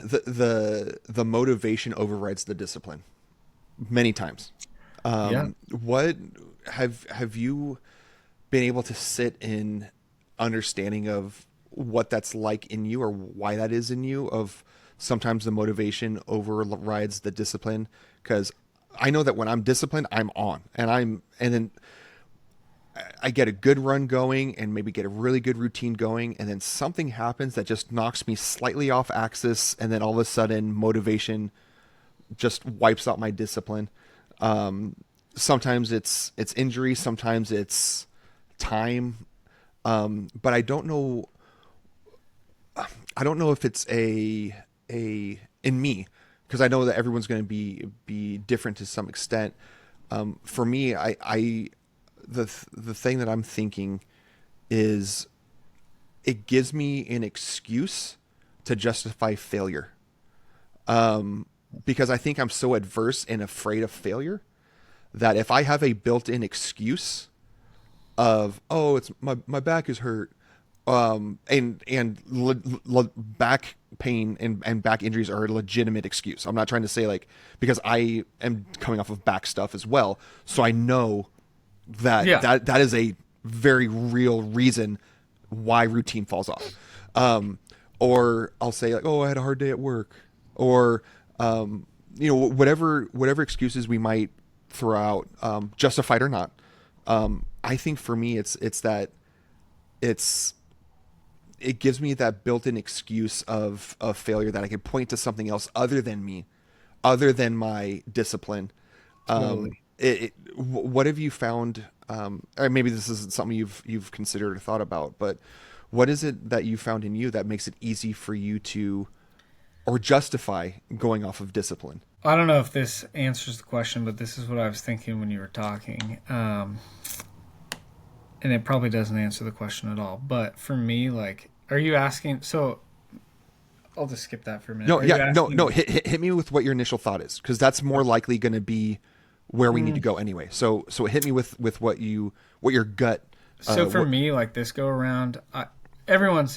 the motivation overrides the discipline many times. yeah, What have you been able to sit in understanding of what that's like in you or why that is in you of sometimes the motivation overrides the discipline, because I know that when I'm disciplined, I'm on, and then I get a good run going and maybe get a really good routine going, and then something happens that just knocks me slightly off axis, and then all of a sudden motivation just wipes out my discipline. Sometimes it's injury, sometimes it's time, but I don't know if it's a in me, because I know that everyone's going to be different to some extent. For me, the thing that I'm thinking is it gives me an excuse to justify failure. Because I think I'm so adverse and afraid of failure that if I have a built-in excuse of, oh, it's my back is hurt, back pain and back injuries are a legitimate excuse. I'm not trying to say, like, because I am coming off of back stuff as well, so I know that Yeah. that is a very real reason why routine falls off. Or I'll say, like, oh, I had a hard day at work, or whatever excuses we might throw out, justified or not. I think for me, it's that it gives me that built-in excuse of failure, that I can point to something else other than me, other than my discipline. Totally. What have you found? Or maybe this isn't something you've considered or thought about, but what is it that you found in you that makes it easy for you to, or justify going off of discipline? I don't know if this answers the question, but this is what I was thinking when you were talking. And it probably doesn't answer the question at all. But for me, like, are you asking? So I'll just skip that for a minute. No, Are you yeah, no, asking? no. Hit me with what your initial thought is, because that's more likely going to be where we need to go anyway. So hit me with what your gut. So for What, me, like this go around, everybody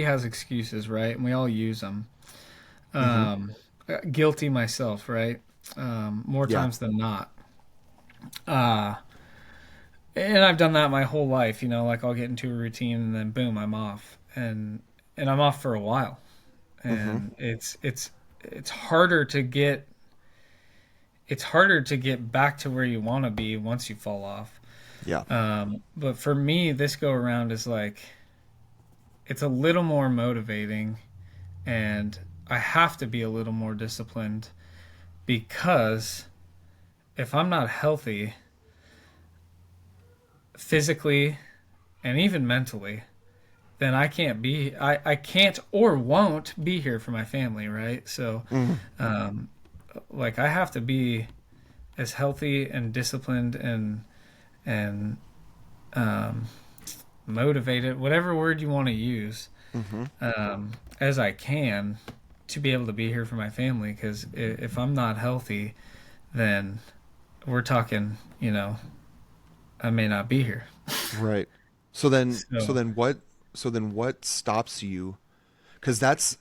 has excuses, right? And we all use them. mm-hmm. Guilty myself, right? More Yeah, times than not. Uh, and I've done that my whole life. Like I'll get into a routine and then boom, I'm off, and I'm off for a while, mm-hmm. and it's harder to get back to where you want to be once you fall off. Yeah, But for me, this go around is like it's a little more motivating, and I have to be a little more disciplined because if I'm not healthy physically and even mentally, then I can't or won't be here for my family, right? So, mm-hmm. like I have to be as healthy and disciplined and um, motivated, whatever word you want to use, Mm-hmm. as I can to be able to be here for my family. Because if I'm not healthy, then we're talking, I may not be here. Right. So then, so So, then what? So then, what stops you? Because that's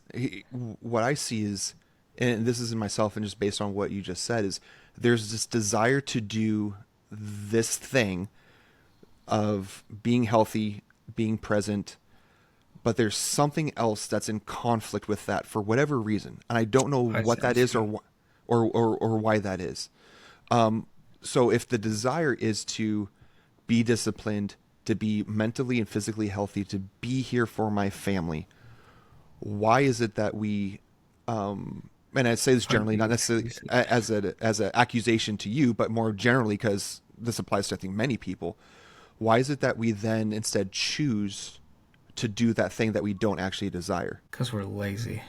what I see is, and this is in myself, and just based on what you just said, is there's this desire to do this thing of being healthy, being present, but there's something else that's in conflict with that for whatever reason, and I don't know I what that sense is, you. or why that is. So if the desire is to be disciplined, to be mentally and physically healthy, to be here for my family, why is it that we, and I say this Find generally, not big necessarily excuses. as an accusation to you, but more generally, because this applies to, I think, many people. Why is it that we then instead choose to do that thing that we don't actually desire? Because we're lazy.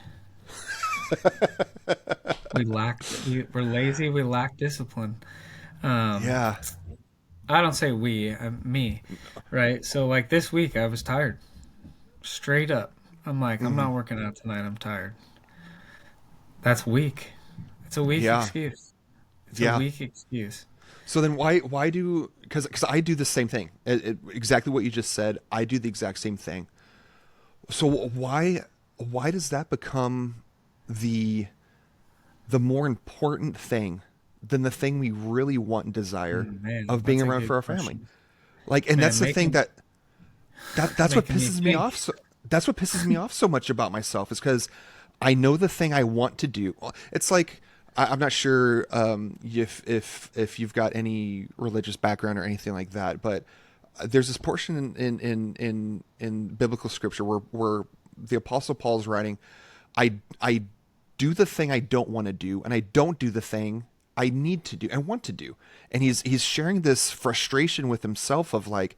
We're lazy. We lack discipline. Um, Yeah. I don't say we, me, right? So like this week, I was tired, straight up. I'm like, I'm Hmm. not working out tonight. I'm tired. That's weak. It's a weak Yeah. excuse. It's a Yeah. weak excuse. So then why do, because I do the same thing. Exactly what you just said. I do the exact same thing. So why does that become the the more important thing than the thing we really want and desire Man, of being that's a around good for our family? question. Like, and Man, that's the thing that's what making me pisses me think. off. So that's what pisses me off so much about myself, is because I know the thing I want to do. It's like, I'm not sure if you've got any religious background or anything like that, but there's this portion in biblical scripture where the Apostle Paul is writing, I do the thing I don't want to do, and I don't do the thing I need to do and want to do. And he's sharing this frustration with himself of like,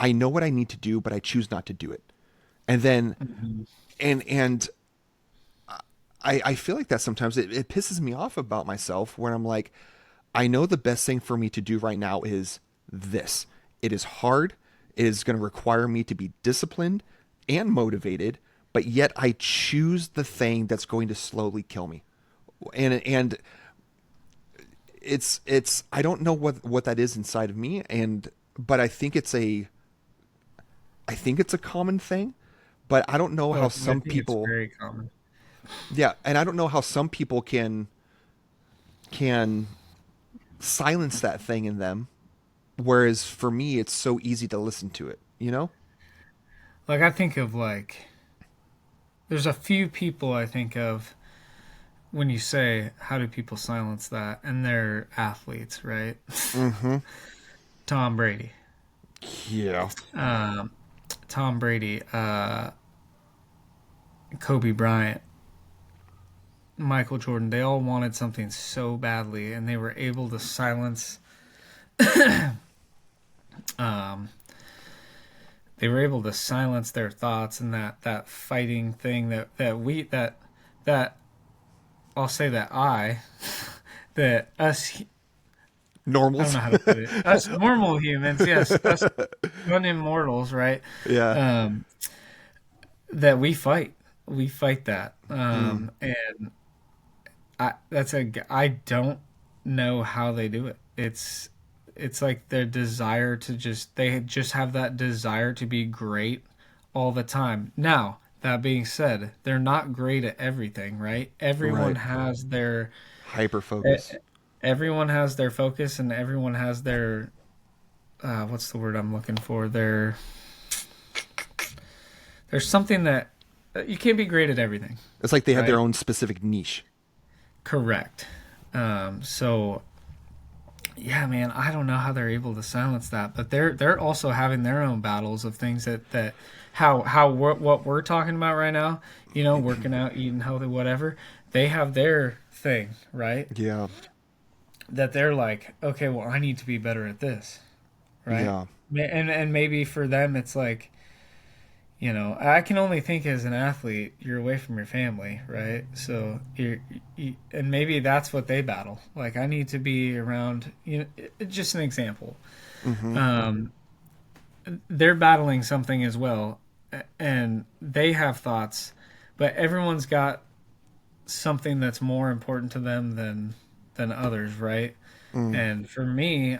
I know what I need to do, but I choose not to do it. And then and I feel like that sometimes it pisses me off about myself, where I'm like, I know the best thing for me to do right now is this. It is hard. It is going to require me to be disciplined and motivated, but yet I choose the thing that's going to slowly kill me. And it's I don't know what that is inside of me, but I think it's a common thing, but I don't know Well, how I some think it's people, very common. yeah, and I don't know how some people can silence that thing in them, whereas for me it's so easy to listen to it, you know? Like I think of there's a few people I think of when you say how do people silence that, and they're athletes, right? Mm-hmm. Tom Brady, Yeah. um, Tom Brady, Kobe Bryant, Michael Jordan. They all wanted something so badly, and they were able to silence. Um, they were able to silence their thoughts, and that fighting thing that I'll say that that us, I don't Normals. know how to put it, us normal humans, yes, us unimmortals, right? Yeah. Um, that we fight that, Mm. and I don't know how they do it. It's like their desire to they just have that desire to be great all the time. Now, that being said, they're not great at everything, right? Right. Hyper e- focus. everyone has their focus, and everyone has their what's the word I'm looking for? There's something that you can't be great at everything, It's like they have their right? own specific niche. Correct. So yeah, man, I don't know how they're able to silence that, but they're also having their own battles of things that how what we're talking about right now, working out, eating healthy, whatever. They have their thing, right? Yeah. That they're like, okay, well, I need to be better at this, right? Yeah. And maybe for them, it's like, I can only think as an athlete, you're away from your family, right? So and maybe that's what they battle. Like, I need to be around, just an example. Mm-hmm. Um, they're battling something as well, and they have thoughts, but everyone's got something that's more important to them than others, right? Mm. And for me,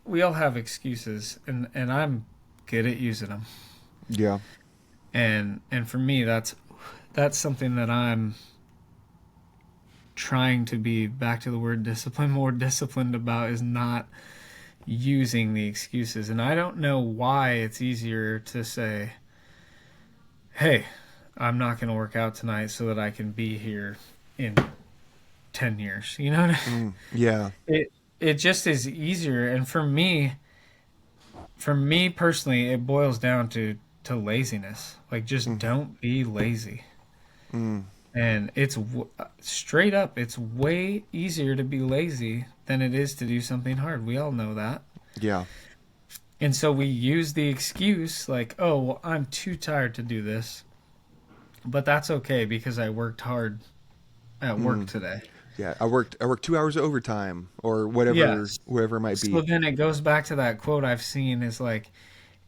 we all have excuses, and I'm good at using them. Yeah. And for me, that's something that I'm trying to be, back to the word discipline, more disciplined about, is not using the excuses. And I don't know why it's easier to say, hey, I'm not going to work out tonight so that I can be here in 10 years. You know what Mm. Yeah. it just is easier. And for me personally, it boils down to laziness. Like, just Mm. don't be lazy. Mm. And straight up, it's way easier to be lazy than it is to do something hard. We all know that. Yeah. And so we use the excuse like, oh, well, I'm too tired to do this. But that's okay because I worked hard at work Mm. today. Yeah. I worked 2 hours of overtime or Yes. whatever it might So be. then it goes back to that quote I've seen is like,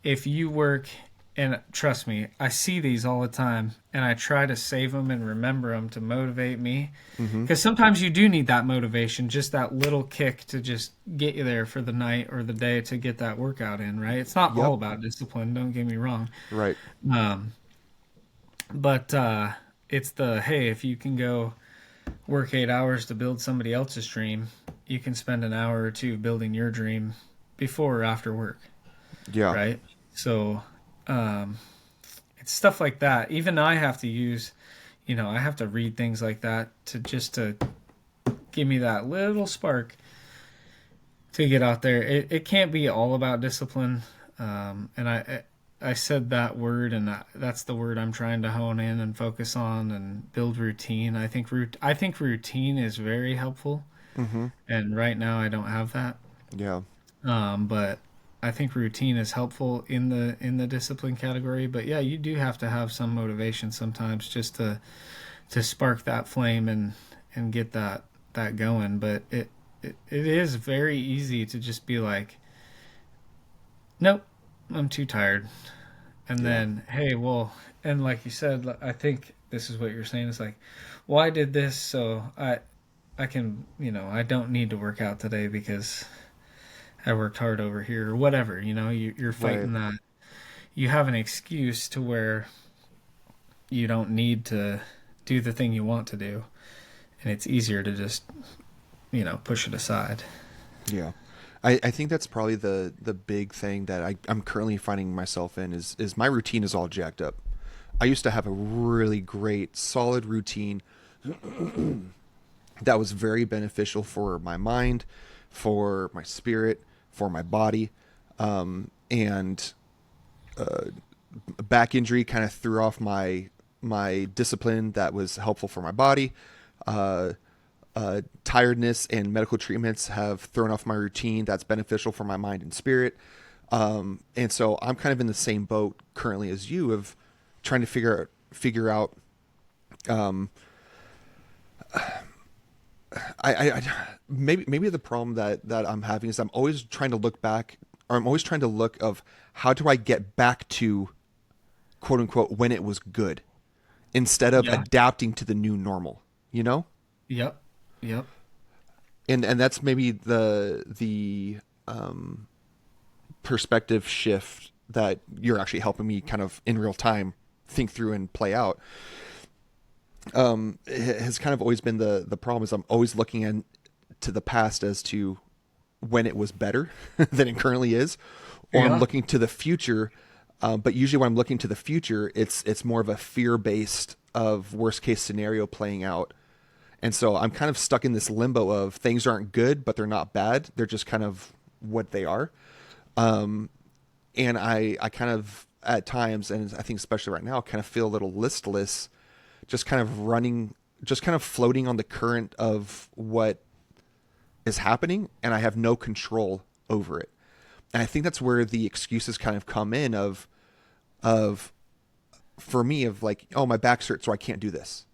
if you work, and trust me, I see these all the time, and I try to save them and remember them to motivate me. Mm-hmm. Because sometimes you do need that motivation, just that little kick to just get you there for the night or the day to get that workout in, right? It's not all Yep. about discipline, don't get me wrong. Right. Um, but it's hey, if you can go work 8 hours to build somebody else's dream, you can spend an hour or two building your dream before or after work, Yeah. right? So, it's stuff like that. Even I have to use, I have to read things like that to give me that little spark to get out there. It can't be all about discipline. And I said that word, and that's the word I'm trying to hone in and focus on and build routine. I think routine is very helpful, Mm-hmm. and right now I don't have that. Yeah. But I think routine is helpful in the discipline category. But yeah, you do have to have some motivation sometimes just to spark that flame and get that going. But it is very easy to just be like, nope, I'm too tired. And Yeah. then, hey, well, and like you said, I think this is what you're saying. It's like, well, I did this, so I can, I don't need to work out today because I worked hard over here or whatever. You're Right. fighting that. You have an excuse to where you don't need to do the thing you want to do, and it's easier to just, push it aside. Yeah. I think that's probably the big thing that I'm currently finding myself in is my routine is all jacked up. I used to have a really great, solid routine that was very beneficial for my mind, for my spirit, for my body. And back injury kind of threw off my discipline that was helpful for my body. Uh, Tiredness and medical treatments have thrown off my routine that's beneficial for my mind and spirit. And so I'm kind of in the same boat currently as you of trying to figure out. Um, I maybe the problem that I'm having is I'm always trying to look back, or I'm always trying to look of how do I get back to quote unquote when it was good instead of Yeah. adapting to the new normal. You know. Yep. Yep. And that's maybe the perspective shift that you're actually helping me kind of in real time think through and play out. It has kind of always been the problem is I'm always looking to the past as to when it was better than it currently is, or I'm Yeah. looking to the future. But usually when I'm looking to the future, it's more of a fear based of worst case scenario playing out. And so I'm kind of stuck in this limbo of things aren't good, but they're not bad. They're just kind of what they are. And I kind of, at times, and I think especially right now, kind of feel a little listless, just kind of running, just kind of floating on the current of what is happening. And I have no control over it. And I think that's where the excuses kind of come in of, for me, of like, oh, my back's hurt, so I can't do this,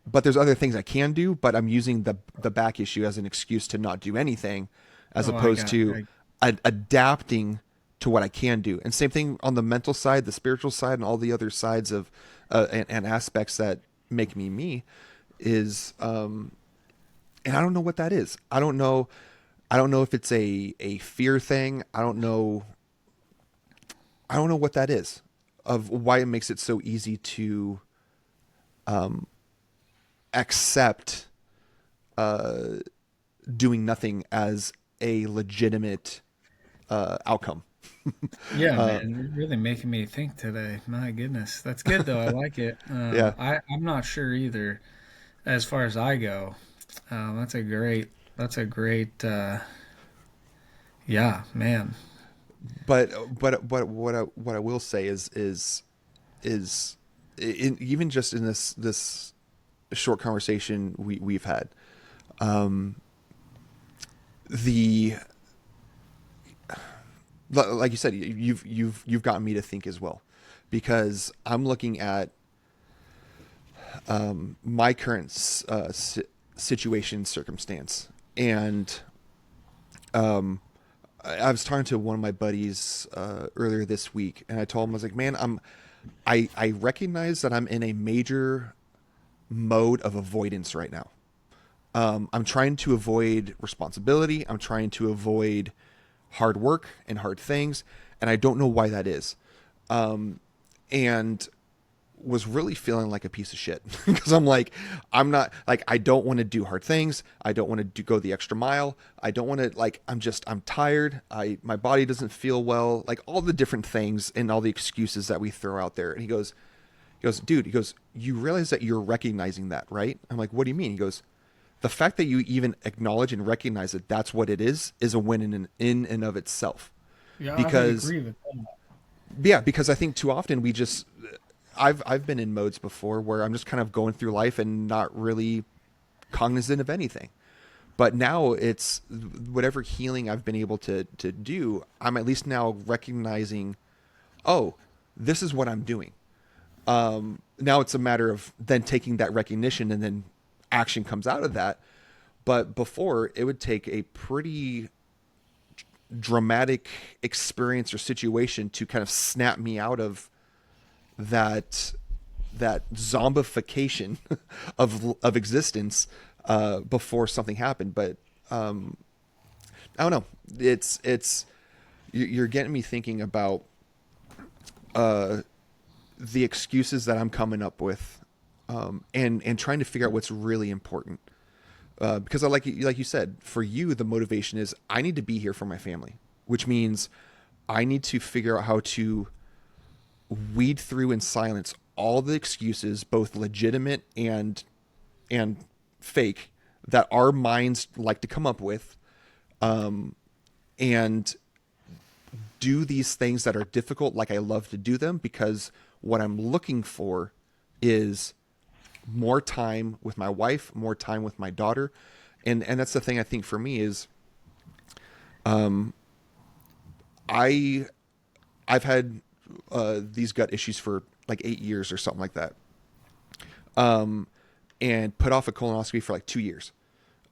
but there's other things I can do, but I'm using the back issue as an excuse to not do anything, as Oh, I opposed got. to adapting to what I can do. And same thing on the mental side, the spiritual side, and all the other sides of and aspects that make me me is and I don't know what that is. I don't know if it's a fear thing. I don't know what that is of why it makes it so easy to accept doing nothing as a legitimate outcome. Yeah, Uh, man, you're really making me think today. My goodness, that's good though. I like it. yeah, I'm not sure either, as far as I go. That's a great. Yeah, man. but what I will say is even just in this short conversation we've had, the like you said, you've gotten me to think as well, because I'm looking at my current situation circumstance, and I was talking to one of my buddies earlier this week, and I told him, I was like, man, I recognize that I'm in a major mode of avoidance right now. I'm trying to avoid responsibility. I'm trying to avoid hard work and hard things, and I don't know why that is. And was really feeling like a piece of shit because I'm like, I'm not like, I don't want to do hard things. I don't want to go the extra mile. I don't want to like, I'm tired. My body doesn't feel well, like all the different things and all the excuses that we throw out there. And he goes, He goes, dude, he goes, you realize that you're recognizing that, right? I'm like, what do you mean? He goes, the fact that you even acknowledge and recognize that that's what it is a win in and of itself. Yeah, I would Because agree with that. yeah, because I think too often we just I've been in modes before where I'm just kind of going through life and not really cognizant of anything. But now it's whatever healing I've been able to do, I'm at least now recognizing, oh, this is what I'm doing. Now it's a matter of then taking that recognition and then action comes out of that. But before, it would take a pretty dramatic experience or situation to kind of snap me out of that zombification of existence before something happened. But I don't know. It's you're getting me thinking about the excuses that I'm coming up with, and trying to figure out what's really important. Because I like you said, for you the motivation is I need to be here for my family, which means I need to figure out how to weed through and silence all the excuses, both legitimate and fake, that our minds like to come up with, and do these things that are difficult like I love to do them, because what I'm looking for is more time with my wife, more time with my daughter. And that's the thing I think for me is I I've had these gut issues for like 8 years or something like that. And put off a colonoscopy for like 2 years.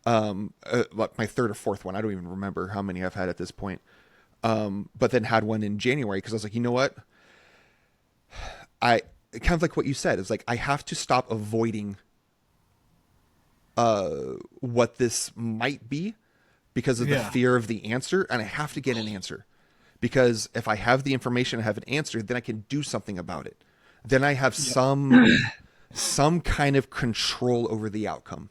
Like my third or fourth one. I don't even remember how many I've had at this point. But then had one in January because I was like, you know what? I kind of like what you said. It's like I have to stop avoiding what this might be because of the Yeah. fear of the answer, and I have to get an answer. Because if I have the information, I have an answer, then I can do something about it. Then I have Yeah. some kind of control over the outcome.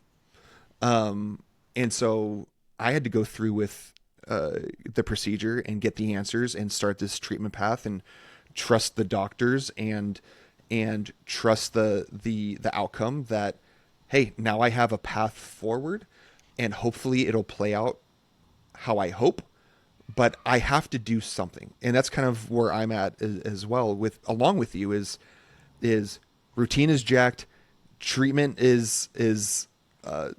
And so I had to go through with the procedure and get the answers and start this treatment path and trust the doctors and trust the outcome that, hey, now I have a path forward and hopefully it'll play out how I hope, but I have to do something. And that's kind of where I'm at as well with, along with you, is routine is jacked. Treatment is kind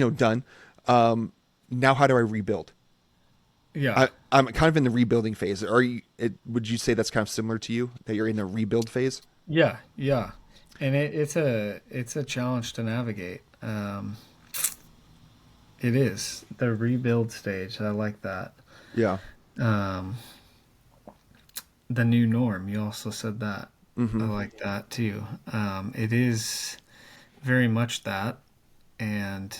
of, done. Now how do I rebuild? Yeah. I'm kind of in the rebuilding phase. Would you say that's kind of similar to you, that you're in the rebuild phase? Yeah. Yeah. And it's a challenge to navigate. It is the rebuild stage. I like that. Yeah. Um, the new norm. You also said that. I Mm-hmm. like that too. It is very much that, and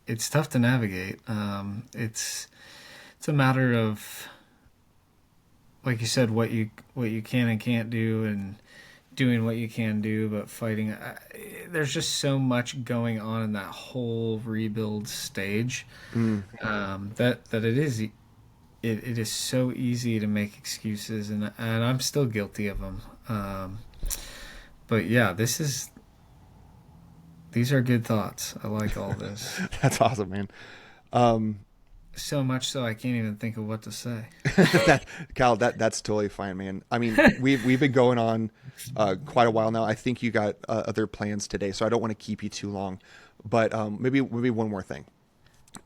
it's tough to navigate. It's a matter of, like you said, what you can and can't do, and doing what you can do, but fighting. There's just so much going on in that whole rebuild stage, Mm. that it is so easy to make excuses, and I'm still guilty of them. But yeah, these are good thoughts. I like all this. That's awesome, man. Um, So much so I can't even think of what to say. that Cal, that's totally fine, man. I mean, we've been going on quite a while now. I think you got other plans today, so I don't want to keep you too long. But maybe one more thing.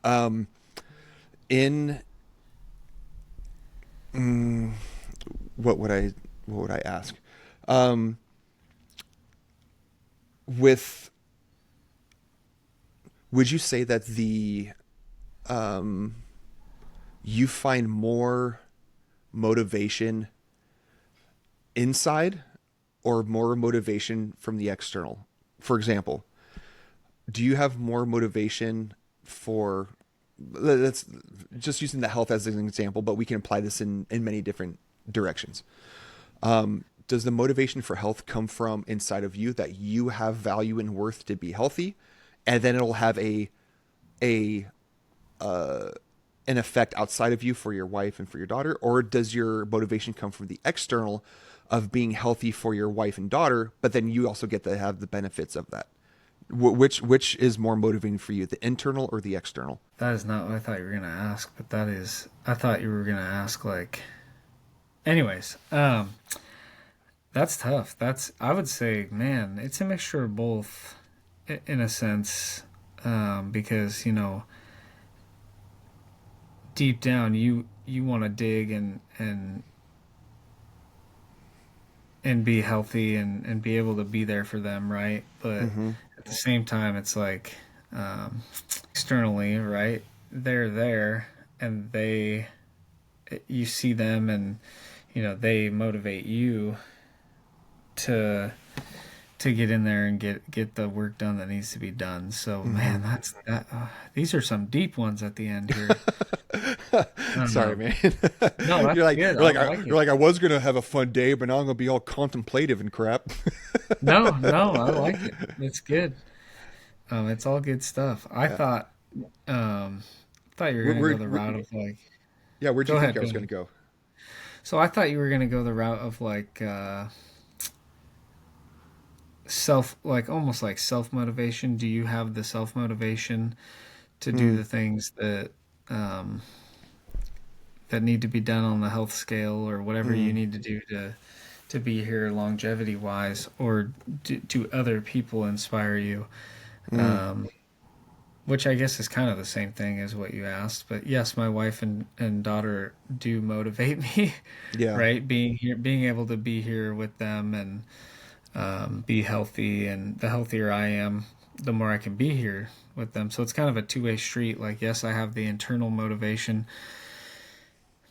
Um, in mm, what would I ask? Um, with Would you say that the um, you find more motivation inside or more motivation from the external? For example, do you have more motivation for, let's just using the health as an example, but we can apply this in many different directions. Does the motivation for health come from inside of you, that you have value and worth to be healthy, and then it'll have a an effect outside of you for your wife and for your daughter? Or does your motivation come from the external of being healthy for your wife and daughter, but then you also get to have the benefits of that. Which is more motivating for you, the internal or the external? That is not what I thought you were gonna ask, but that is. I thought you were gonna ask like. Anyways, that's tough. That's I would say, man, it's a mixture of both, in a sense, because deep down you want to dig and be healthy and be able to be there for them, right? But Mm-hmm. at the same time, it's like externally, right? They're there and you see them and they motivate you to get in there and get the work done that needs to be done. So Mm-hmm. man, that's that. These are some deep ones at the end here. Sorry, Um, man. no, that's you're like good. you're I like like you're it. like I was gonna have a fun day, but now I'm gonna be all contemplative and crap. No, no, I like it. It's good. It's all good stuff. Yeah. Um, thought you were Where, gonna where, go the where route of like. yeah, where'd you Go think ahead, I go was gonna ahead. go? So I thought you were gonna go the route of like self, like almost like self motivation. Do you have the self motivation to do Mm, the things um, that need to be done on the health scale or whatever you mm, need to do to be here longevity wise, or do other people inspire you? mm. Um, which I guess is kind of the same thing as what you asked. But yes, my wife and daughter do motivate me, Yeah. right? Being here, being able to be here with them and be healthy. And the healthier I am, the more I can be here with them. So it's kind of a two-way street. Like, yes, I have the internal motivation.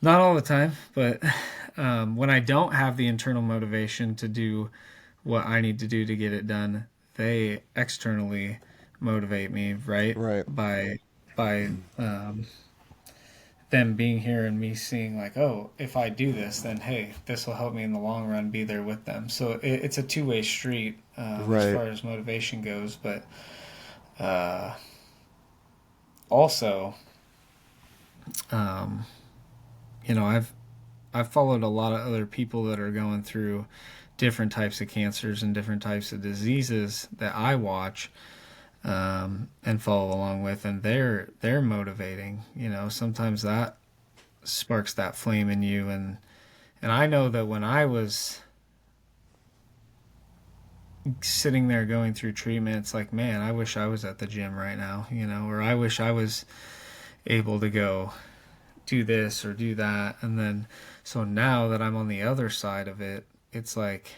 Not all the time, but when I don't have the internal motivation to do what I need to do to get it done, they externally motivate me, right? Right. By them being here and me seeing like, oh, if I do this, then hey, this will help me in the long run be there with them. So it's a two-way street as Right. far as motivation goes, but uh, also, um, I've followed a lot of other people that are going through different types of cancers and different types of diseases that I watch and follow along with, and they're motivating. Sometimes that sparks that flame in you, and I know that when I was sitting there going through treatment, it's like, man, I wish I was at the gym right now, or I wish I was able to go do this or do that. And then, so now that I'm on the other side of it, it's like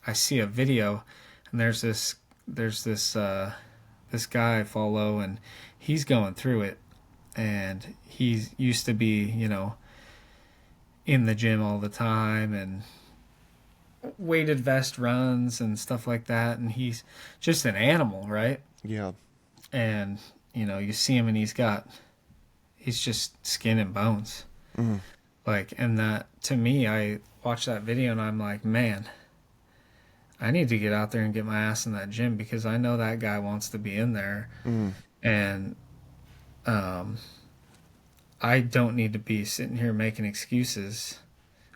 I see a video and there's this guy I follow and he's going through it, and he's used to be, in the gym all the time and weighted vest runs and stuff like that, and he's just an animal, right? Yeah. And you see him and he's just skin and bones. Mm, Like, and that to me, I watch that video and I'm like, man, I need to get out there and get my ass in that gym because I know that guy wants to be in there. mm. And um, I don't need to be sitting here making excuses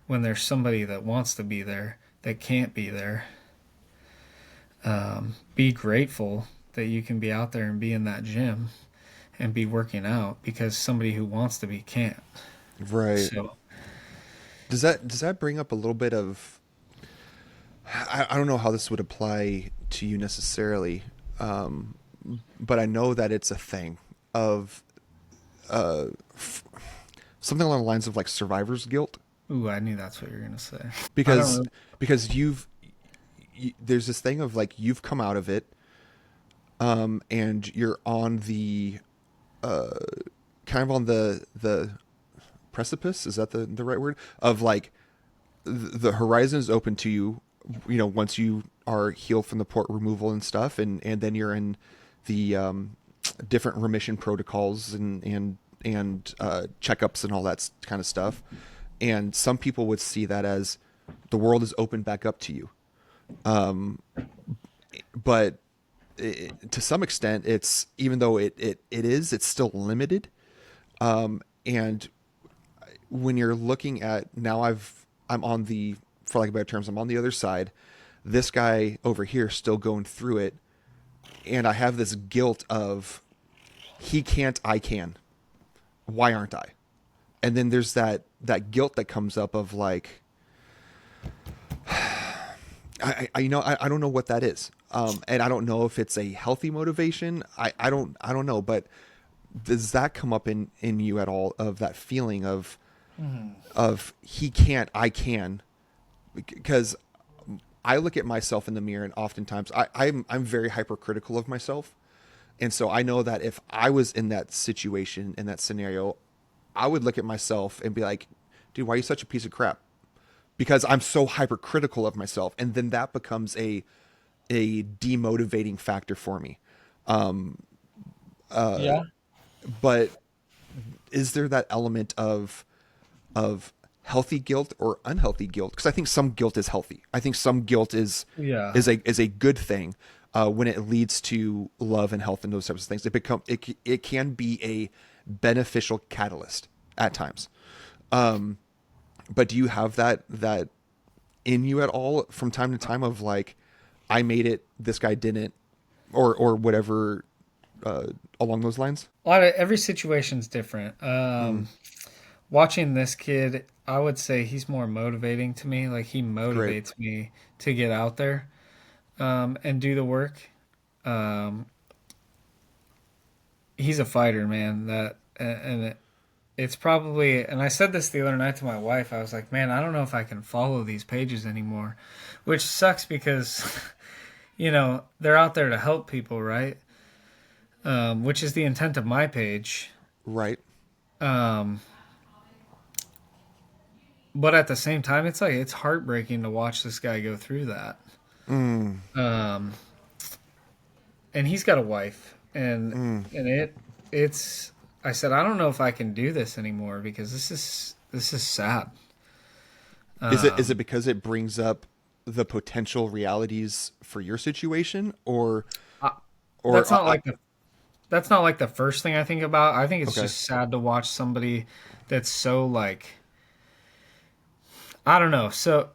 when there's somebody that wants to be there that can't be there. Be grateful that you can be out there and be in that gym and be working out because somebody who wants to be can't. Right. So, Does that bring up a little bit of I don't know how this would apply to you necessarily, um, but I know that it's a thing of uh, f- something along the lines of like survivor's guilt ooh, I knew that's what you were gonna say. I don't because really. because there's this thing of like you've come out of it, and you're on the uh, kind of on the precipice, is that the right word, of like the horizon is open to you, once you are healed from the port removal and stuff, and then you're in the different remission protocols and checkups and all that kind of stuff. And some people would see that as the world is opened back up to you, but to some extent, it's, even though it's still limited. And when you're looking at, now I'm on the for lack of better terms, I'm on the other side. This guy over here still going through it, and I have this guilt of he can't, I can. Why aren't I? And then there's that guilt that comes up of like, I don't know what that is, and I don't know if it's a healthy motivation. I don't know, but does that come up in you at all, of that feeling of he can't, I can? Because I look at myself in the mirror, and oftentimes I'm very hypercritical of myself, and so I know that if I was in that situation, in that scenario, I would look at myself and be like, dude, why are you such a piece of crap? Because I'm so hypercritical of myself, and then that becomes a demotivating factor for me. Yeah. But is there that element of healthy guilt or unhealthy guilt? Because I think some guilt is healthy. I think some guilt Yeah. is a good thing when it leads to love and health and those types of things. It can be a beneficial catalyst at times. But do you have that in you at all from time to time of like, I made it, this guy didn't, or whatever along those lines? Every situation's different. Watching this kid, I would say he's more motivating to me. Like he Great. motivates me to get out there and do the work. Um, he's a fighter, man. It's probably, and I said this the other night to my wife. I was like, man, I don't know if I can follow these pages anymore, which sucks because they're out there to help people, right? Which is the intent of my page. Right. Um, but at the same time, it's like it's heartbreaking to watch this guy go through that. Mm, Um, and he's got a wife, and mm. it's. I said I don't know if I can do this anymore because this is sad. Is it because it brings up the potential realities for your situation, I, or that's not like that's not like the first thing I think about. I think it's okay. just sad to watch somebody that's so like I don't know. So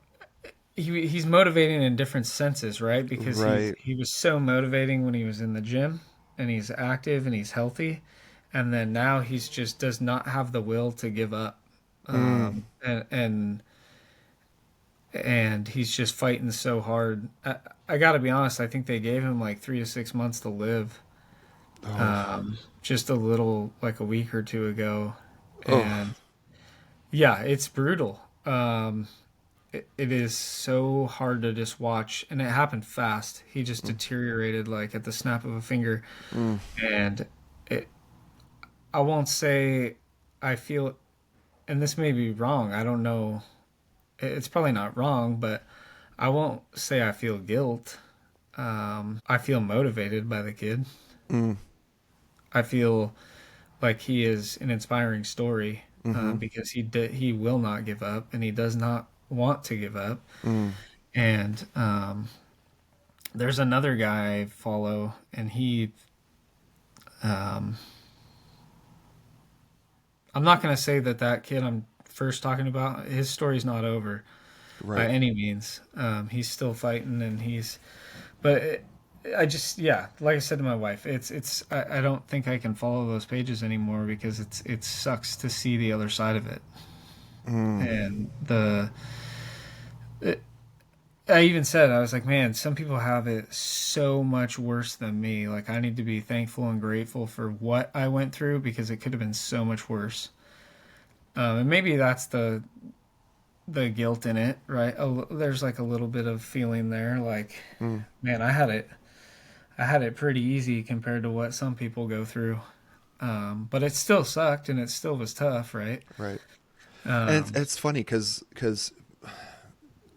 he's motivating in different senses, right? Because Right. he was so motivating when he was in the gym and he's active and he's healthy, and then now he's just does not have the will to give up, Mm. and he's just fighting so hard. I got to be honest. I think they gave him like 3 to 6 months to live, Oh. just a little like a week or two ago, Oh. and yeah, it's brutal. It is so hard to just watch, and it happened fast. He just deteriorated like at the snap of a finger, Mm. and it. I won't say I feel, and this may be wrong. I don't know. It's probably not wrong, but I won't say I feel guilt. I feel motivated by the kid. Mm. I feel like he is an inspiring story Mm-hmm. because he will not give up, and he does not want to give up. Mm. And there's another guy I follow, and um, I'm not going to say that kid I'm first talking about, his story's not over by Right. any means. He's still fighting, and but I just, yeah, like I said to my wife, I don't think I can follow those pages anymore because it sucks to see the other side of it. Mm. And I even said, I was like, man, some people have it so much worse than me. Like, I need to be thankful and grateful for what I went through because it could have been so much worse. And maybe that's the guilt in it, right? There's like a little bit of feeling there, like, Mm. man, I had it pretty easy compared to what some people go through. But it still sucked and it still was tough, right? Right. And Um, it's funny because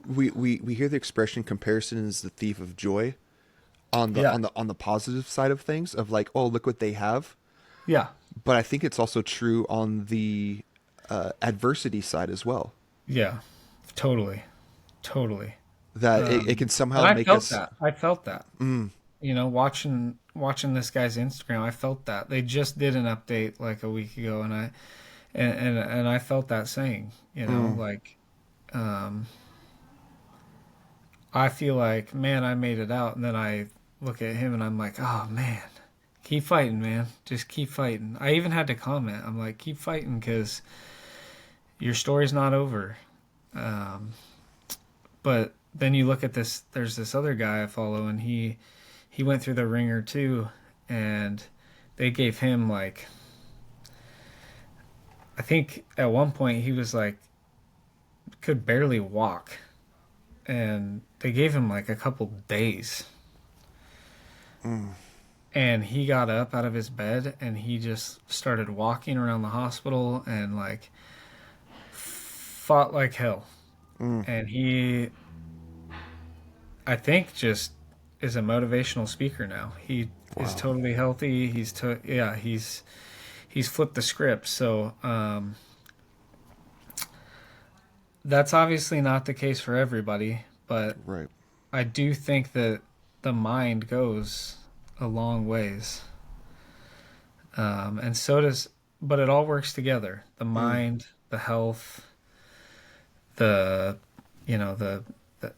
we hear the expression comparison is the thief of joy yeah, on the positive side of things, of like, oh, look what they have. yeah, But I think it's also true on the adversity side as well, yeah, totally, totally. that it Um, can and somehow I make felt us. that. I felt that. Mm. Watching this guy's Instagram, I felt that. They just did an update like a week ago, and I felt that saying, Mm. like, um, I feel like, man, I made it out, and then I look at him and I'm like, oh man, keep fighting, man. Just keep fighting. I even had to comment. I'm like, keep fighting because your story's not over. Um, but then you look at this. There's this other guy I follow, and he went through the ringer too, and they gave him like, I think at one point he was like could barely walk, and they gave him like a couple days, Mm. and he got up out of his bed and he just started walking around the hospital and like fought like hell. Mm. And he, I think, just is a motivational speaker now. He is Wow. totally healthy. Yeah, he's flipped the script. So that's obviously not the case for everybody, but Right. I do think that the mind goes a long ways, and so does. But it all works together: the Mm. mind, the health, the you know the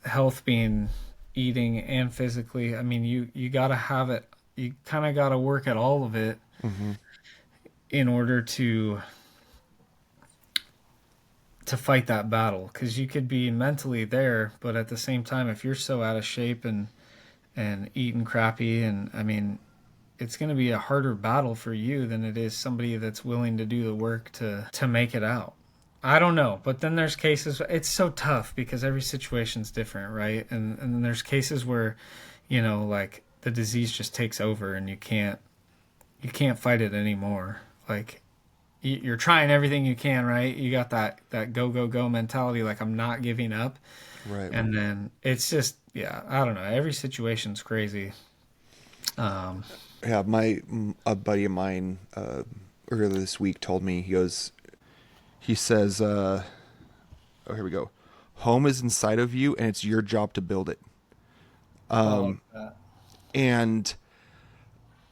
health being eating and physically. I mean, you gotta have it. You kind of gotta work at all of it Mm-hmm. in order to fight that battle. Because you could be mentally there, but at the same time, if you're so out of shape and eating crappy, and I mean, it's going to be a harder battle for you than it is somebody that's willing to do the work to make it out. I don't know, but then there's cases. It's so tough because every situation's different, right? And then there's cases where, like the disease just takes over and you can't fight it anymore. Like you're trying everything you can, right? You got that go go go mentality, like I'm not giving up, Right. and then it's just yeah, I don't know. Every situation's crazy. Um, Yeah, a buddy of mine earlier this week told me he says, oh, here we go. Home is inside of you, and it's your job to build it. I like that. And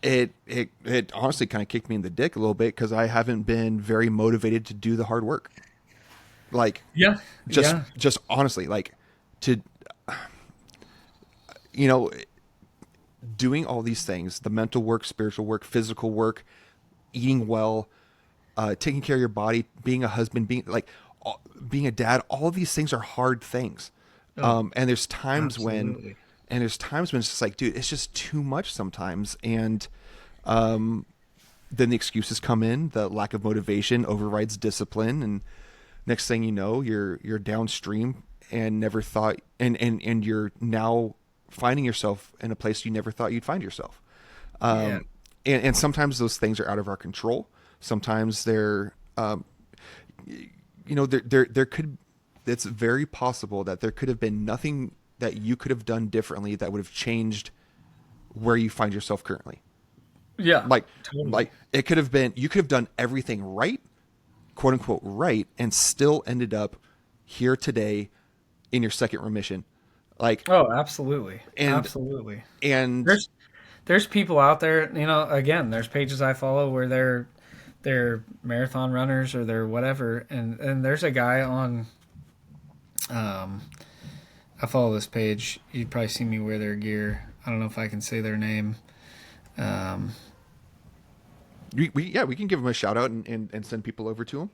it honestly kind of kicked me in the dick a little bit because I haven't been very motivated to do the hard work. Like, Yeah, yeah. just honestly, like to you know doing all these things, the mental work, spiritual work, physical work, eating well, taking care of your body, being a husband, being a dad, all of these things are hard things. Oh, And there's times when absolutely. it's just like, dude, it's just too much sometimes. And then the excuses come in, the lack of motivation overrides discipline, and next thing you know, you're downstream and never thought, and you're now finding yourself in a place you never thought you'd find yourself. Yeah. Um, and sometimes those things are out of our control. Sometimes they're, there could, it's very possible that there could have been nothing that you could have done differently that would have changed where you find yourself currently. Yeah. Like, Totally. like it could have been, you could have done everything right, quote unquote, right, and still ended up here today in your second remission. Like, Oh, absolutely. and, Absolutely. and There's people out there, again, there's pages I follow where they're marathon runners or they're whatever, and there's a guy on um I follow this page. You'd probably see me wear their gear. I don't know if I can say their name. Um yeah, we can give them a shout out and send people over to them.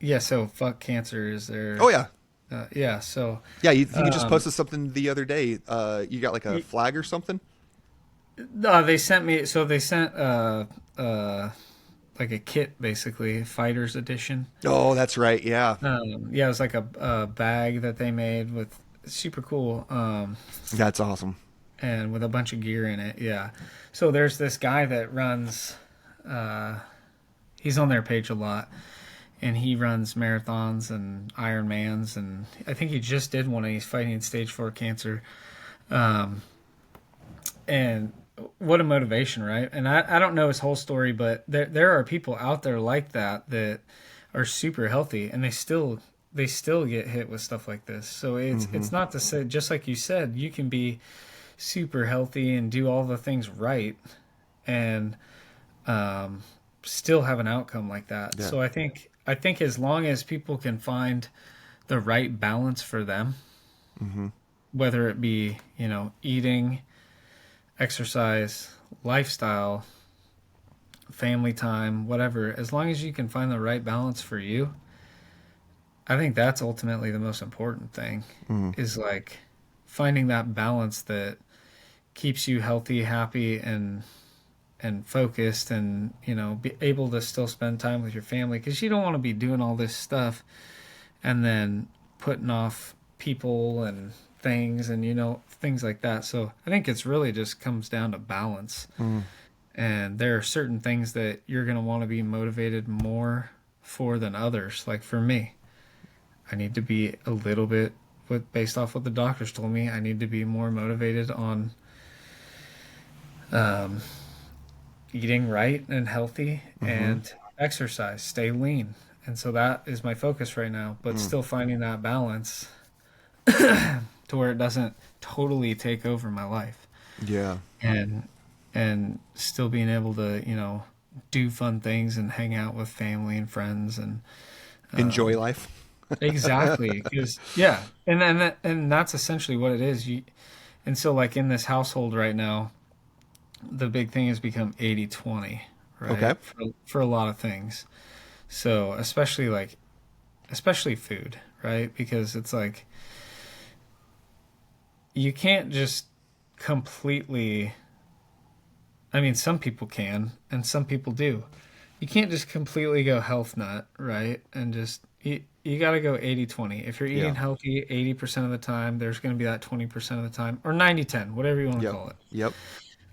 yeah, so fuck cancer is Oh their yeah. yeah, so Yeah, you just um posted something the other day. You got like a flag or something? they sent me so they sent like a kit, basically fighter's edition. Oh, that's right. Yeah. Yeah, it was like a bag that they made with super cool, That's awesome. and with a bunch of gear in it. Yeah. So there's this guy that runs. He's on their page a lot, and he runs marathons and Ironmans, and I think he just did one, and he's fighting stage 4 cancer. Um, and what a motivation, right? And I don't know his whole story, but there are people out there like that are super healthy, and they still get hit with stuff like this. So Hmm. it's not to say, just like you said, you can be super healthy and do all the things right and um, still have an outcome like that. Yeah. So I think as long as people can find the right balance for them, Hmm. whether it be, eating, exercise, lifestyle, family time, whatever, as long as you can find the right balance for you, I think that's ultimately the most important thing Mm. is like finding that balance that keeps you healthy, happy, and focused, and be able to still spend time with your family, because you don't want to be doing all this stuff and then putting off people and things, and things like that. So I think it's really just comes down to balance. Mm. And there are certain things that you're going to want to be motivated more for than others. Like for me, I need to be a little bit, based off what the doctors told me, I need to be more motivated on um, eating right and healthy Mm-hmm. and exercise, stay lean. And so that is my focus right now, but Mm. still finding that balance to where it doesn't totally take over my life, Yeah. and still being able to, do fun things and hang out with family and friends, and Enjoy um, life. exactly, because yeah, and that's essentially what it is. And so like in this household right now, the big thing has become 80/20, Okay. right? For a lot of things. So especially food, right? Because it's like you can't just completely, I mean, some people can and some people do. You can't just completely go health nut, right? And just you got to go 80/20. If you're eating Yeah. healthy 80% of the time, there's going to be that 20% of the time, or 90/10, whatever you want to Yep. call it. Yep.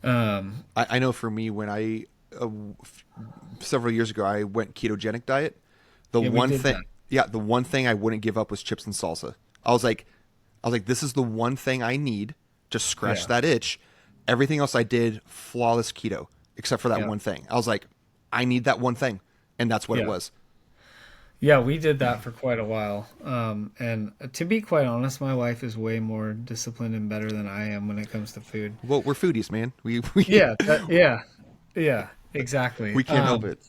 Um, I know for me, when several years ago, I went ketogenic diet. The yeah, we one did thing, that. yeah, the one thing I wouldn't give up was chips and salsa. I was like, this is the one thing I need. Just scratch Yeah. that itch. Everything else I did flawless keto, except for that Yeah. one thing. I was like, I need that one thing, and that's what it Yeah. was. Yeah, we did that for quite a while. And to be quite honest, my wife is way more disciplined and better than I am when it comes to food. Well, we're foodies, man. We Yeah, exactly. we can't help it.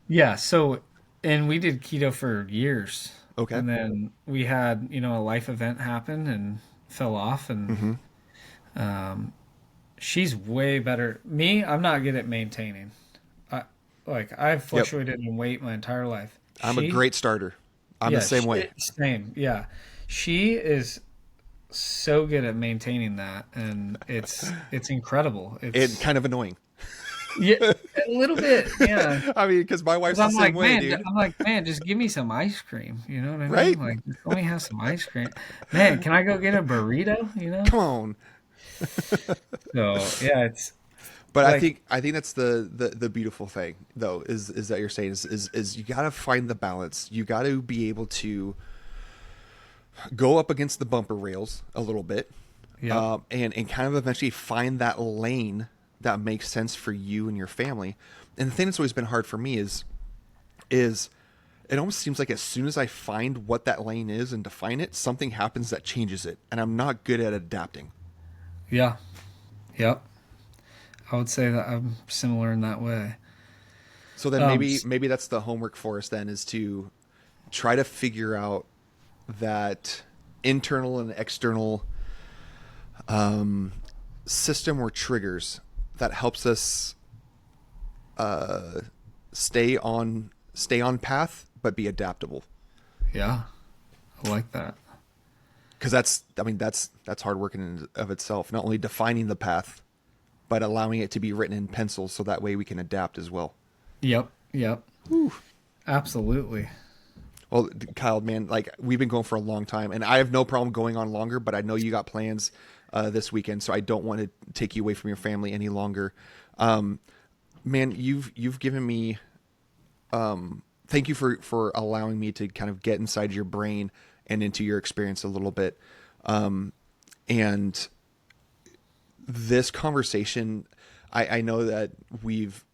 Yeah, so, and we did keto for years. Okay. And then we had, a life event happen and fell off. And Mm-hmm. she's way better. Me, I'm not good at maintaining. I, I've Yep. fluctuated in weight my entire life. I'm a She, great starter. I'm the yeah, same way. same. Yeah. She is so good at maintaining that, and it's incredible. And It's kind of annoying. yeah, a little bit, yeah. I mean, because my 'Cause wife's the same way, dude. man, just give me some ice cream. You know what I mean? Right? Like, just let me have some ice cream. Man, can I go get a burrito? Come on. So yeah, it's But like I think that's the beautiful thing though is that you're saying is you got to find the balance. You got to be able to go up against the bumper rails a little bit, yep, and kind of eventually find that lane that makes sense for you and your family. And the thing that's always been hard for me is it almost seems like as soon as I find what that lane is and define it, something happens that changes it, and I'm not good at adapting. yeah, yep. I would say that I'm similar in that way. So then Um, maybe that's the homework for us then is to try to figure out that internal and external system or triggers that helps us uh, stay on path but be adaptable. yeah, I like that. Because that's hard work in and of itself. Not only defining the path, but allowing it to be written in pencil so that way we can adapt as well. Yep, yep, absolutely. Well, Kyle, man, like we've been going for a long time, and I have no problem going on longer. But I know you got plans this weekend, so I don't want to take you away from your family any longer. Um, Man, you've given me. Thank you for allowing me to kind of get inside your brain and into your experience a little bit. And this conversation, I know that we've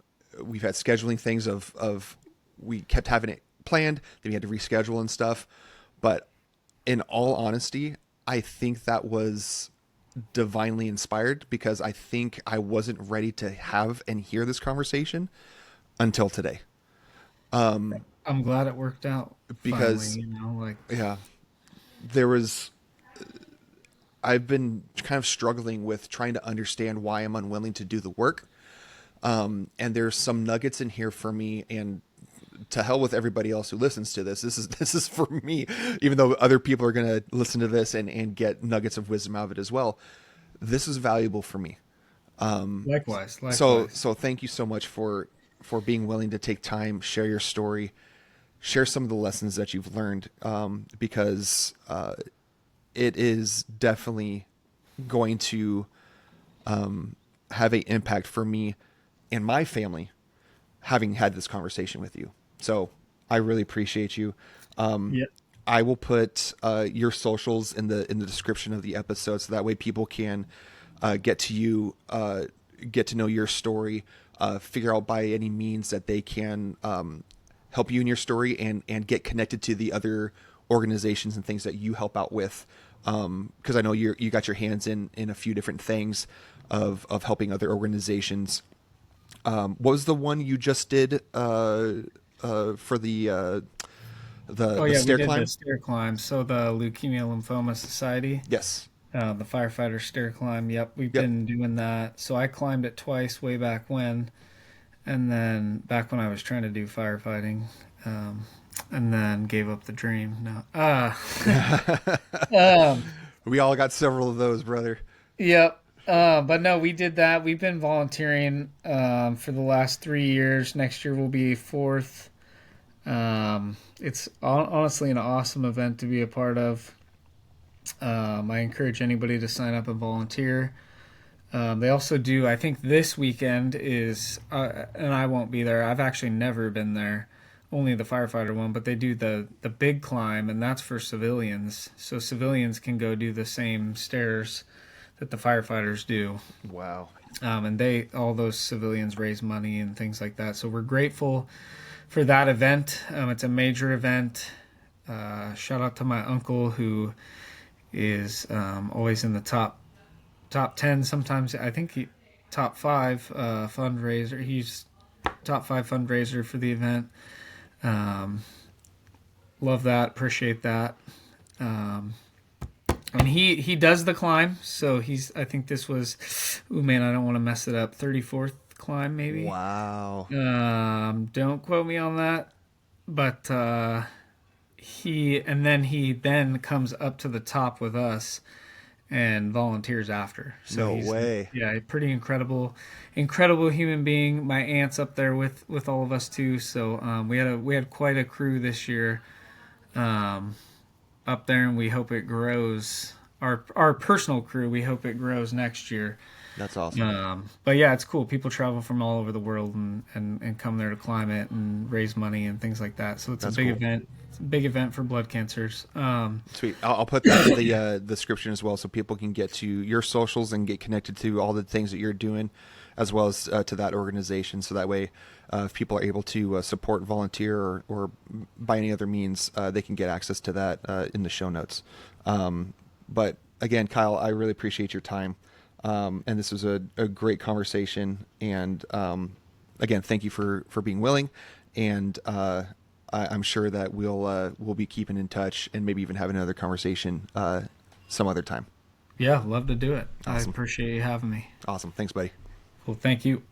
had scheduling things of we kept having it planned, then we had to reschedule and stuff. But in all honesty, I think that was divinely inspired because I think I wasn't ready to have and hear this conversation until today. I'm glad it worked out finally. Because Like yeah, there was I've been kind of struggling with trying to understand why I'm unwilling to do the work. And there's some nuggets in here for me, and to hell with everybody else who listens to this. This is for me, even though other people are going to listen to this and get nuggets of wisdom out of it as well. This is valuable for me. Likewise, likewise. So thank you so much for being willing to take time, share your story, share some of the lessons that you've learned, because it is definitely going to have an impact for me and my family having had this conversation with you. So I really appreciate you. Yeah. I will put your socials in the description of the episode, so that way people can get to you, get to know your story, figure out by any means that they can help you in your story, and get connected to the other organizations and things that you help out with. Because I know you got your hands in a few different things of helping other organizations. What was the one you just did for Oh the yeah, we stair did the climb? stair climb. So the Leukemia Lymphoma Society, Yes. the firefighter stair climb. Yep, we've Yep. been doing that. So I climbed it twice way back when, and then back when I was trying to do firefighting, and then gave up the dream. No, um, We all got several of those, brother. yep. But no, we did that. We've been volunteering for the last 3 years. Next year will be fourth. It's honestly an awesome event to be a part of. I encourage anybody to sign up and volunteer. They also do, I think this weekend is, and I won't be there. I've actually never been there, only the firefighter one, but they do the big climb, and that's for civilians. So civilians can go do the same stairs that the firefighters do. Wow. And all those civilians raise money and things like that. So we're grateful for that event. It's a major event. Shout out to my uncle who is always in the top 10. Sometimes I think top five fundraiser. He's top five fundraiser for the event. Um, Love that. Appreciate that. Um, and he does the climb. So I think this was, oh man, I don't want to mess it up. 34th climb maybe. Wow. Don't quote me on that, but he then comes up to the top with us and volunteers after. So No he's, way. yeah, a pretty incredible human being. My aunt's up there with all of us too. So we had quite a crew this year up there, and we hope it grows. Our personal crew, we hope it grows next year. That's awesome. But yeah, it's cool. People travel from all over the world and come there to climb it and raise money and things like that. So it's That's a big cool. event. It's a big event for blood cancers. Sweet. I'll put that in the description as well, so people can get to your socials and get connected to all the things that you're doing, as well as to that organization. So that way, if people are able to support, volunteer, or by any other means, they can get access to that in the show notes. But again, Kyle, I really appreciate your time. And this was a great conversation. And again, thank you for being willing. And I'm sure that we'll be keeping in touch and maybe even having another conversation some other time. Yeah, love to do it. I Awesome. appreciate you having me. Awesome. Thanks, buddy. Well, thank you.